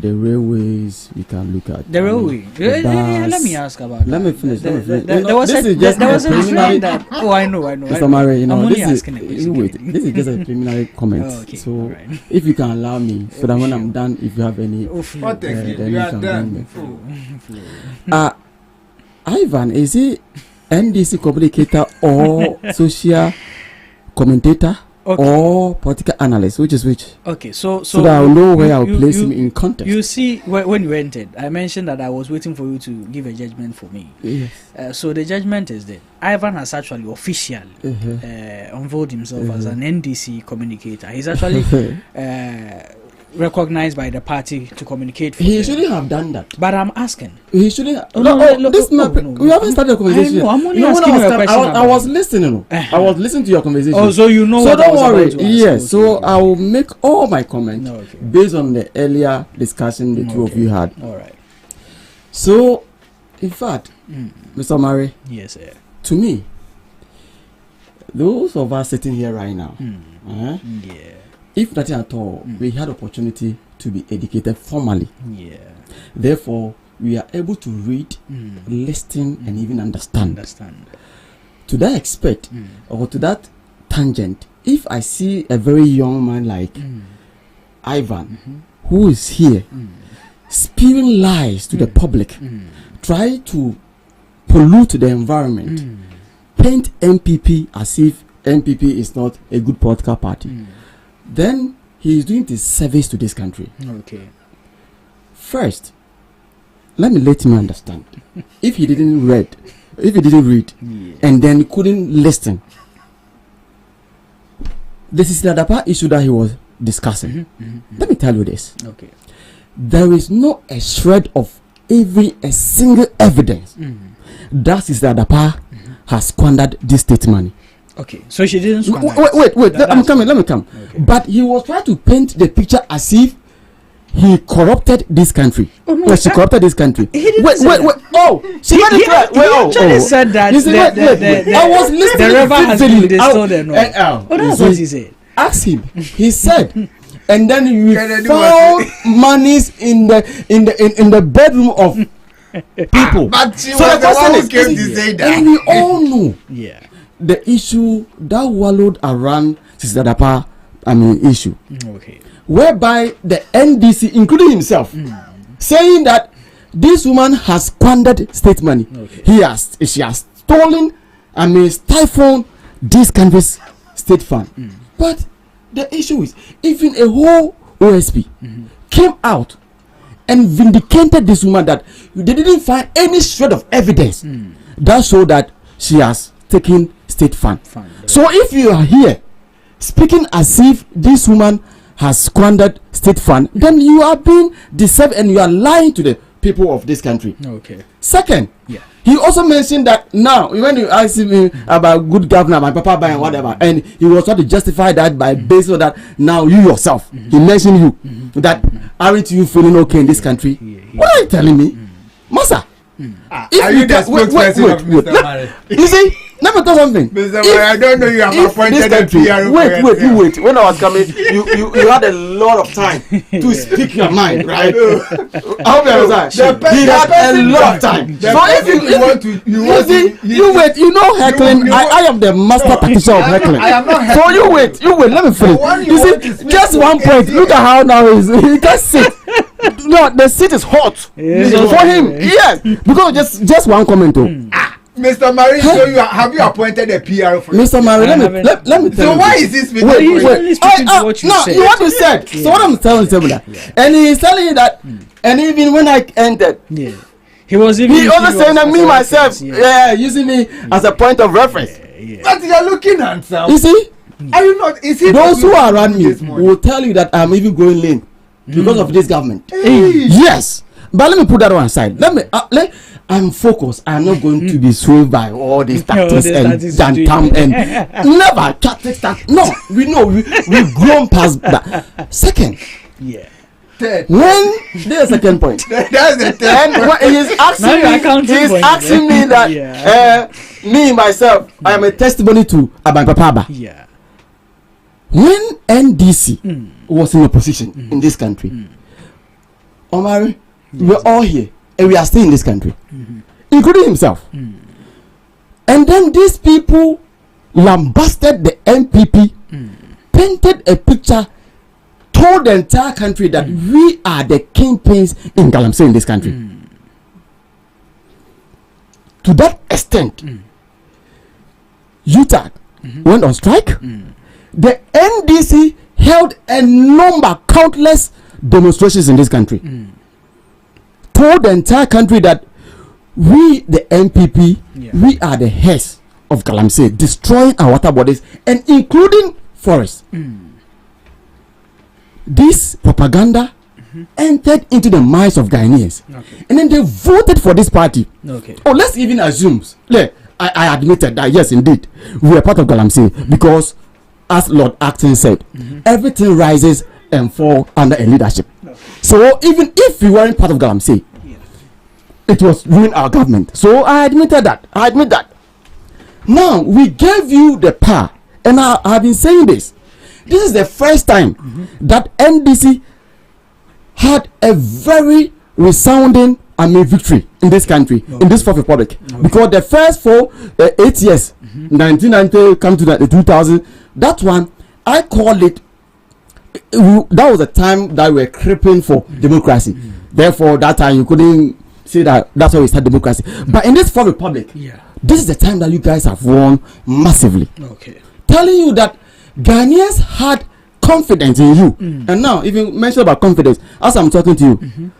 railways. We can look at the railway. Let me ask about. Let me finish. There was a train that. Oh, I know. Mr. Murray, this is just a preliminary comment. So if you can allow me, so that when I'm done, if you have any, then you can bring me. Ivan, is he NDC communicator or social commentator or political analyst? Which is which? So that I'll know where I'll place him in context. You see, when you entered, I mentioned that I was waiting for you to give a judgment for me. Yes. So the judgment is that Ivan has actually officially unveiled himself as an NDC communicator. He's actually recognized by the party to communicate for he shouldn't have done that. But I'm asking. He shouldn't. We haven't started the conversation. I'm only asking you a question. I was listening. I was listening to your conversation. Oh, so you know. So don't worry. Yes. So I will make all my comments based on the earlier discussion the two of you had. All right. So, in fact, Mr. Murray. Yes, sir. To me, those of us sitting here right now, if nothing at all, we had opportunity to be educated formally. Therefore, we are able to read, listen, and even understand. To that extent, or to that tangent, if I see a very young man like Ivan, who is here, spewing lies to the public, try to pollute the environment, paint MPP as if MPP is not a good political party, then he is doing disservice to this country. First, let me let him understand. If he didn't read, and then couldn't listen, this is the Adapa issue that he was discussing. Let me tell you this. There is no a shred of a single evidence that is the Adapa has squandered this state money. So she didn't squander. Wait, let me come. But he was trying to paint the picture as if he corrupted this country. She corrupted this country. Wait. Oh, she made it clear. He said that I was listening. The river has been distorted. That's what he said. Ask him. He said, and then we found monies in the bedroom of people. But she was the one who came to say that. And we all know. The issue that wallowed around Sister Dapa, issue, whereby the NDC, including himself, saying that this woman has squandered state money. She has stolen, stifled this country's state fund. But the issue is, even a whole OSP came out and vindicated this woman that they didn't find any shred of evidence that showed that she has taken state fund. So if you are here speaking as if this woman has squandered state fund, then you are being deceived and you are lying to the people of this country. Okay. Second, he also mentioned that now when you ask me about good governor, my papa and whatever, and he was trying to justify that by based on that now you yourself, he mentioned you that aren't you feeling okay in this country? What are you telling me, Masa? Are you the spokesperson of Mr. Mari? You see, let me tell something. Mr. Mari, I don't know you have appointed a PR. Wait. When I was coming, you had a lot of time to speak your mind, right? I hope you understand. He had a lot of time. So if you wait, you know heckling. I am the master practitioner of heckling. I am not heckling. So you wait. Let me finish. You see, just 1 point. Look at how now he can sit. No, the seat is hot for him. Yes, because just one comment though. Mr. Mari, so have you appointed a PR for Mr. Mari? Let me tell you. So why is this? Wait. No, what you said. So what I'm telling you that, and he's telling you that, and even when I entered, he was even. He also saying that me myself, using me as a point of reference. But you're looking handsome. You see, are you not? Is it those who are around me will tell you that I'm even going lame because of this government. Yes, but let me put that one aside. I'm focused. I'm not going to be swayed by all these tactics and never tactics. No, we know we've grown past that. Second, when there's a second point, that's the third. He's asking me that me myself, I am a testimony to Abanpapaba. Yeah. When NDC was in opposition in this country, Omar, we're all here and we are still in this country, including himself. And then these people lambasted the MPP, painted a picture, told the entire country that we are the kingpins in Galamsey in this country. To that extent, UTAG went on strike. The NDC held countless demonstrations in this country. Told the entire country that we, the MPP, we are the heads of Galamsey, destroying our water bodies and including forests. This propaganda entered into the minds of Ghanaians, and then they voted for this party. Oh, let's even assume, I admitted that yes, indeed, we are part of Galamsey because, as Lord Acton said, everything rises and falls under a leadership. So even if we weren't part of Galamsey, it was ruining our government. So I admit that. Now we gave you the power, and I've been saying this. This is the first time that NDC had a very resounding victory in this country, in this Fourth Republic, because the first 8 years, 1990 come to the 2000, that one I call it. That was a time that we were creeping for democracy. Therefore, that time you couldn't say that that's why we start democracy. But in this Fourth Republic, this is the time that you guys have won massively. Telling you that Ghanaians had confidence in you. And now, if you mention about confidence, as I'm talking to you,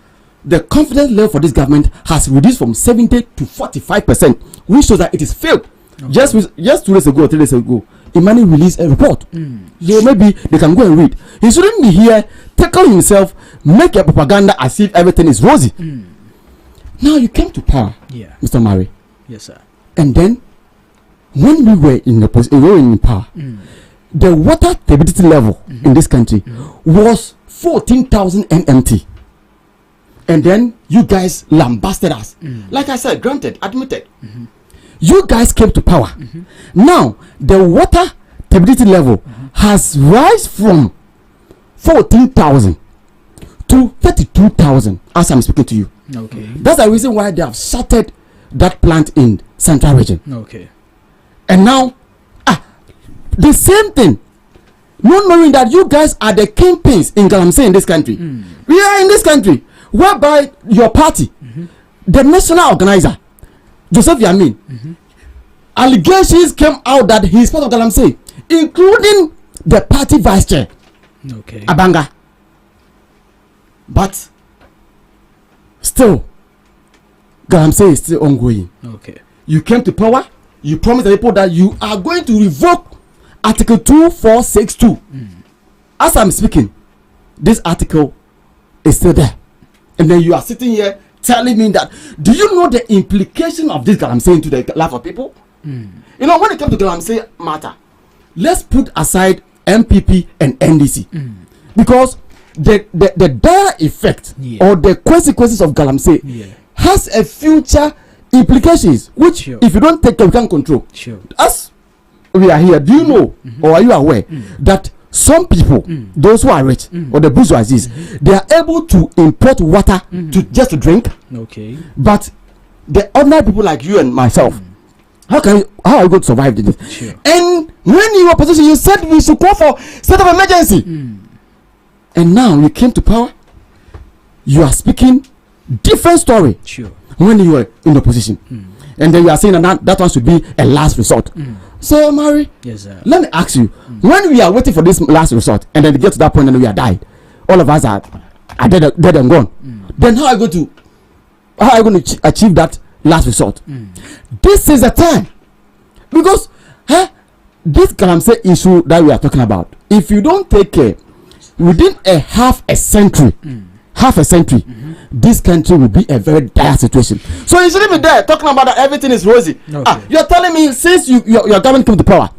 the confidence level for this government has reduced from 70 to 45%, which shows that it is failed. Just 2 days ago, 3 days ago, Imani released a report. So maybe they can go and read. He shouldn't be here, tackle himself, make a propaganda as if everything is rosy. Now you came to power, Mr. Mari. Yes, sir. And then, when we were in power, the water turbidity level in this country was 14,000 NMT. And then you guys lambasted us. Like I said, granted, admitted. You guys came to power. Now the water turbidity level has rise from 14,000 to 32,000 as I'm speaking to you. That's the reason why they have shuttered that plant in Central Region. And now the same thing, not knowing that you guys are the kingpins in Galamsey in this country. We are in this country whereby your party, the national organizer, Joseph Yamin, allegations came out that he is part of Galamsey, including the party vice chair, Abanga. But still, Galamsey is still ongoing. You came to power, you promised the people that you are going to revoke Article 2462. As I'm speaking, this article is still there. And then you are sitting here telling me that, do you know the implication of this Galamsey to the life of people? You know, when it comes to Galamsey matter, let's put aside MPP and NDC because the dire effect or the consequences of Galamsey has a future implications which if you don't take care, you can't control. As we are here, do you know or are you aware that some people, those who are rich or the bourgeoisies, they are able to import water to just to drink. Okay. But the ordinary people like you and myself, how are you going to survive this? Sure. And when you were opposition, you said we should call for state of emergency. And now you came to power, you are speaking different story. Sure. When you were in opposition. And then you are saying that one should be a last resort. So, Mary, yes, sir. Let me ask you, when we are waiting for this last resort and then we get to that point and we are died, all of us are dead and gone, then how are you going to achieve that last resort? This is the time. Because this Galamsey issue that we are talking about, if you don't take care, within a half a century, this country will be a very dire situation. So you shouldn't be there talking about that everything is rosy. You're telling me since your government came to power,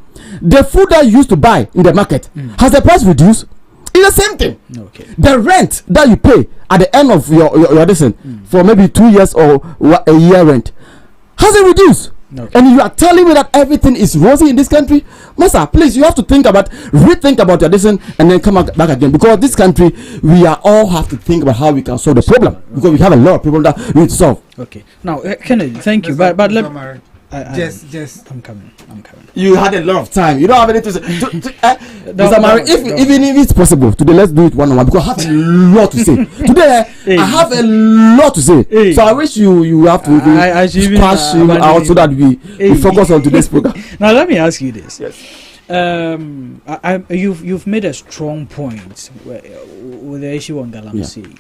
the food that you used to buy in the market, has the price reduced? It's the same thing. The rent that you pay at the end of your listen for maybe 2 years or a year rent, has it reduced? And you are telling me that everything is rosy in this country? Master, please, you have to rethink about your decision and then come back again. Because this country, we are all have to think about how we can solve the problem. Because we have a lot of people that we need to solve. Okay. Now, Kennedy, thank you. But let just I'm coming. You had a lot of time. You don't have anything to say. Mr. Mary, even if it's possible, today let's do it one-on-one because I have a lot to say. Today, I have a lot to say. So I wish you have to splash him out so that we focus on today's program. Now, let me ask you this. Yes. You've made a strong point with the issue on Galamsey.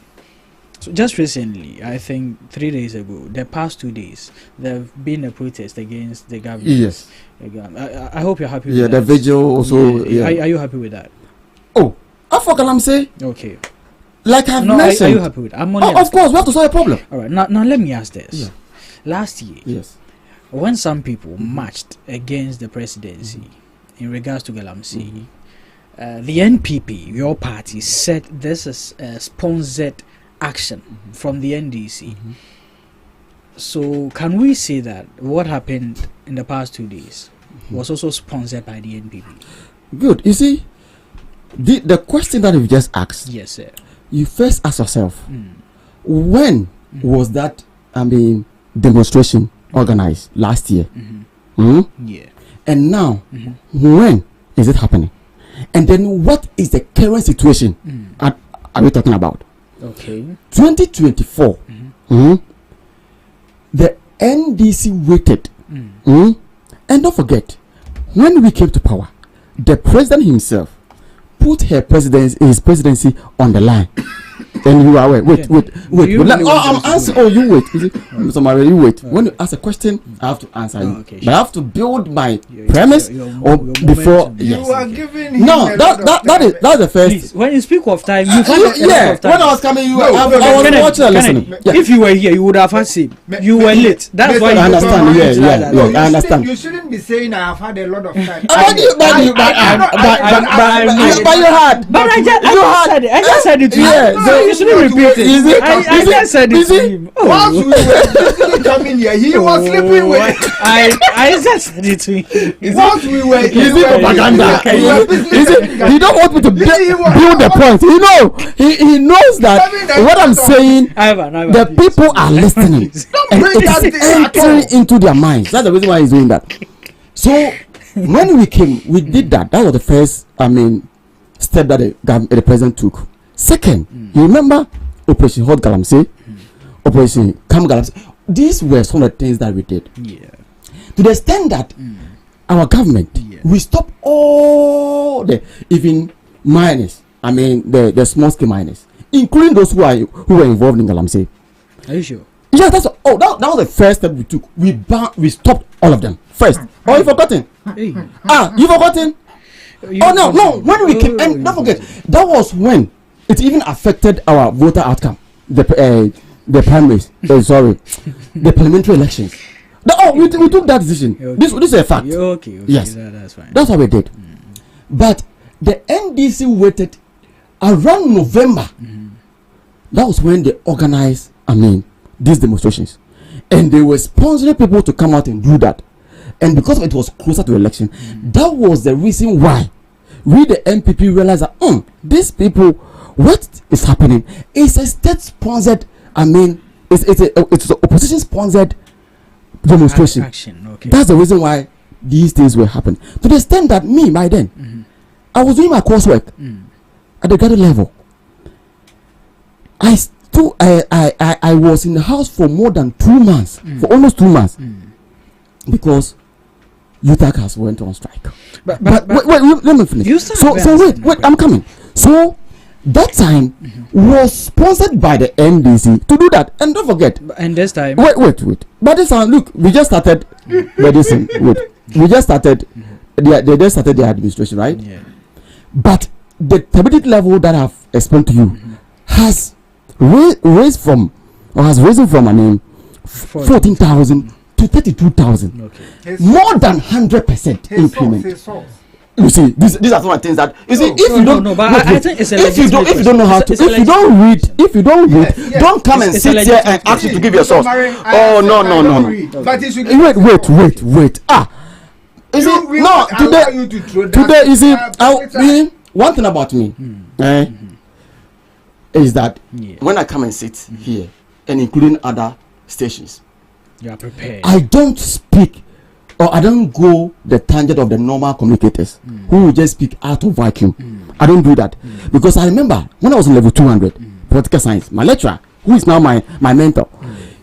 So just recently, I think 3 days ago, the past 2 days, there have been a protest against the government. Yes. I hope you're happy with that. Yeah, the vigil also. Yeah. Are you happy with that? Oh, for Galamsey. Okay. Like I've mentioned. Are you happy with that? Of course, we have to solve a problem. All right. Now let me ask this. Yeah. Last year, yes, when some people marched against the presidency in regards to Galamsey, the NPP, your party, said this is a sponsored action from the NDC. So can we say that what happened in the past 2 days was also sponsored by the NPP? Good. You see, the question that you just asked, yes, sir, you first ask yourself, when was that demonstration organized? Last year. Yeah. And now, when is it happening? And then what is the current situation are we talking about? Okay. 2024. The NDC waited. And don't forget, when we came to power, the president himself put his presidency on the line. And you are wait. I'm answering. Oh, you wait. Mr. Mario, you wait. When you ask a question, I have to answer you. Okay, but I have to build my premise before. You are giving him that's the first. Please, when you speak of time, you of time. When I was coming, I was watching and listening. If you were here, you would have had same. You were late. That's why I understand. Yeah, I understand. You shouldn't be saying I have had a lot of time. But you had. But I just said it to you. You shouldn't repeat it. I just said it to him. Once we were coming here, he was sleeping with. I just said it to him. Once we were. Is it propaganda? He don't want me to build the point. He knows that what I'm saying, the people are listening. And it is entering into their minds. That's the reason why he's doing that. So when we came, we did that. That was the first, step that the president took. Second, you remember Operation Hot Galamsey, Operation Calm Galamsey. These were some of the things that we did. Yeah. To the extent that our government, we stopped all the even miners. The small scale miners, including those who were involved in Galamsey. Are you sure? Yeah, that was the first step we took. We stopped all of them first. Oh, you forgotten? You forgotten? No. When we came, and don't forget, that was when it even affected our voter outcome. The the primaries. Sorry, the parliamentary elections. We took that decision. Okay. This is a fact. Okay. Yes, that's fine. That's what we did. But the NDC waited around November. That was when they organized, these demonstrations. And they were sponsoring people to come out and do that. And because it was closer to election, that was the reason why we, the MPP, realized that, these people, what is happening is a state-sponsored, it's an opposition-sponsored demonstration. Action, okay. That's the reason why these things were happening. To the extent that by then, I was doing my coursework at the graduate level. I was in the house for more than 2 months, for almost 2 months, because UTAC has went on strike. But wait, let me finish. So wait, I'm coming. So that time was sponsored by the NDC to do that, and don't forget. And this time, wait. But this time, look, we just started medicine. We just started. They just started their administration, right? Yeah. But the therapeutic level that I've explained to you has risen from 14,000 to 32,000. Okay. More than 100% increment. You see, these are some of the things that you see. I think it's a if you don't know how to, if you don't read, don't come and sit here and ask you to give your source. Oh no. But you should wait. You see, no, today, you see, one thing about me, is that when I come and sit here, and including other stations, you are prepared. I don't speak, or I don't go the tangent of the normal communicators who will just speak out of vacuum. I don't do that because I remember when I was in level 200 political science, my lecturer, who is now my mentor,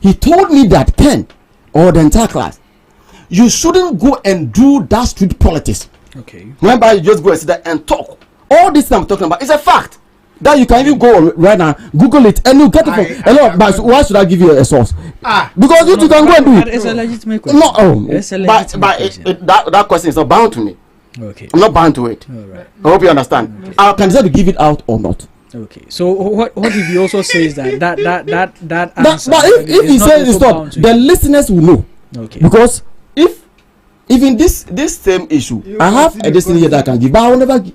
he told me that Ken, or the entire class, you shouldn't go and do that street politics. Okay. Remember, you just go and sit there and talk. All this I'm talking about is a fact that you can even go right now, Google it, and you get it from a lot. But why should I give you a source? Because you can go and do it. It's a legitimate question. That question is not bound to me. Okay. I'm not bound to it. All right. I hope you understand. Okay. I can decide to give it out or not. Okay. So what if he also says that answer? But if he says it's not, the listeners will know. Okay. Because even this same issue, I have a destiny here that I can give, but I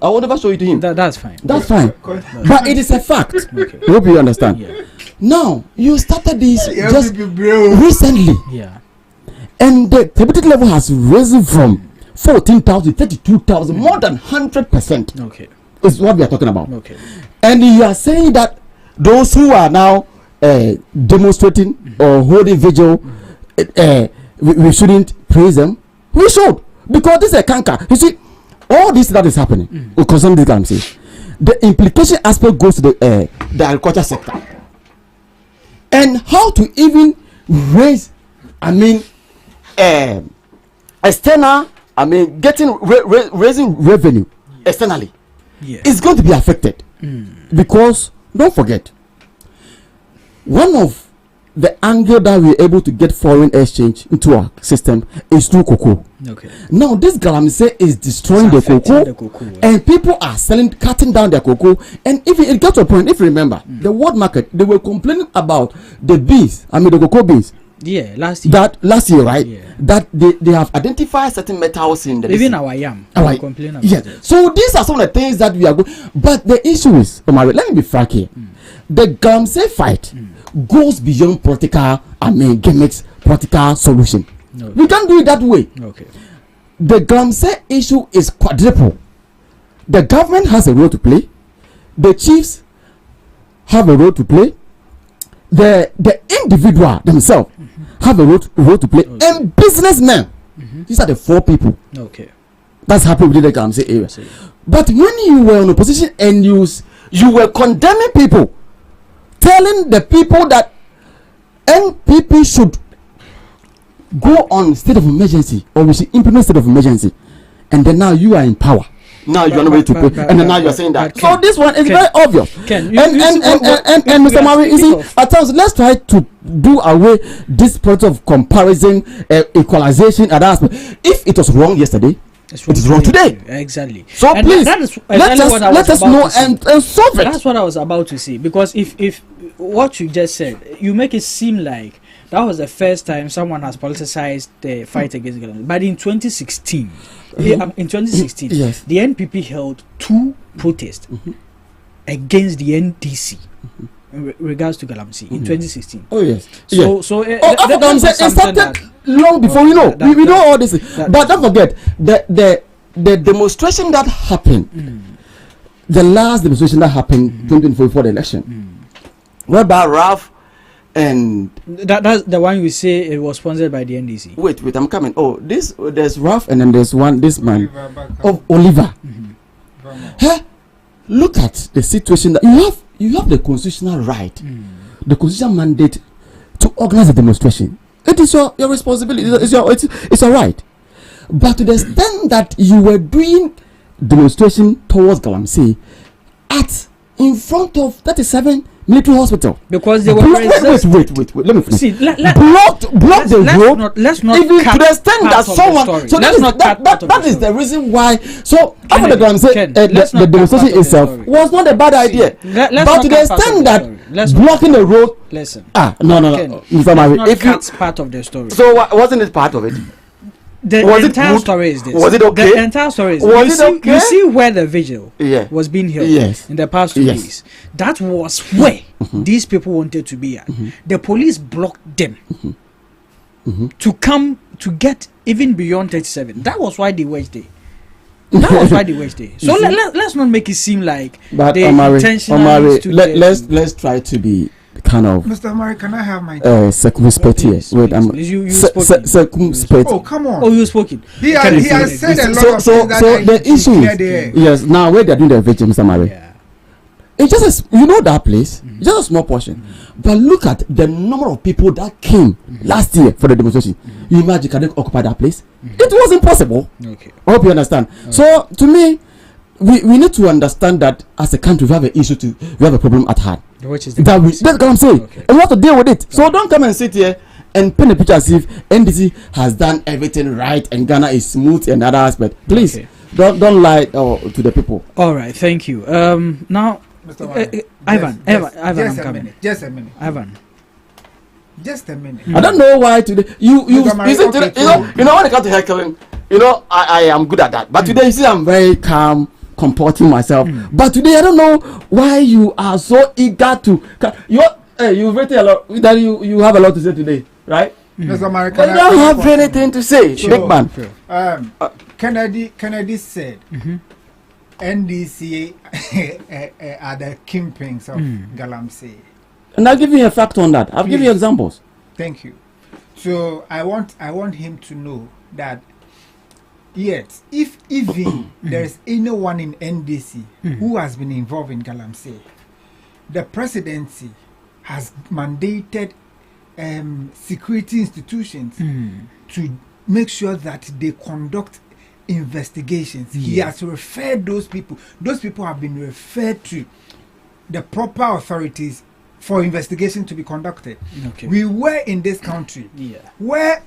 will never show it to him. That's fine. That's fine. But it is a fact. Okay. I hope you understand. Yeah. Now you started this just recently. Yeah. And the therapeutic level has risen from 14,000 to 32,000, more than 100%. Okay. Is what we are talking about. Okay. And you are saying that those who are now demonstrating or holding vigil, we shouldn't praise them. We should, because this is a canker. You see, all this that is happening concerning this, I'm saying, the implication aspect goes to the agriculture sector, and how to even raise, external, raising revenue externally, is going to be affected because don't forget, one of the angle that we're able to get foreign exchange into our system is through cocoa. Okay. Now this galamsey is destroying the cocoa, and people are cutting down their cocoa. And if it got to a point, if you remember, the world market, they were complaining about the beans. The cocoa beans. Yeah, last year. That last year, right? Yeah. That they have identified certain metals in the even our yam. Complain about it. So these are some of the things that we are going. But the issue is, let me be frank here. The galamsey fight goes beyond political, gimmicks, political solution. No. We can't do it that way. Okay. The galamsey issue is quadruple. The government has a role to play. The chiefs have a role to play. The individual themselves have a role to play. Okay. And businessmen. These are the four people. Okay. That's happening within the galamsey area. But when you were in opposition and you were condemning people, telling the people that NPP should go on state of emergency, or we should implement state of emergency, and then now you are in power. Now you are not ready to pay, and then now you are saying that. So this one is very obvious. And Mr. Mari, you see, at times let's try to do away this process of comparison, equalization, and that aspect. If it was wrong yesterday, it is wrong today. Exactly. So and please, let us know and solve it. That's what I was about to say. Because if what you just said, you make it seem like that was the first time someone has politicized the fight against Galamsey. But in 2016, yes, the NPP held 2 protests against the NDC in regards to Galamsey in 2016. Oh yes. So it started long before we know all this. But don't forget the demonstration that happened, the last demonstration that happened 2024 before the election, whereby Ralph and that's the one you say it was sponsored by the NDC. Wait, I'm coming. Oh, there's Ralph and then there's this man of Oliver. Hey, look at the situation that you have the constitutional right, the constitutional mandate to organize a demonstration. It is your responsibility. It's your right. But to the extent that you were doing demonstration towards Galamsey in front of 37 military hospital, because they were wait, let me finish. See, blocked the road. Let's not even to the extent that someone. So that is the reason why. So after the Galamsey, the demonstration itself was not a bad idea. But to the extent that blocking the road. Listen. No. If that's part of the story. So wasn't it part of it? The entire story is this. Was it okay? The entire story is this. You see where the vigil was being held in the past 2 days. That was where these people wanted to be at. The police blocked them to come to get even beyond 37. That was why they waged there. So let's not make it seem like they intentionally stood there. Let's try to be kind of Mr. Amari, can I have my circumspect here? Wait, I'm circumspect. Oh, come on. Oh, you spoken. He has said a lot of things so the issue is yes. Now where they're doing the vigil, Mr. Amari, it's just that place, just a small portion. But look at the number of people that came last year for the demonstration. You imagine can they occupy that place? It was impossible. Okay, I hope you understand. So to me, we need to understand that as a country we have an issue we have a problem at hand. Which is that's what I'm saying. And we have to deal with it. So don't come and sit here and paint a picture as if NDC has done everything right and Ghana is smooth in other aspect. Please don't lie to the people. All right, thank you. Now, Ivan, I'm coming. Just a minute. Ivan. Just a minute. I don't know why today you when it comes to heckling, I am good at that. But today you see I'm very calm, comporting myself. But today I don't know why you are so eager to. You've written a lot. That you have a lot to say today, right? Mr. American, but you don't have anything to say, big man. Kennedy said NDC are the kingpins of Galamsey. And I'll give you a fact on that. I'll give you examples. Thank you. So I want him to know that yet, if even there is anyone in NDC who has been involved in Galamsey, the presidency has mandated security institutions to make sure that they conduct investigations. He has referred those people. Those people have been referred to the proper authorities for investigation to be conducted. Okay. We were in this country where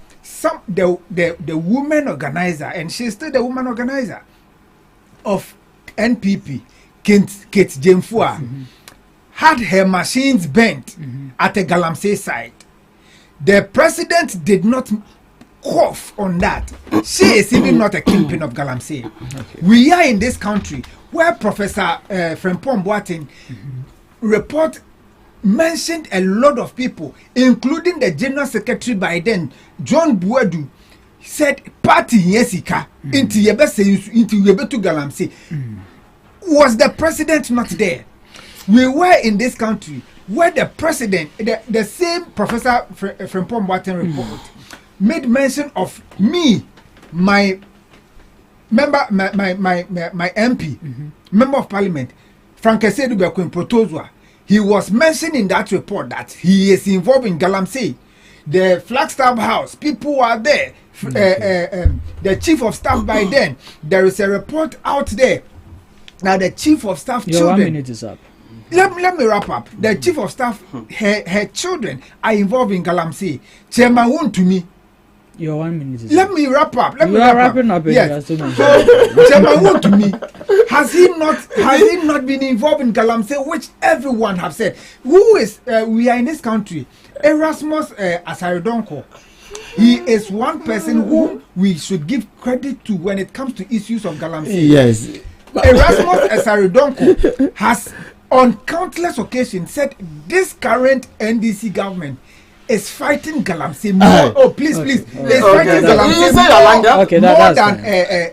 the woman organizer, and she's still the woman organizer of NPP, Kate Jemfua, had her machines bent at the Galamsey site. The president did not cough on that. She is even not a kingpin of Galamsey. We are in this country where Professor Frempong Boateng report mentioned a lot of people, including the General Secretary by then, John Buadu, said party yesika into Yebetu Galamsey. Was the president not there? We were in this country where the president, the same Professor Frempong Boateng report, made mention of me, my member, my MP, member of parliament, Frank Esedu Bekwin Protozwa. He was mentioned in that report that he is involved in Galamsey. The Flagstaff House, people are there. The chief of staff by then, there is a report out there that the chief of staff children. 1 minute is up. Let me wrap up. The chief of staff, her children are involved in Galamsey. Chairman won to me. Your 1 minute is Let me wrap up. Wrapping up. Yes. So, Chairman Wotumi, has he not been involved in Galamsey, which everyone have said? Who is we are in this country? Erasmus Asaridonko. He is one person whom we should give credit to when it comes to issues of Galamsey. Yes. Erasmus Asaridonko has on countless occasions said this current NDC government is fighting Galamsey more. Oh, please. Is fighting Galamsey more than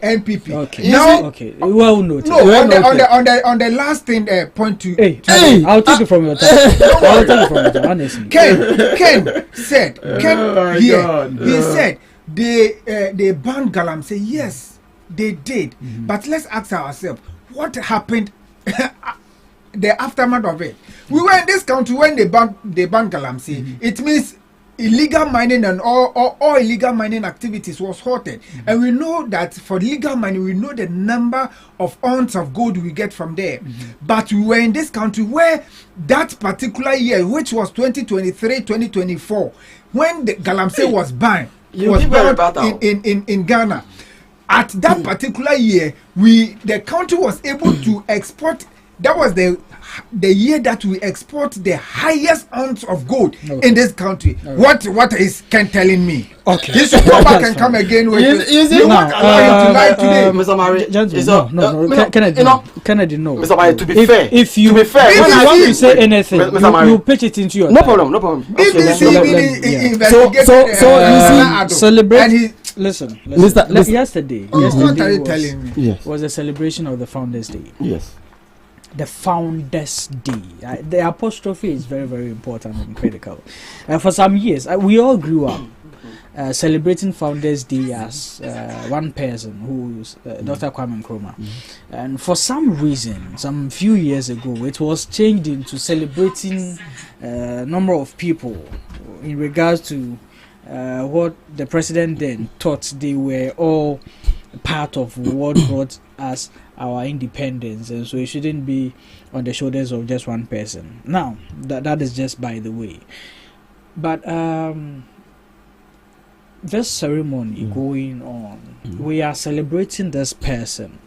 NPP. Okay. Now, well noted. No, on the last thing, point to. Hey, I'll take it from your time. Honestly. Ken said, he said they banned Galamsey. Yes, they did. But let's ask ourselves, what happened? The aftermath of it. We were in this country when they banned Galamsey. It means illegal mining and all illegal mining activities was halted. And we know that for legal mining, we know the number of ounces of gold we get from there. But we were in this country where that particular year, which was 2023-2024, when the Galamsey was banned, in Ghana. At that particular year, the country was able to export. That was the year that we export the highest ounce of gold in this country. What is Ken telling me? Okay, he should come back and come again with you won't allow him to lie today. Mr. Mari, Kennedy, no. Mr. Mari, to be fair, if you want to say anything, you pitch it into your no problem. BBC celebrate. Listen. Yesterday was a celebration of the Founders Day. Yes. The Founders Day. The apostrophe is very, very important and critical. For some years, we all grew up celebrating Founders Day as one person, who's Dr. Kwame Nkrumah. And for some reason, some few years ago, it was changed into celebrating a number of people in regards to what the president then thought they were all part of what brought us our independence, and so it shouldn't be on the shoulders of just one person. Now that is just by the way, but this ceremony going on, we are celebrating this person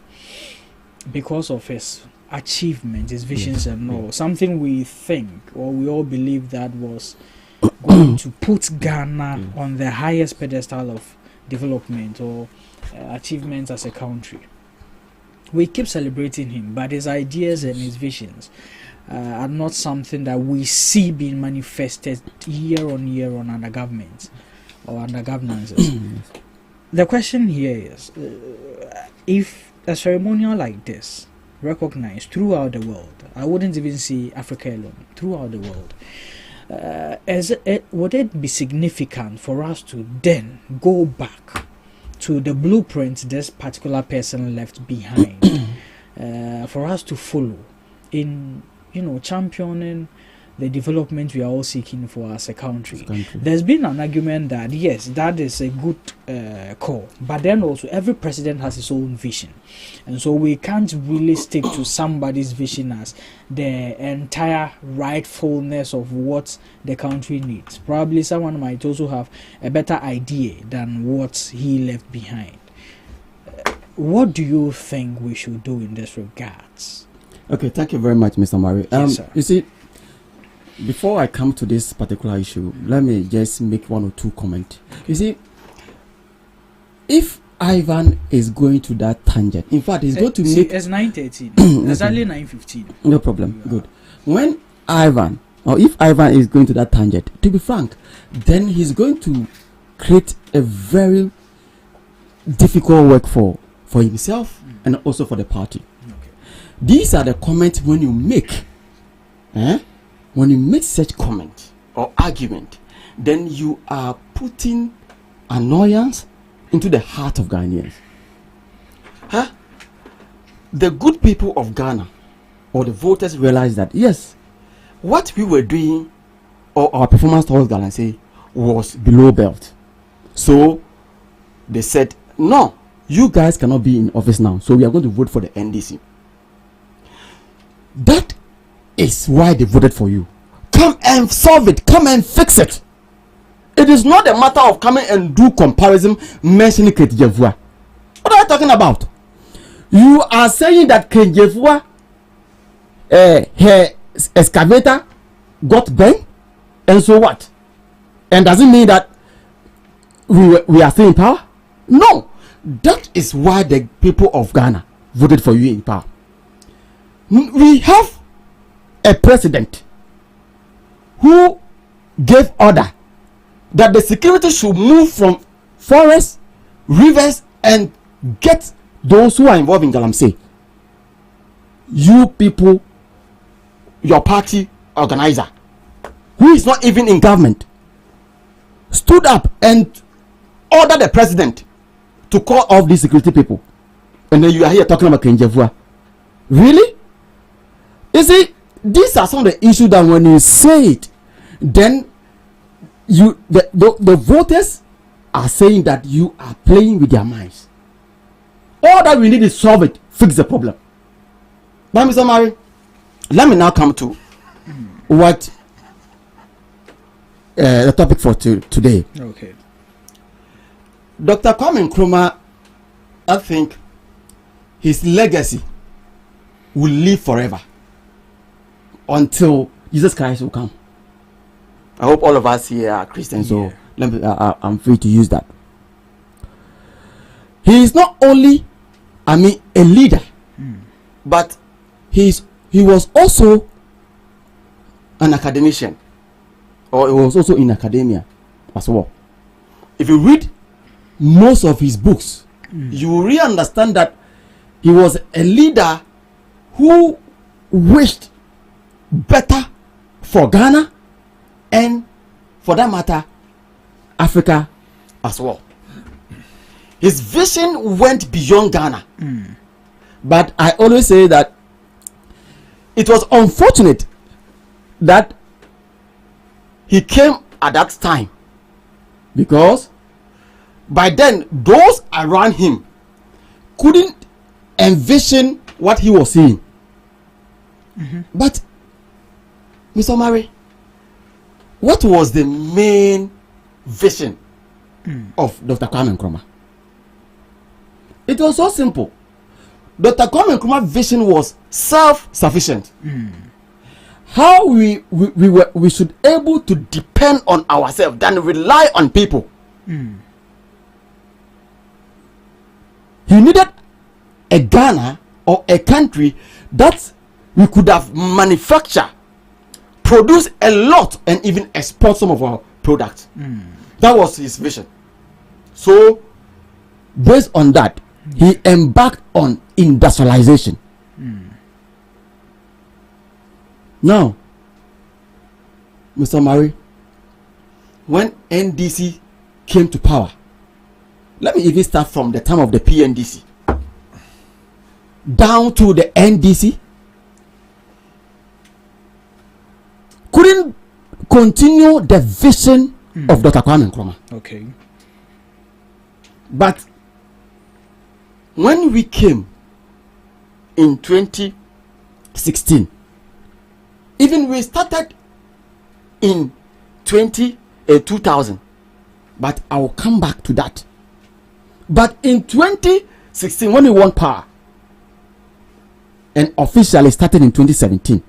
because of his achievement, his visions and all, something we think or we all believe that was going to put Ghana on the highest pedestal of development or achievements as a country. We keep celebrating him, but his ideas and his visions are not something that we see being manifested year on year on under government or under governances. The question here is, if a ceremonial like this recognized throughout the world, I wouldn't even say Africa alone, throughout the world, would it be significant for us to then go back to the blueprint this particular person left behind, for us to follow in, championing the development we are all seeking for as a country? There's been an argument that yes, that is a good call, but then also every president has his own vision, and so we can't really stick to somebody's vision as the entire rightfulness of what the country needs. Probably someone might also have a better idea than what he left behind. What do you think we should do in this regards? Okay, thank you very much, Mr. Mari. Yes, sir. You see, before I come to this particular issue, let me just make one or two comments. You see, if Ivan is going to that tangent, in fact, he's going to make... It's 9:13. It's only 9:15. No problem. Good. When Ivan, or if Ivan is going to that tangent, to be frank, then he's going to create a very difficult work for himself and also for the party. Okay. These are the comments when you make. When you make such comment or argument, then you are putting annoyance into the heart of Ghanaians. The good people of Ghana or the voters realized that yes, what we were doing or our performance towards Galamsey was below belt. So they said, no, you guys cannot be in office now, so we are going to vote for the NDC. That is why they voted for you. Come and solve it. Come and fix it. It is not a matter of coming and do comparison mentioning Kenjefua. What are you talking about? You are saying that Kenjefua, her excavator got bent, and so what? And does it mean that we are still in power? No. That is why the people of Ghana voted for you in power. We have a president who gave order that the security should move from forests, rivers, and get those who are involved in Galamsey. You people, your party organizer, who is not even in government, stood up and ordered the president to call off these security people. And then you are here talking about Kenjefua. Really? You see, these are some of the issues that when you say it, then the voters are saying that you are playing with their minds. All that we need is solve it, fix the problem. Now, Mr. Mary, let me now come to what the topic for today. Okay. Dr. Kwame Nkrumah, I think his legacy will live forever until Jesus Christ will come. I hope all of us here are Christians, so let me, I'm free to use that. He is not only, a leader, but he was also an academician, or he was also in academia as well. If you read most of his books, you will really understand that he was a leader who wished better for Ghana and, for that matter, Africa as well. His vision went beyond Ghana. But I always say that it was unfortunate that he came at that time, because by then those around him couldn't envision what he was seeing. But Mr. Murray, what was the main vision of Dr. Kwame Nkrumah? It was so simple. Dr. Kwame Nkrumah's vision was self-sufficient. How we should able to depend on ourselves than rely on people. He needed a Ghana or a country that we could have manufactured, produce a lot, and even export some of our products. That was his vision. So, based on that, he embarked on industrialization. Now, Mr. Murray, when NDC came to power, let me even start from the time of the PNDC down to the NDC, couldn't continue the vision of Dr. Kwame Nkrumah. Okay. But when we came in 2016, even we started in 2000, but I will come back to that. But in 2016, when we won power, and officially started in 2017,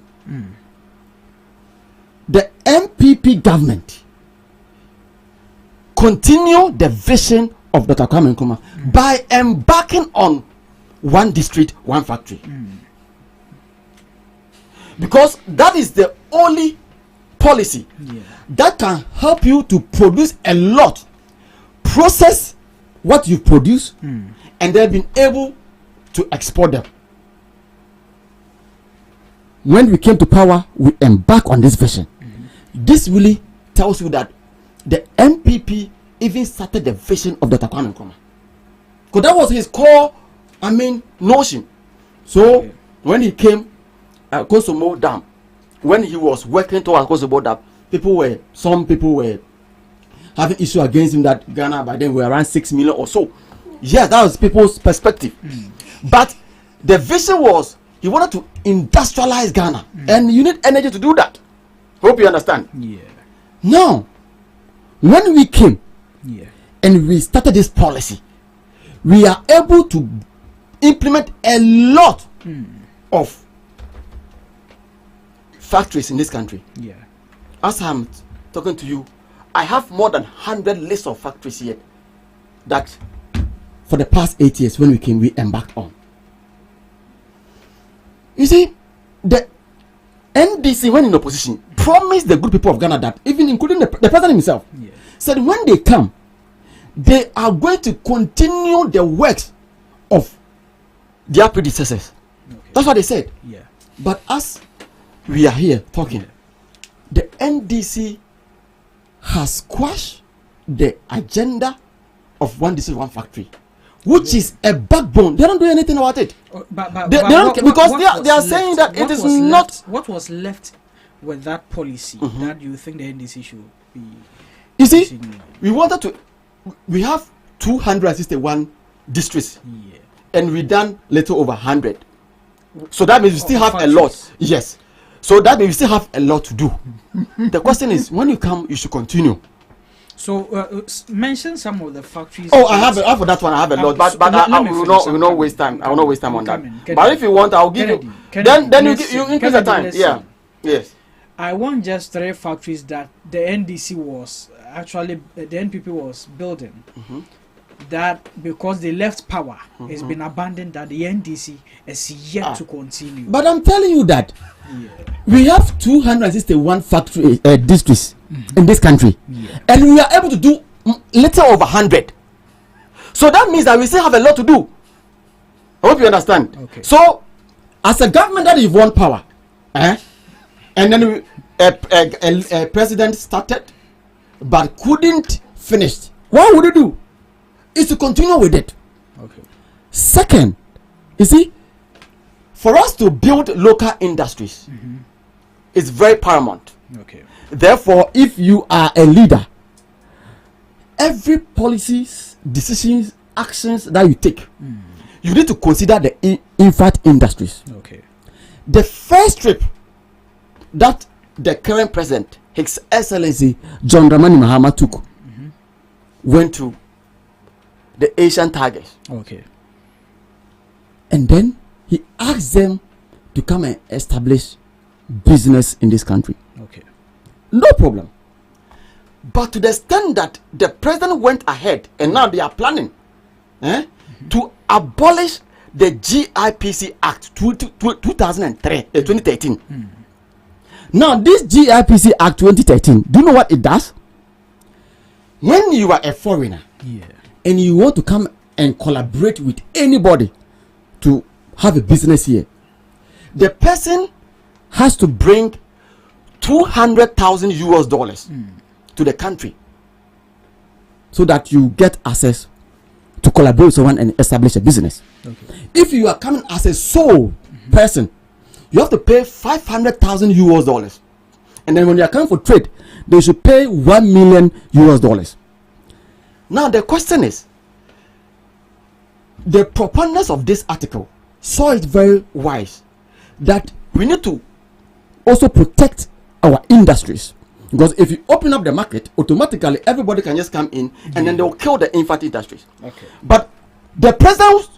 the MPP government continued the vision of Dr. Kwame Nkrumah by embarking on one district, one factory. Because that is the only policy that can help you to produce a lot, process what you produce, and then being able to export them. When we came to power, we embarked on this vision. This really tells you that the MPP even started the vision of Dr. Kwame Nkrumah, because that was his core, notion. So when he came at Kosovo Dam, when he was working towards Kosovo Dam, some people were having issue against him that Ghana by then were around 6 million or so. Yes, that was people's perspective. But the vision was he wanted to industrialize Ghana, and you need energy to do that. Hope you understand. Yeah. Now, when we came and we started this policy, we are able to implement a lot of factories in this country. As I'm talking to you, I have more than 100 lists of factories here that for the past 8 years when we came, we embarked on. You see, the NDC, when in opposition, promised the good people of Ghana that, even including the president himself, said when they come, they are going to continue the works of their predecessors. That's what they said. But as we are here talking, the NDC has squashed the agenda of one district, one factory, which is a backbone. They don't do anything about it. They don't, because they are saying that it is not. What was left with that policy that you think the NDC should be? You see, we wanted to. We have 261 districts, and we done little over 100. So that means we still have a lot. Yes. So that means we still have a lot to do. The question is, when you come, you should continue. So mention some of the factories. Oh, I have for that one. I have a lot, but I will not waste time. I will not waste time on that. But if you want, I'll give you. Then you increase the time. Yeah. Yes. I want just 3 factories that the NDC was actually the NPP was building. That because they left power, it's been abandoned. That the NDC is yet to continue. But I'm telling you that we have 261 factory districts in this country, and we are able to do little over 100. So that means that we still have a lot to do. I hope you understand. Okay. So, as a government that you've won power, and then a president started, but couldn't finish. What would you do? Is to continue with it. Okay. Second, you see, for us to build local industries is very paramount. Okay. Therefore, if you are a leader, every policies, decisions, actions that you take, you need to consider the infant industries. Okay. The first trip that the current president, His Excellency John Dramani Mahama took, went to the Asian Tigers. Okay. And then he asked them to come and establish business in this country. Okay. No problem. But to the extent that the president went ahead and now they are planning to abolish the GIPC Act 2013. Now this GIPC Act 2013, do you know what it does? When you are a foreigner, and you want to come and collaborate with anybody to have a business here, the person has to bring $200,000 to the country so that you get access to collaborate with someone and establish a business. Okay. If you are coming as a sole person, you have to pay $500,000, and then when you are coming for trade, they should pay $1 million. Now the question is, the proponents of this article saw it very wise that we need to also protect our industries, because if you open up the market, automatically everybody can just come in and then they'll kill the infant industries. Okay. But the president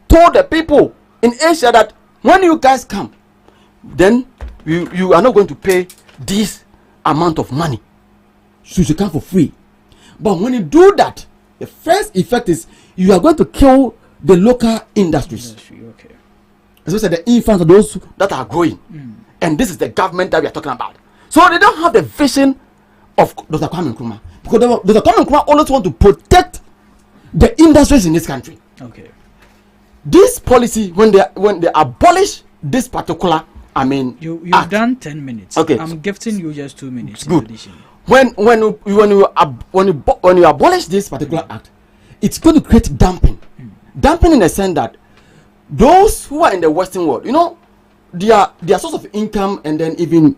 told the people in Asia that when you guys come, then you are not going to pay this amount of money, so you should come for free. But when you do that, the first effect is you are going to kill the local industries. Okay. Especially the infants of those that are growing. And this is the government that we are talking about. So they don't have the vision of Dr. Kwame Nkrumah. Because Dr. Kwame Nkrumah always want to protect the industries in this country. Okay. This policy, when they abolish this particular, you've done 10 minutes. Okay. I'm gifting you just 2 minutes. Good. When you abolish this particular act, it's going to create dumping. Dumping in the sense that those who are in the Western world, their source of income and then even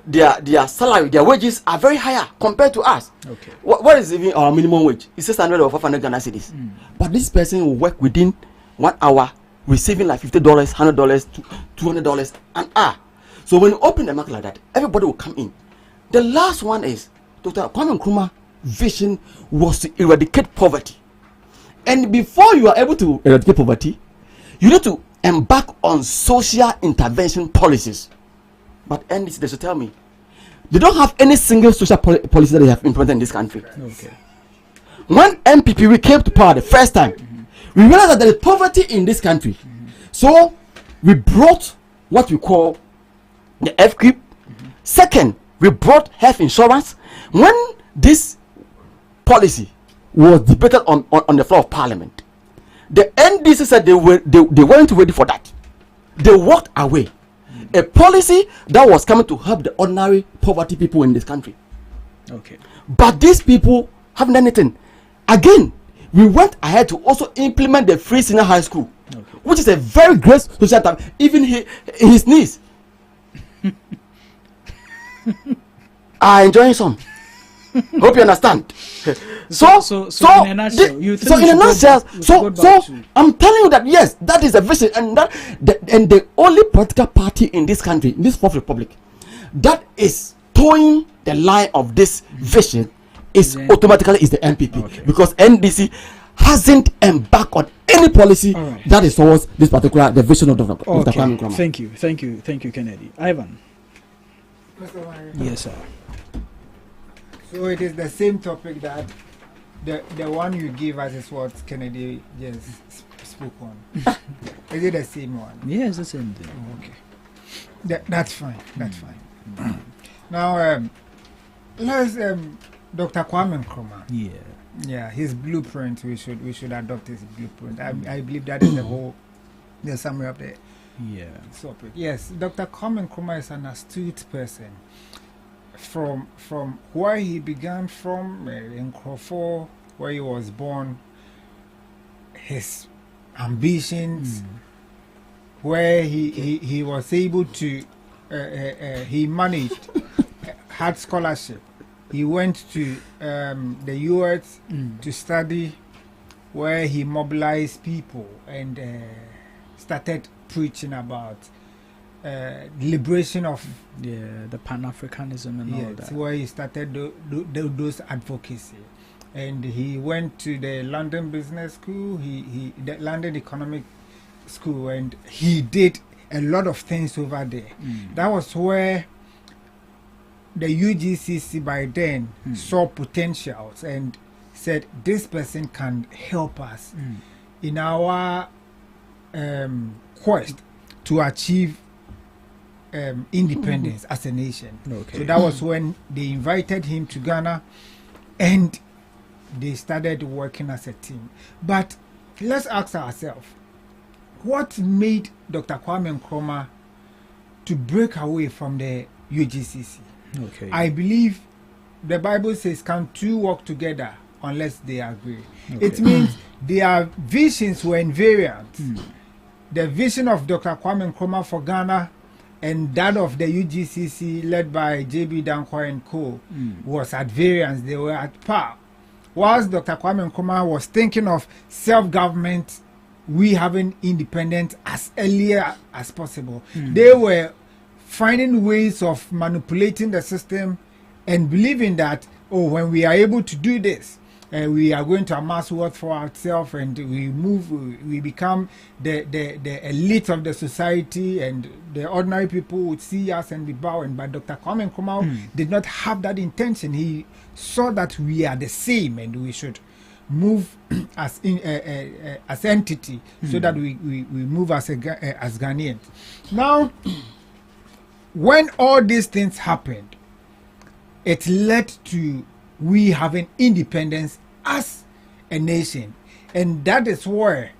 their salary, their wages are very higher compared to us. Okay. What is even our minimum wage? It's 600 or 500 Ghana cedis. But this person will work within 1 hour, receiving like $50, $100, $200 an hour. So when you open the market like that, everybody will come in. The last one is Dr. Kwame Nkrumah's vision was to eradicate poverty. And before you are able to eradicate poverty, you need to embark on social intervention policies. But NDC, they should tell me, they don't have any single social policy that they have implemented in this country. Okay. When MPP came to power the first time, we realized that there is poverty in this country. So we brought what we call the FQIP. Second, we brought health insurance. When this policy was debated on the floor of parliament, the NDC said they weren't ready for that. They walked away. A policy that was coming to help the ordinary poverty people in this country. Okay. But these people haven't done anything. Again, we went ahead to also implement the free senior high school, which is a very great social time. Even his niece are enjoying some. Hope you understand. So in a nutshell, I'm telling you that yes, that is a vision, and the only political party in this country, in this fourth republic, that is towing the line of this vision is automatically the NPP, because NDC hasn't embarked on any policy that is towards this particular the vision of Dr. Kwame Nkrumah. Thank you, Kennedy. Ivan. Yes, sir. So it is the same topic that the one you give us is what Kennedy just spoke on. Is it the same one? Yes, the same thing. Oh, okay. That's fine. That's fine. Now, let's Dr. Kwame Nkrumah. Yeah, his blueprint. We should adopt his blueprint. I believe that is the summary of the topic. Yes, Dr. Kwame Nkrumah is an astute person. From where he began from, in Nkrofo, where he was born, his ambitions, where he was able to, he managed, had scholarship. He went to the US to study, where he mobilized people and started preaching about liberation of the Pan-Africanism and all that. Where he started those advocacy, and he went to the London Business School, the London Economic School, and he did a lot of things over there. That was where the UGCC by then saw potentials and said this person can help us in our quest to achieve independence as a nation. So that was when they invited him to Ghana and they started working as a team. But let's ask ourselves, what made Dr. Kwame Nkrumah to break away from the UGCC? I believe the Bible says, can two walk together unless they agree? It means their visions were invariant. The vision of Dr. Kwame Nkrumah for Ghana and that of the UGCC led by J.B. Danquah and Co. was at variance. They were at par. Whilst Dr. Kwame Nkrumah was thinking of self-government, we having independence as earlier as possible, they were finding ways of manipulating the system and believing that, when we are able to do this, we are going to amass wealth for ourselves, and we become the elite of the society, and the ordinary people would see us and be bowing. But Dr. Kwame Nkrumah did not have that intention. He saw that we are the same and we should move as entity, so that we move as Ghanaians. Now, when all these things happened, it led to we having independence as a nation, and that is where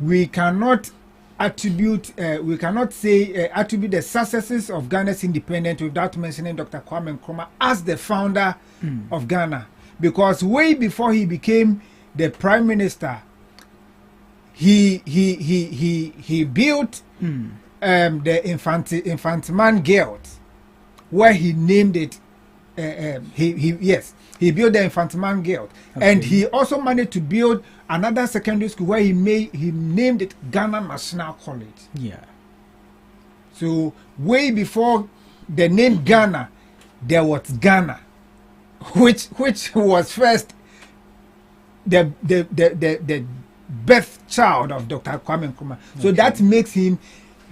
we cannot attribute the successes of Ghana's independence without mentioning Dr. Kwame Nkrumah as the founder of Ghana, because way before he became the prime minister, he built the Infantman Guild, where he named it. He built the Infantman Guild, and he also managed to build another secondary school where he named it Ghana National College. So way before the name Ghana, there was Ghana. which was first the birth child of Dr. Kwame Nkrumah. So that makes him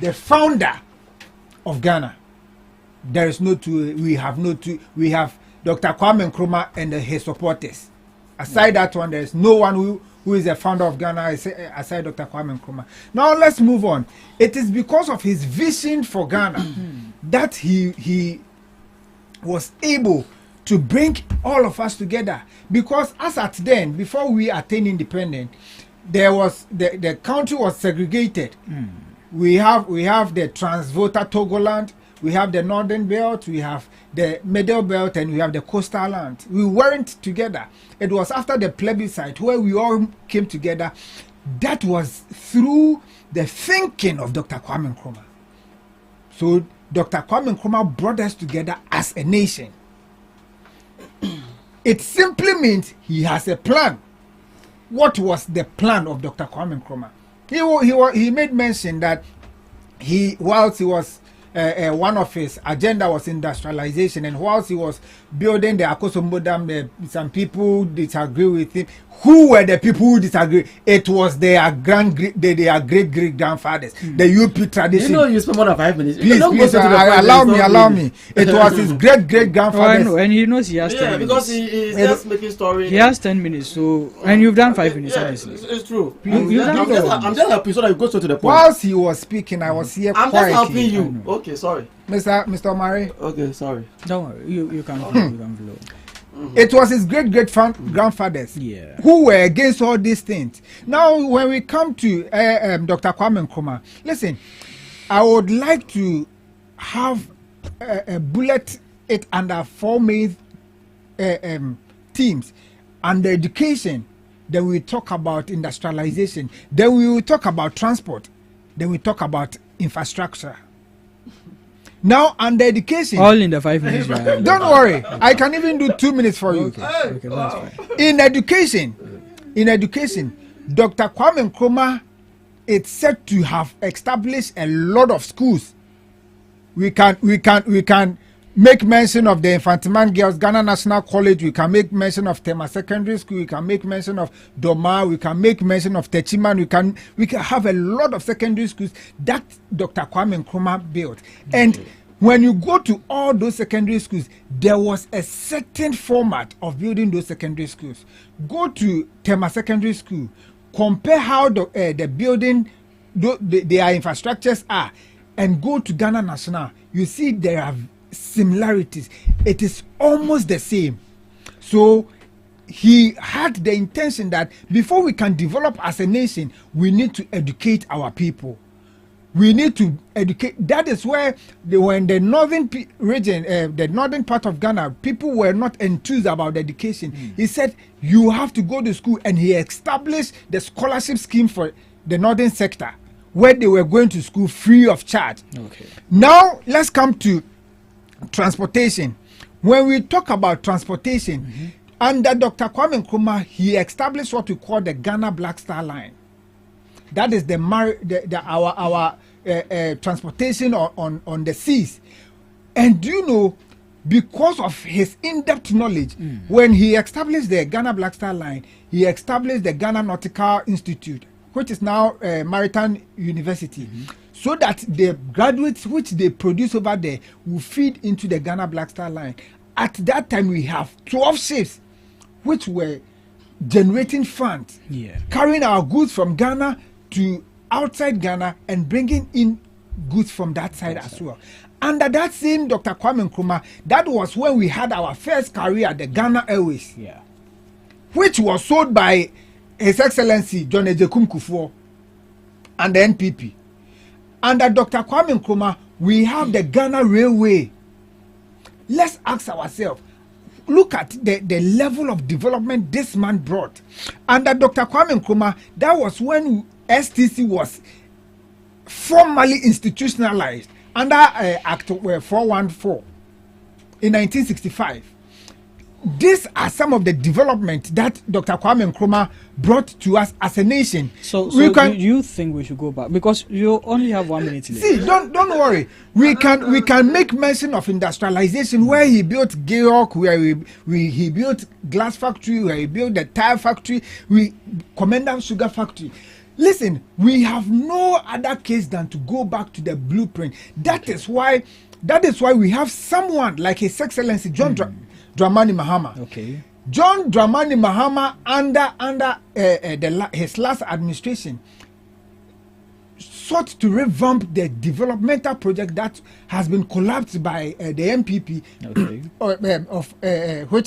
the founder of Ghana. There is no two. We have no two. We have Dr. Kwame Nkrumah and his supporters. Aside that one, there is no one who is the founder of Ghana aside Dr. Kwame Nkrumah. Now let's move on. It is because of his vision for Ghana that he was able to bring all of us together. Because as at then, before we attained independence, there was the country was segregated. We have the Transvolta Togoland, we have the Northern Belt, we have the Middle Belt, and we have the Coastal Land. We weren't together. It was after the plebiscite where we all came together. That was through the thinking of Dr. Kwame Nkrumah. So Dr. Kwame Nkrumah brought us together as a nation. It simply means he has a plan. What was the plan of Dr. Kwame Nkrumah? He made mention that whilst he was one of his agenda was industrialization, and whilst he was building the Akosombo Dam, some people disagree with him. Who were the people who disagree? It was their great grandfathers, the UP tradition. You know, you spend more than 5 minutes. Please, allow me. It was his great grandfathers. And he knows he has 10 minutes. Because he's just making story. He has 10 minutes, so and you've done 5 minutes. Honestly, it's true. I'm just happy so that you go straight to the point. Whilst he was speaking, I was here. I'm just helping you. Okay, sorry, Mr. Omari. Okay, sorry. Don't worry, you can flow. It was his great grandfathers who were against all these things. Now, when we come to Dr. Kwame Nkrumah, listen, I would like to have a bullet it under 4 main themes. Under education, then we talk about industrialization, then we will talk about transport, then we talk about infrastructure. Now, under education, all in the 5 minutes. Don't worry, I can even do 2 minutes for you. Okay, that's fine. In education, Dr. Kwame Nkrumah is said to have established a lot of schools. We can make mention of the Infantiman Girls Ghana National College. We can make mention of Tema Secondary School. We can make mention of Doma. We can make mention of Techiman. We can have a lot of secondary schools that Dr. Kwame Nkrumah built. And when you go to all those secondary schools, there was a certain format of building those secondary schools. Go to Tema Secondary School, compare how the building, their infrastructures are, and go to Ghana National. You see there are similarities. It is almost the same. So he had the intention that before we can develop as a nation, we need to educate our people. We need to educate. That is where when the northern region, the northern part of Ghana, people were not enthused about education. He said you have to go to school, and he established the scholarship scheme for the northern sector, where they were going to school free of charge. Okay. Now let's come to transportation. When we talk about transportation, under Dr. Kwame Nkrumah, he established what we call the Ghana Black Star Line. That is our transportation on the seas. And do you know, because of his in-depth knowledge, when he established the Ghana Black Star Line, he established the Ghana Nautical Institute, which is now Maritime University, so that the graduates which they produce over there will feed into the Ghana Black Star Line. At that time, we have 12 ships which were generating funds, carrying our goods from Ghana to outside Ghana and bringing in goods from that side as well. Under that same Dr. Kwame Nkrumah, that was when we had our first carrier, the Ghana Airways, which was sold by His Excellency John Ejekum Kufuor and the NPP. Under Dr. Kwame Nkrumah, we have the Ghana Railway. Let's ask ourselves, look at the level of development this man brought. Under Dr. Kwame Nkrumah, that was when STC was formally institutionalized under Act 414 in 1965. these are some of the development that Dr. Kwame Nkrumah brought to us as a nation. So do you think we should go back? Because you only have 1 minute left. See, don't worry. We can make mention of industrialization where he built Georg, where he built glass factory, where he built the tire factory, Commander Sugar factory. Listen, we have no other case than to go back to the blueprint. That is why we have someone like His Excellency John Dramani Mahama. Okay. John Dramani Mahama under his last administration sought to revamp the developmental project that has been collapsed by the MPP,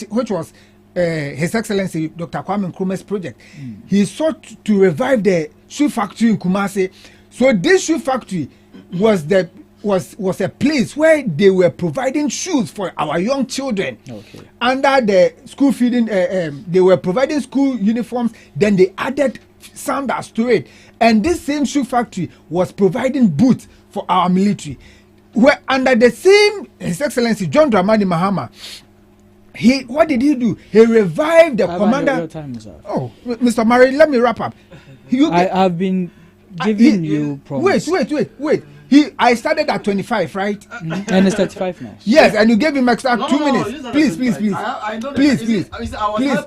which was His Excellency Dr. Kwame Nkrumah's project. He sought to revive the shoe factory in Kumasi. So this shoe factory was a place where they were providing shoes for our young children. Okay. Under the school feeding, they were providing school uniforms. Then they added sandals to it, and this same shoe factory was providing boots for our military. Where under the same His Excellency John Dramani Mahama, what did he do? He revived the commander. Your time is up. Oh, Mr. Murray, let me wrap up. I've been giving you promise. Wait. I started at 25, right? And it's 35 now. Yes, and you gave him extra 2 minutes. Please.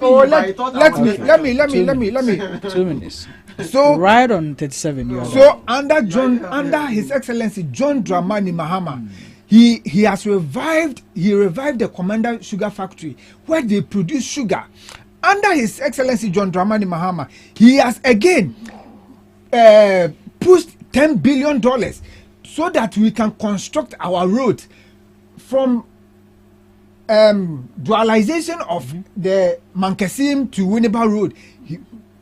Oh, let me. 2 minutes. So right on 37. So under His Excellency John Dramani Mahama, he has revived the Commander Sugar Factory where they produce sugar. Under His Excellency John Dramani Mahama, he has again pushed $10 billion so that we can construct our road from dualization of the Mankasim to Winneba Road.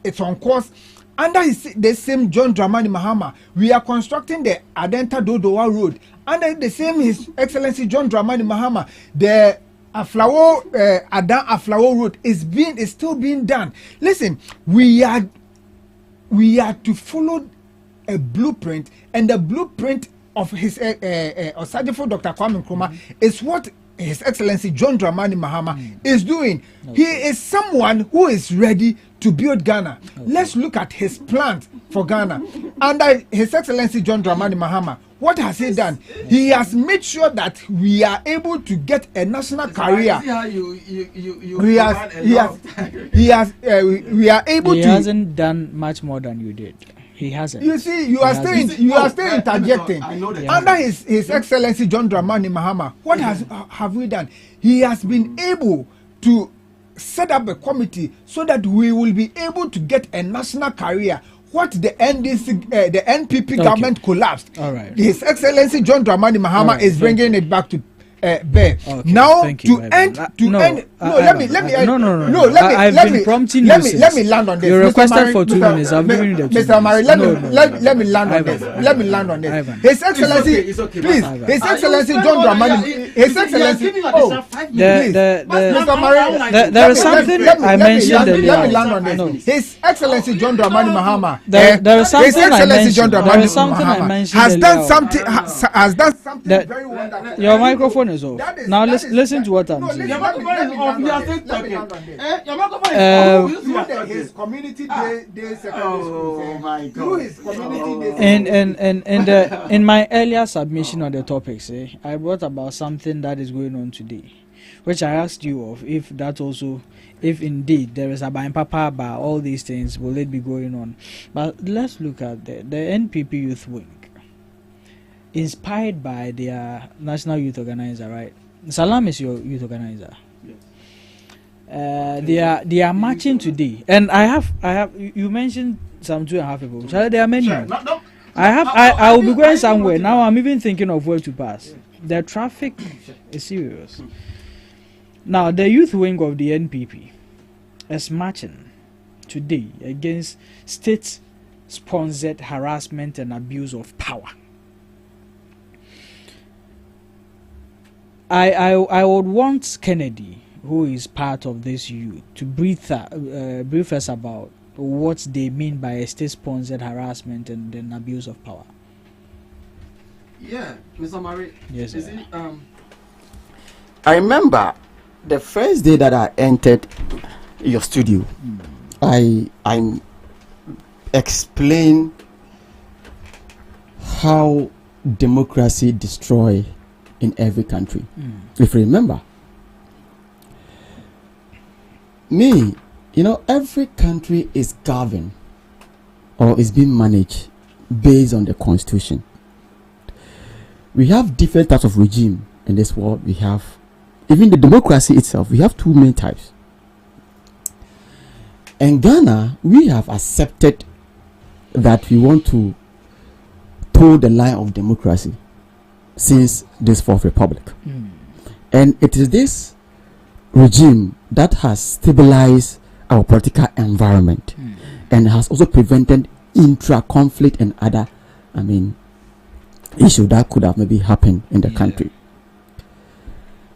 It's on course. Under the same John Dramani Mahama, we are constructing the Adenta Dodowa Road. Under the same His Excellency John Dramani Mahama, the Adan Aflawo Road is still being done. Listen, we are to follow a blueprint, and the blueprint of His Osadifo Dr. Kwame Nkrumah is what His Excellency John Dramani Mahama is doing. He is someone who is ready to build Ghana. Let's look at his plans for Ghana. Under His Excellency John Dramani Mahama, what has he done? He has made sure that we are able to get a national career. We are able to. He hasn't done much more than you did. He hasn't. You see, you are still interjecting. Under His Excellency John Dramani Mahama, what have we done? He has been able to set up a committee so that we will be able to get a national career. What the NPP government collapsed. All right. His Excellency John Dramani Mahama is bringing it back to bear. Okay, now let me prompting you. Let me land on this. You requested for 2 minutes. I've given you the 2 minutes. Mr. Murray, let me land on this. Let me land on this. His Excellency, please. His Excellency John Dramani. His Excellency. Mr. Murray, there is something I mentioned earlier. Let me land on this. His Excellency John Dramani Mahama. There is something I mentioned. Has done something very wonderful. Your microphone is off. Now listen to what I'm saying. His community day in my earlier submission on the topics, I brought about something that is going on today, which I asked you of if indeed there is a Papa about all these things, will it be going on? But let's look at the NPP Youth Wing, inspired by their national youth organizer, right? Salam is your youth organizer. Yes. They are marching today, and I have you mentioned some 2.5 people. So there are many. I will be going somewhere now. I'm even thinking of where to pass. The traffic is serious. Now the youth wing of the NPP is marching today against state-sponsored harassment and abuse of power. I would want Kennedy, who is part of this youth, to brief us about what they mean by state-sponsored harassment and then abuse of power. Yeah, Mr. Murray. Yes, sir. I remember the first day that I entered your studio, I explained how democracy destroy in every country. If you remember, every country is governed or is being managed based on the constitution. We have different types of regime in this world. We have even the democracy itself. We have two main types. In Ghana, we have accepted that we want to toe the line of democracy since this Fourth Republic. And it is this regime that has stabilized our political environment and has also prevented intra-conflict and other, issue that could have maybe happened in the country.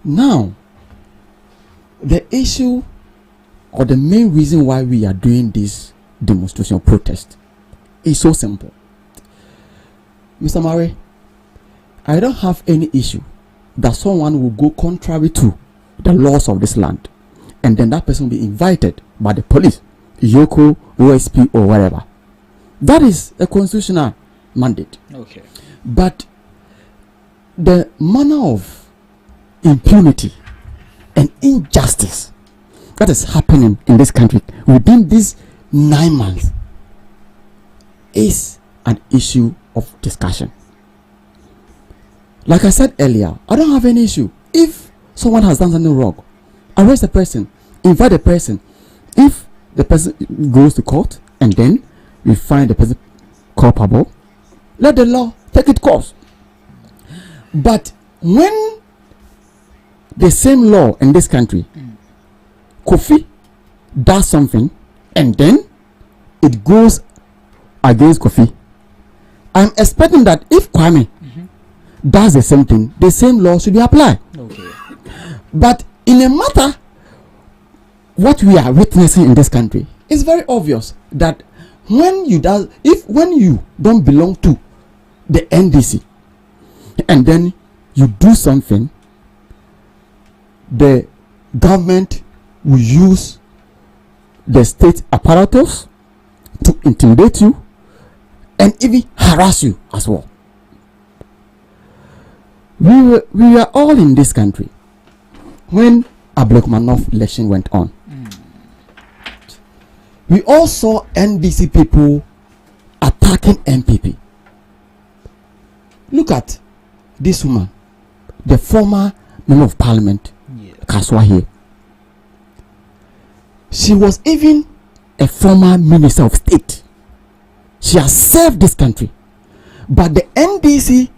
Now, the issue or the main reason why we are doing this demonstration protest is so simple. Mr. Murray, I don't have any issue that someone will go contrary to the laws of this land and then that person will be invited by the police, Yoko, OSP or whatever. That is a constitutional mandate. Okay. But the manner of impunity and injustice that is happening in this country within these 9 months is an issue of discussion. Like I said earlier, I don't have any issue. If someone has done something wrong, arrest the person, invite the person. If the person goes to court and then we find the person culpable, let the law take its course. But when the same law in this country, Kofi does something and then it goes against Kofi, I'm expecting that if Kwame does the same thing, the same law should be applied. Okay. But in a matter what we are witnessing in this country, it's very obvious that when you don't belong to the NDC and then you do something, the government will use the state apparatus to intimidate you and even harass you as well. We were all in this country when Abdulrahmanov election went on. We all saw NDC people attacking MPP. Look at this woman, the former member of parliament, Kaswa here. She was even a former minister of state. She has served this country. But the NDC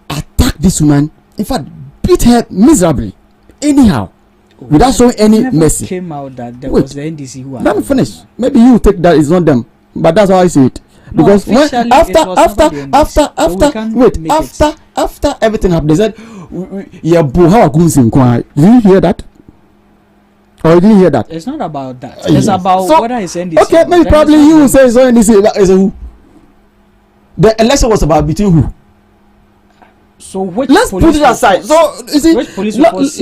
attacked this woman, in fact, beat her miserably, anyhow, without showing any mercy. It came out that there was the NDC who let me finish. Maybe you take that it's not them, but that's how I see it. Because when after everything happened, they said, "Yeah, how did you hear that? Or you didn't hear that?" It's not about that. It's about whether it's NDC. Okay, maybe probably you will say it's not NDC. Is who? The election was about between who? So let's put it aside. So you see,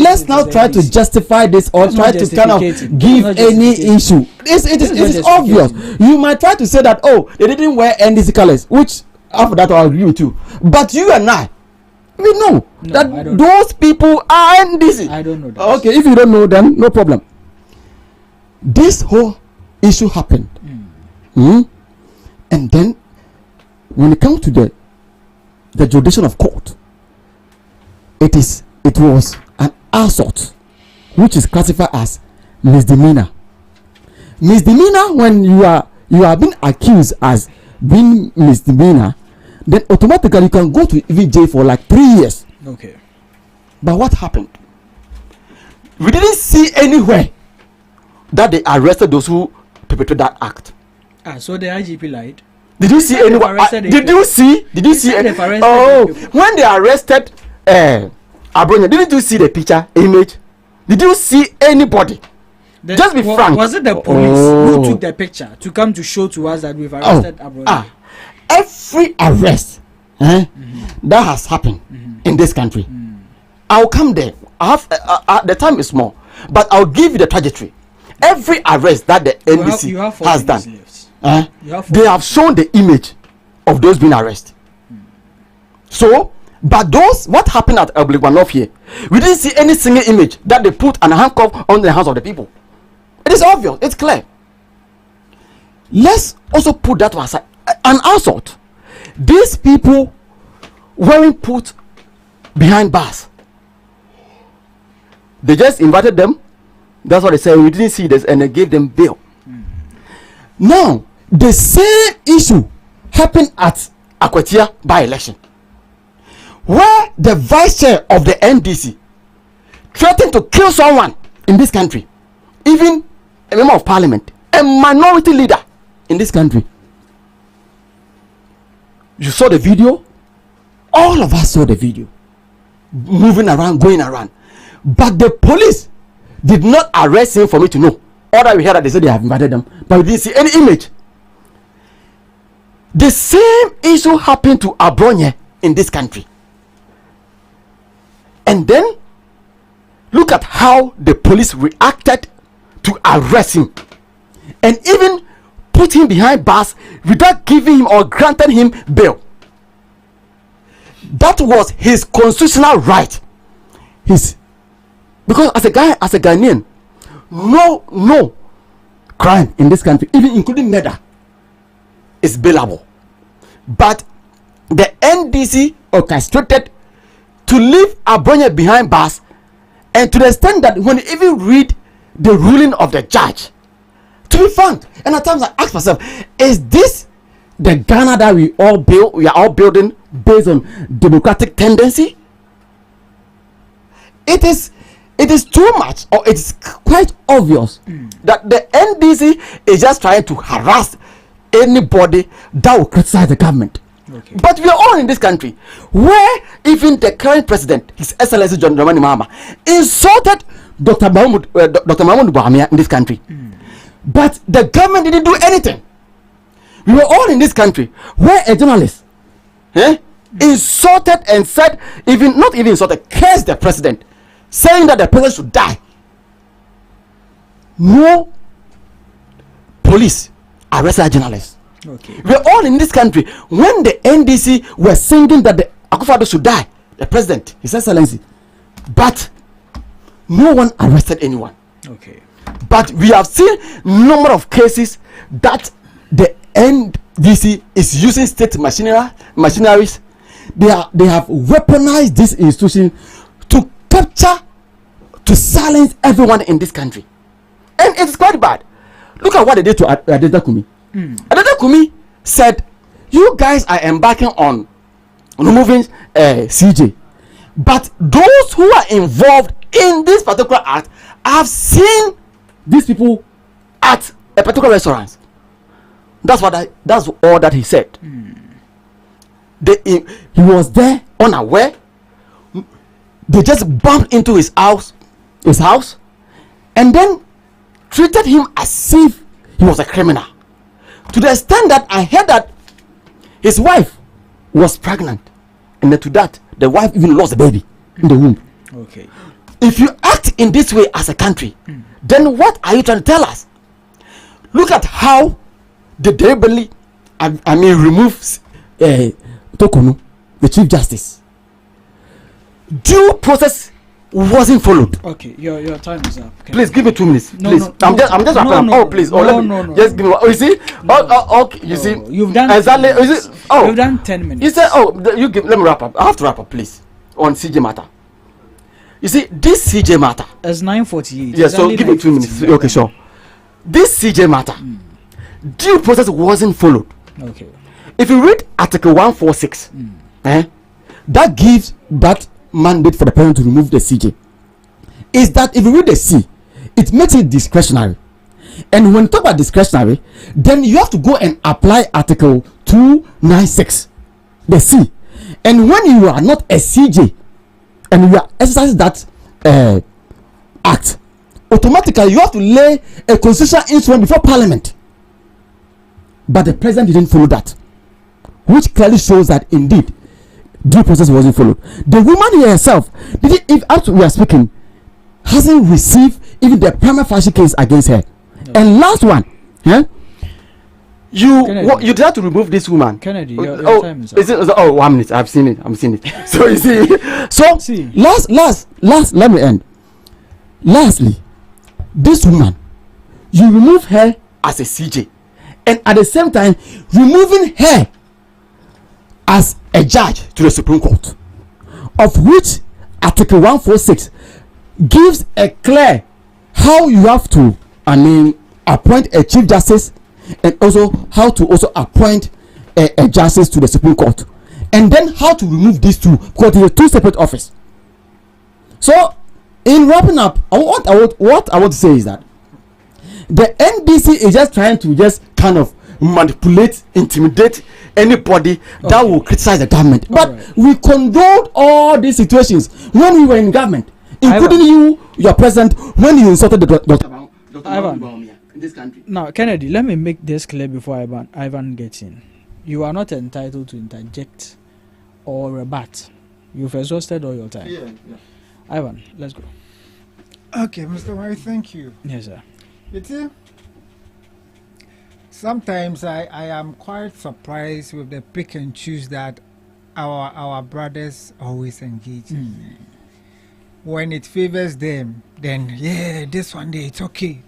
let's now try to justify this or try to kind of give any issue. It is obvious. You might try to say that they didn't wear NDC colors, which after that I agree with you. But you and I, we know that those people are NDC. I don't know that. Okay, if you don't know, then no problem. This whole issue happened, and then when it comes to the jurisdiction of court, it was an assault, which is classified as misdemeanor. Misdemeanor, when you are being accused as being misdemeanor, then automatically you can go to even jail for like 3 years. Okay. But what happened? We didn't see anywhere that they arrested those who perpetrated that act. So the IGP lied. Did you see anyone? Did you see? When they arrested Abronya, didn't you see the picture image? Did you see anybody? Just be frank. Was it the police who took the picture to come to show to us that we've arrested Abronya? Every arrest that has happened in this country, I'll come there. The time is small. But I'll give you the trajectory. Every arrest that the NDC has done, they have shown the image of those being arrested. So, but those, what happened at Obliwanov here, we didn't see any single image that they put an handcuff on the hands of the people. It is obvious, it's clear. Let's also put that one aside. An assault. These people weren't put behind bars. They just invited them. That's what they said. We didn't see this, and they gave them bail. Now, the same issue happened at Akwatia by-election, where the vice chair of the NDC threatened to kill someone in this country, even a member of parliament, a minority leader in this country. You saw the video. All of us saw the video, moving around, going around, but the police did not arrest him for me to know. All that we heard that they said they have invited them, but we didn't see any image. The same issue happened to Abronye in this country. And then look at how the police reacted to arrest him and even put him behind bars without giving him or granting him bail. That was his constitutional right. Because as a Ghanaian, no crime in this country, even including murder, is bailable. But the NDC orchestrated to leave Abronye behind bars, and to the extent that when you even read the ruling of the judge, to be frank, and at times I ask myself, is this the Ghana that we are all building based on democratic tendency? It is too much, or it's quite obvious that the NDC is just trying to harass anybody that will criticize the government. Okay. But we are all in this country where even the current president, His Excellency John Dramani Mahama, insulted Dr. Mahmoud Buhamia in this country. But the government didn't do anything. We were all in this country where a journalist insulted and said, not even insulted, cursed the president, saying that the president should die. No police arrested a journalist. Okay. We're all in this country when the NDC were singing that the Akufo-Addo should die, the president, His Excellency, but no one arrested anyone. Okay. But we have seen number of cases that the NDC is using state machineries. They have weaponized this institution to capture, to silence everyone in this country, and it's quite bad. Look at what they did to Adeda Kumi. Adeda Kumi said, "You guys are embarking on removing CJ, but those who are involved in this particular act, I've seen these people at a particular restaurant." That's all that he said. He was there unaware. They just bumped into his house, and then treated him as if he was a criminal. To the extent that I heard that his wife was pregnant, and then to that the wife even lost the baby in the womb. Okay. If you act in this way as a country, then what are you trying to tell us? Look at how they deliberately, removes Tokonu, the Chief Justice. Due process wasn't followed. Okay, your time is up. Please give me 2 minutes. Please, I'm just wrapping up. Oh, please. Just give me. You see? Okay. You see? You've done exactly. You've done 10 minutes. You said, let me wrap up. I have to wrap up, please, on CJ matter. You see, this CJ matter. It's 9:48. Yeah, so give me 2 minutes. Okay, sure. This CJ matter, due process wasn't followed. Okay. If you read Article 146, that gives that mandate for the president to remove the CJ. Is that if you read the C, it makes it discretionary. And when you talk about discretionary, then you have to go and apply Article 296, the C. And when you are not a CJ and you are exercising that act, automatically you have to lay a constitutional instrument before Parliament. But the president didn't follow that, which clearly shows that indeed due process wasn't followed. The woman herself, if after we are speaking, hasn't received even the prima facie case against her. No. And last one, you try to remove this woman. Kennedy, your time is up. Is it? Oh, 1 minute. I'm seeing it. So you see. Last. Let me end. Lastly, this woman, you remove her as a CJ, and at the same time removing her as a judge to the Supreme Court, of which Article 146 gives a clear how you have to, appoint a chief justice, and also how to also appoint a justice to the Supreme Court, and then how to remove these two, because they are two separate offices. So, in wrapping up, what I want to say is that the NDC is just trying to kind of manipulate, intimidate anybody that will criticize the government. But we condoned all these situations when we were in government, including your president, when you insulted the Dr. Ivan in this country. Now, Kennedy, let me make this clear before Ivan gets in. You are not entitled to interject or rebut. You've exhausted all your time. Yeah. Ivan, let's go. Okay, Mr. Murray, thank you. Yes, sir. You see, sometimes I am quite surprised with the pick and choose that our brothers always engage in. When it favors them, then this one day it's okay.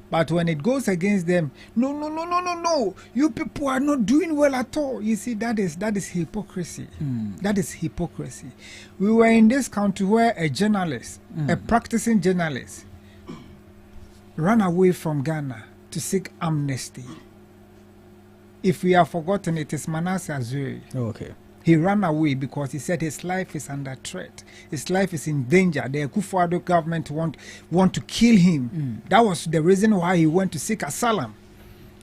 But when it goes against them, no, you people are not doing well at all. You see, that is hypocrisy. That is hypocrisy. We were in this country where a journalist, a practicing journalist, ran away from Ghana to seek amnesty. If we have forgotten, it is Manasseh Azuri. Okay. He ran away because he said his life is under threat. His life is in danger. The Akufo-Addo government want to kill him. That was the reason why he went to seek asylum.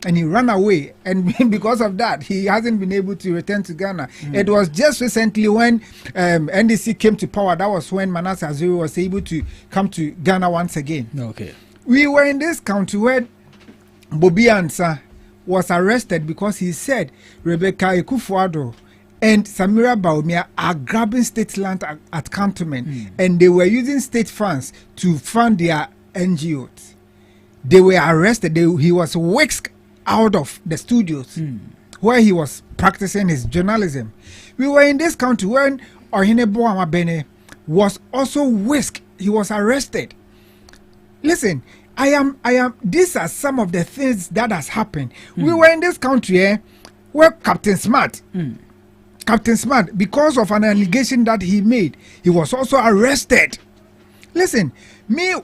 And he ran away. And because of that, he hasn't been able to return to Ghana. It was just recently when NDC came to power. That was when Manasseh Azuri was able to come to Ghana once again. Okay. We were in this country where Bobby Ansah was arrested because he said Rebecca Akufo-Addo and Samira Baumia are grabbing state land at cantonment, and they were using state funds to fund their NGOs. They were arrested. He was whisked out of the studios where he was practicing his journalism. We were in this country when Ohinebo Amabene was also whisked. He was arrested. Listen, I am. These are some of the things that has happened. We were in this country where Captain Smart, because of an allegation that he made, he was also arrested. Listen,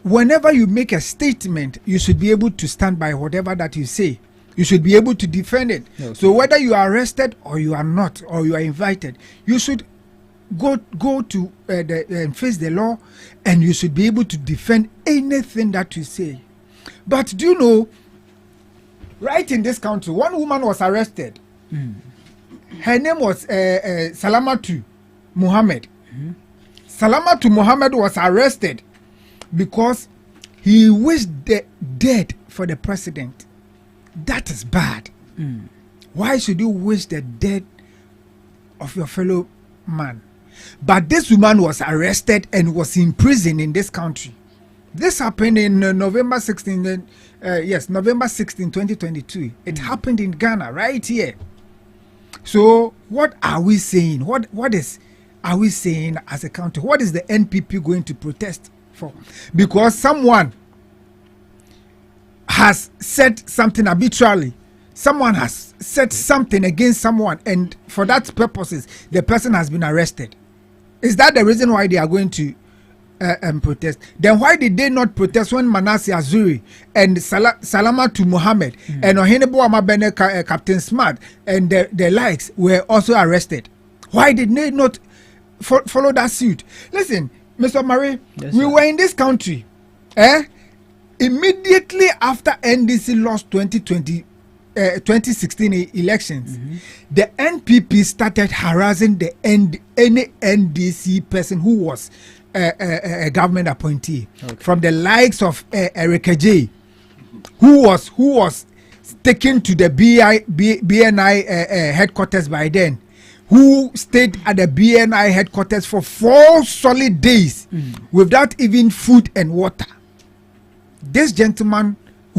whenever you make a statement, you should be able to stand by whatever that you say. You should be able to defend it. Okay. So whether you are arrested or you are not, or you are invited, you should go to face the law, and you should be able to defend anything that you say. But do you know, right in this country, one woman was arrested. Her name was Salamatu Muhammad. Salamatu Muhammad was arrested because he wished the death for the president. That is bad. Why should you wish the death of your fellow man? But this woman was arrested and was in prison in this country. This happened in November 16, 2022. It happened in Ghana, right here. So what are we saying? What are we saying as a country? What is the NPP going to protest for? Because someone has said something arbitrarily. Someone has said something against someone, and for that purposes, the person has been arrested. Is that the reason why they are going to protest? Then why did they not protest when Manasseh Azuri and Salamatu Muhammad and Ohinebo Amabene, Captain Smart and the likes were also arrested? Why did they not follow that suit? Listen, Mr. Murray, we were in this country immediately after NDC lost 2016 elections. The NPP started harassing any NDC person who was a government appointee, from the likes of Erica J, who was taken to the BNI headquarters by then. who stayed at the BNI headquarters for 4 solid days without even food and water. This gentleman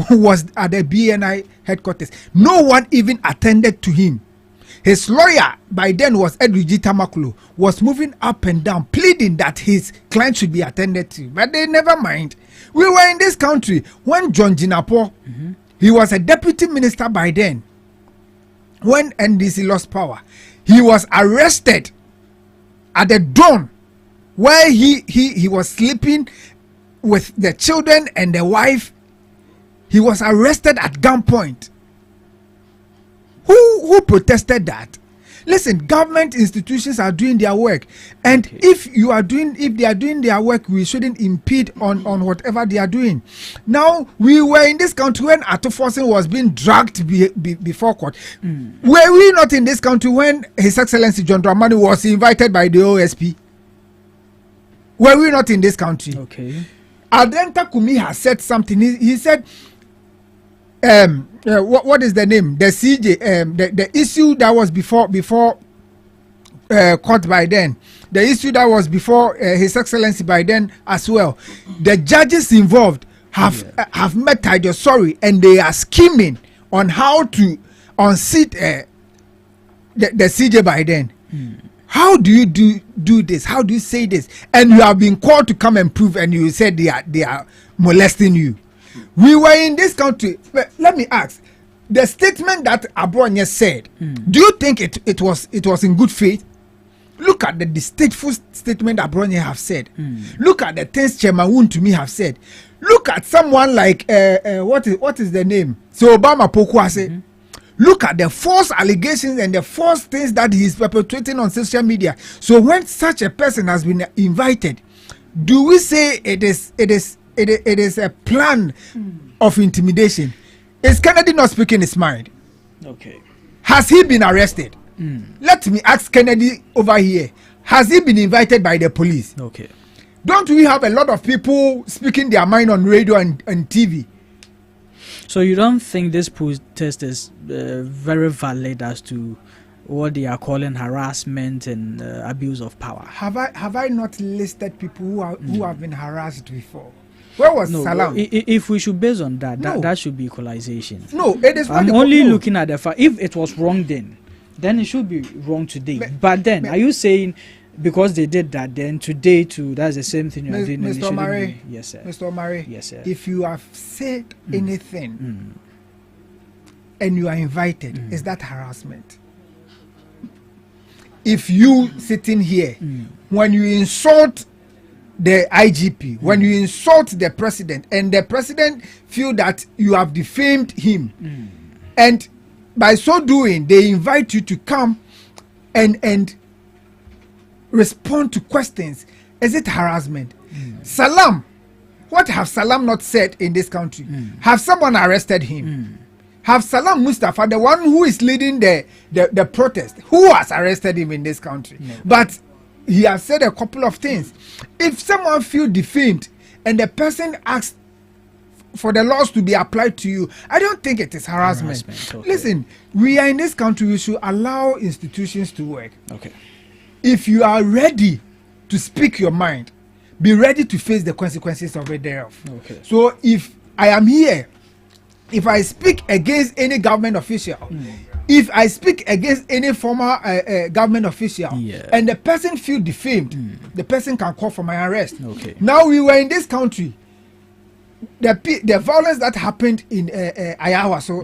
who was at the BNI headquarters, no one even attended to him. His lawyer by then was Edwigi Tamakulu, was moving up and down pleading that his client should be attended to, but they never mind. We were in this country when John Jinapo, he was a deputy minister by then. When NDC lost power, he was arrested at the dawn where he was sleeping with the children and the wife. He was arrested at gunpoint. Who protested that? Listen, government institutions are doing their work, and if they are doing their work, we shouldn't impede on whatever they are doing. Now, we were in this country when Atufosin was being dragged before court. Were we not in this country when His Excellency John Dramani was invited by the OSP? Were we not in this country? Okay. Adenta Kumi has said something. He said, what is the name? The CJ, the issue that was before court by then, the issue that was before His Excellency by then as well. The judges involved have met Tiger Sorry, and they are scheming on how to unseat the CJ by then. How do you do this? How do you say this? And you have been called to come and prove, and you said they are molesting you. We were in this country. Let me ask, the statement that Abronye said, do you think it was in good faith? Look at the distasteful statement Abronye have said. Look at the things Chairman Woon to me have said. Look at someone like what is the name? So Obama Pokwase. Look at the false allegations and the false things that he is perpetrating on social media. So when such a person has been invited, do we say it is a plan of intimidation? Is Kennedy not speaking his mind? Okay. Has he been arrested? Let me ask Kennedy over here. Has he been invited by the police? Okay. Don't we have a lot of people speaking their mind on radio and TV? So you don't think this protest is very valid as to what they are calling harassment and abuse of power? Have I not listed people who have been harassed before? Where was Salam? If we should base on that should be equalization. No, it is. I'm only looking at the fact. If it was wrong then it should be wrong today. But then, are you saying because they did that, then today too, that's the same thing you are doing? Mr. Omari, yes, sir. Mr. Omari, yes, sir. If you have said anything and you are invited, is that harassment? If you sitting here, when you insult the IGP, when you insult the president, and the president feel that you have defamed him, and by so doing, they invite you to come and respond to questions, is it harassment? Salam, what have Salam not said in this country? Have someone arrested him? Have Salam Mustafa, the one who is leading the protest, who has arrested him in this country? No. But he has said a couple of things. If someone feels defamed and the person asks for the laws to be applied to you, I don't think it is harassment. Okay. Listen, we are in this country, we should allow institutions to work. Okay. If you are ready to speak your mind, be ready to face the consequences of it thereof. Okay. So if I am here, if I speak against any government official, if I speak against any former government official, and the person feel defamed, the person can call for my arrest. Okay. Now we were in this country. The violence that happened in Ayawa, so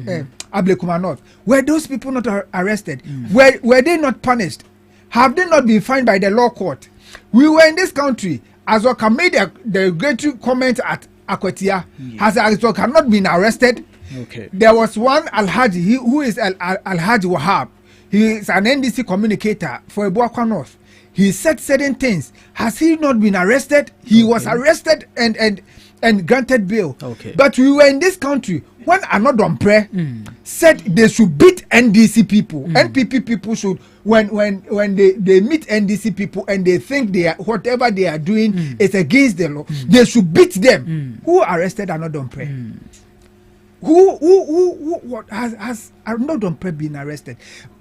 Ablekuma North, were those people not arrested? Were they not punished? Have they not been fined by the law court? We were in this country. Azoka made the great comment at Akwatia. Has Azoka not been arrested? Okay. There was one Alhaji, who is Alhaji Wahab. He is an NDC communicator for Ebuakwa North. He said certain things. Has he not been arrested? He was arrested and granted bail. Okay. But we were in this country when Anodompre said they should beat NDC people. NPP people should, when they meet NDC people and they think whatever they are doing is against the law, they should beat them. Who arrested Anodompre? what has Arnold been arrested?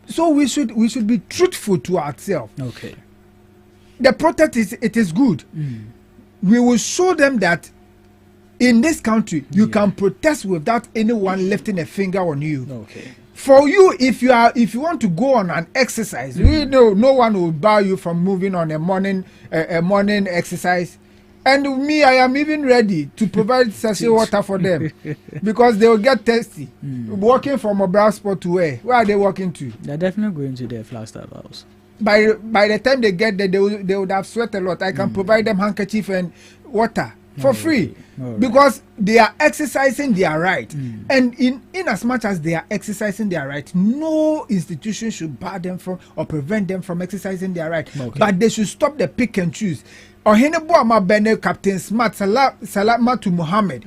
So we should be truthful to ourselves. Okay. The protest is good. We will show them that in this country you can protest without anyone lifting a finger on you. Okay. For you, if you want to go on an exercise, we know no one will bar you from moving on a morning exercise. And me, I am even ready to provide sachet water for them because they will get thirsty. Walking from a brown spot to where are they walking to? They're definitely going to the Flagstaff House. By the time they get there, they would have sweat a lot. I can provide them handkerchief and water for free because they are exercising their right. And in as much as they are exercising their right, no institution should bar them from or prevent them from exercising their right. But they should stop the pick and choose. Ohenebo Amabene, Captain Smart, Salamatu Muhammad,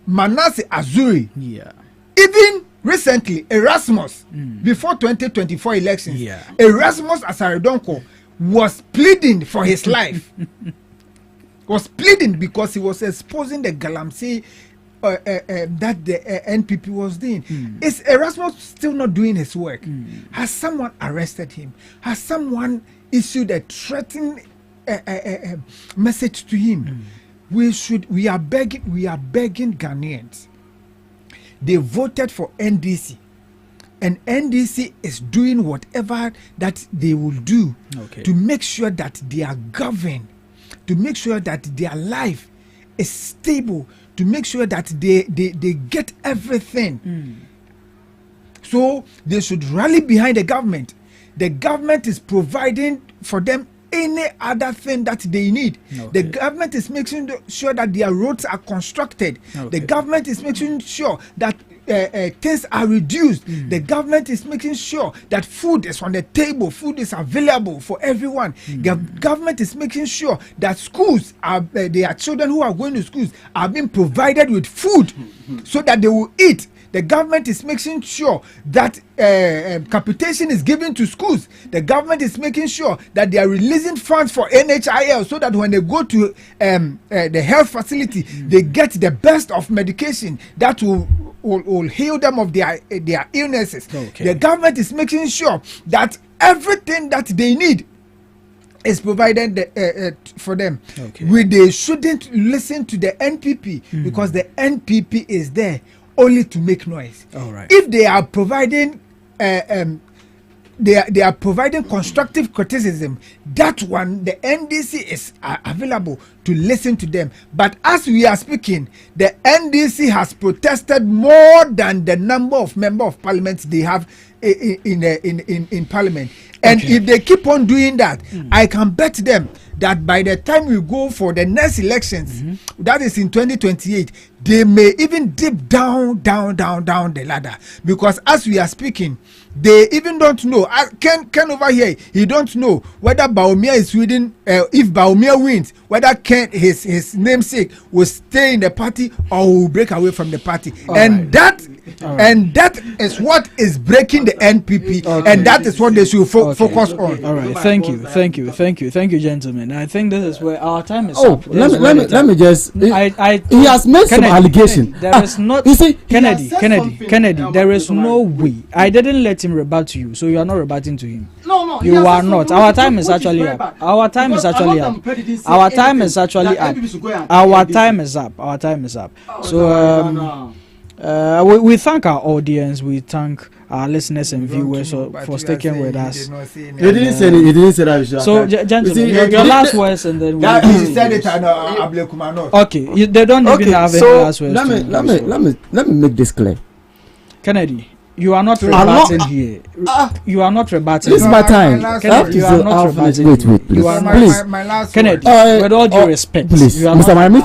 Manasseh Azuri. Yeah. Even recently, Erasmus, before 2024 elections, Erasmus Asaredonko was pleading for his life. Was pleading because he was exposing the galamsey that the NPP was doing. Is Erasmus still not doing his work? Has someone arrested him? Has someone issued a threatening message to him? We are begging Ghanaians. They voted for NDC, and NDC is doing whatever that they will do to make sure that they are governed, to make sure that their life is stable, to make sure that they get everything. So they should rally behind the government. The government is providing for them any other thing that they need. The government is making sure that their roads are constructed. The government is making sure that things are reduced. The government is making sure that food is on the table, food is available for everyone. The government is making sure that schools their children who are going to schools are being provided with food so that they will eat. The government is making sure that capitation is given to schools. The government is making sure that they are releasing funds for NHIL so that when they go to the health facility, they get the best of medication that will heal them of their illnesses. The government is making sure that everything that they need is provided for them. They shouldn't listen to the NPP because the NPP is there only to make noise. If they are providing they are providing constructive criticism, that one the NDC is available to listen to them. But as we are speaking, the NDC has protested more than the number of member of parliament they have in parliament. And if they keep on doing that, I can bet them that by the time we go for the next elections, that is in 2028, they may even dip down the ladder. Because as we are speaking, they even don't know. Ken over here, he don't know whether Baumia is winning. If Baumia wins, whether Ken his namesake will stay in the party or will break away from the party. That is what is breaking the NPP, and that is what they should focus on. All right, thank you, gentlemen. I think this is where our time is up. Let me just. He has made some allegation. There is not. You see, Kennedy. There is no way. I didn't let him rebut to you, so you are not rebutting to him. No, you are not. Our time is actually up. Our time is actually up. Our time is up. So we thank our audience. We thank our listeners and viewers for sticking with us. He didn't say that. So, gentlemen, your last words, and then he said it. Okay, they don't even have any last words. Let me make this clear. Kennedy, you are not rebutting here. You are not rebutting. This is my time. Kennedy, you are not rebutting. Wait, please. You are not. Kennedy, with all due respect, please, Mr. Marami,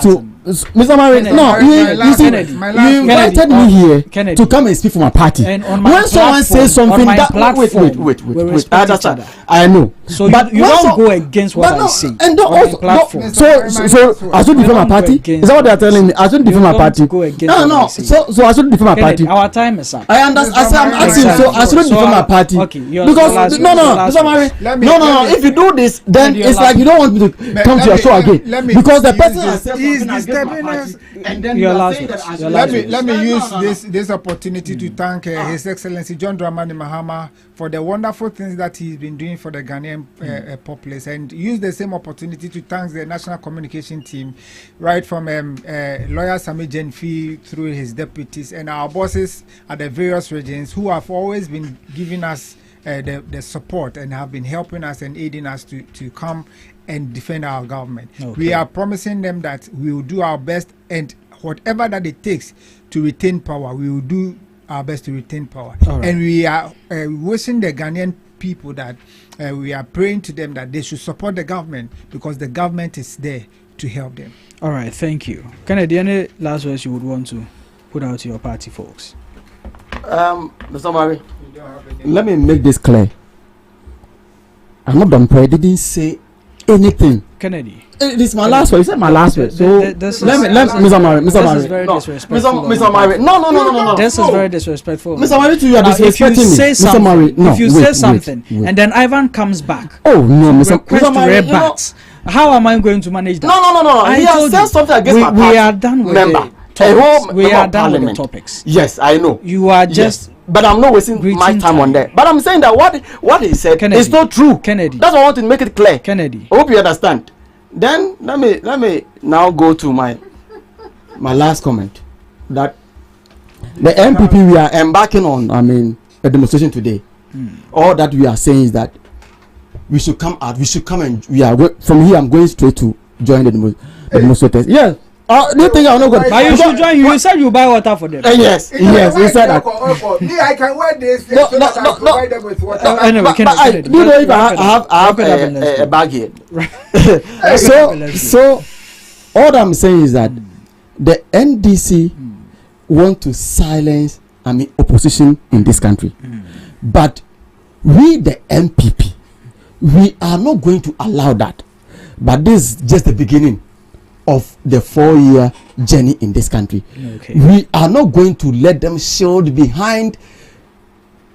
Mr. Marami, no, you invited me here to come and speak for my party. When someone says something that wait, I know. So but you don't go against what I say. And don't also platform. So I shouldn't defend my party. Is that what they are telling me? I shouldn't defend my party. No. So I shouldn't defend my party. Our time is up. I understand. I'm asking. So I shouldn't defend my party. Okay. Because no. If you do this, then it's like you don't want me to come to your show again. Because the person has said something against my party, and then you are saying that. Let me use this opportunity to thank His Excellency John Dramani Mahama for the wonderful things that he's been doing for the Ghanaian populace, and use the same opportunity to thank the National Communication Team, right from lawyer Sami Jenfi through his deputies and our bosses at the various regions who have always been giving us the support and have been helping us and aiding us to come and defend our government. Okay. We are promising them that we will do our best, and whatever that it takes to retain power, we will do our best to retain power. Right. And we are wishing the Ghanaian people that we are praying to them that they should support the government, because the government is there to help them. All right, thank you. Kennedy, any last words you would want to put out to your party folks? Mr. Murray, let me make this clear. I'm not done. I didn't say anything. Kennedy, this is my last word. You said my last word. So let me, Mr. Murray. This is very disrespectful. Mr. Murray. No. This is very disrespectful. Mr. Murray, you are disrespecting me. Mr. Murray, no. If you say something and then Ivan comes back, oh no, Mr. Murray, how am I going to manage that? No. He has said something against my party. We are done with the topics. We are done with the topics. Yes, I know. You are just. But I'm not wasting my time on that. But I'm saying that what he said is not true. Kennedy. That's what I want to make it clear. Kennedy. I hope you understand. Then let me now go to my last comment. That the MPP we are embarking on, a demonstration today. All that we are saying is that we should come out. We should come and from here. I'm going straight to join the demonstrators. Yes. Do you think I'm not going? But you should join. You said you buy water for them. Yes. You said that. Me, I can wear this. No. Provide them with water. Anyway, do you know if I have a bag here? So all I'm saying is that the NDC want to silence opposition in this country, but we the MPP, we are not going to allow that. But this is just the beginning of the 4-year journey in this country. Okay. We are not going to let them shield behind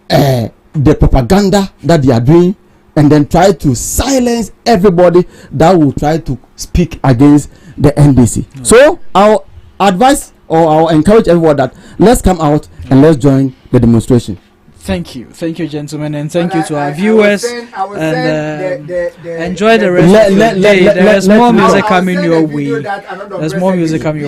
the propaganda that they are doing, and then try to silence everybody that will try to speak against the NDC. Okay. So I'll advise or I'll encourage everyone that let's come out and let's join the demonstration. Thank you, gentlemen, and thank you to our viewers. Enjoy the rest of the day. There's more music coming your way. There's more music coming your way.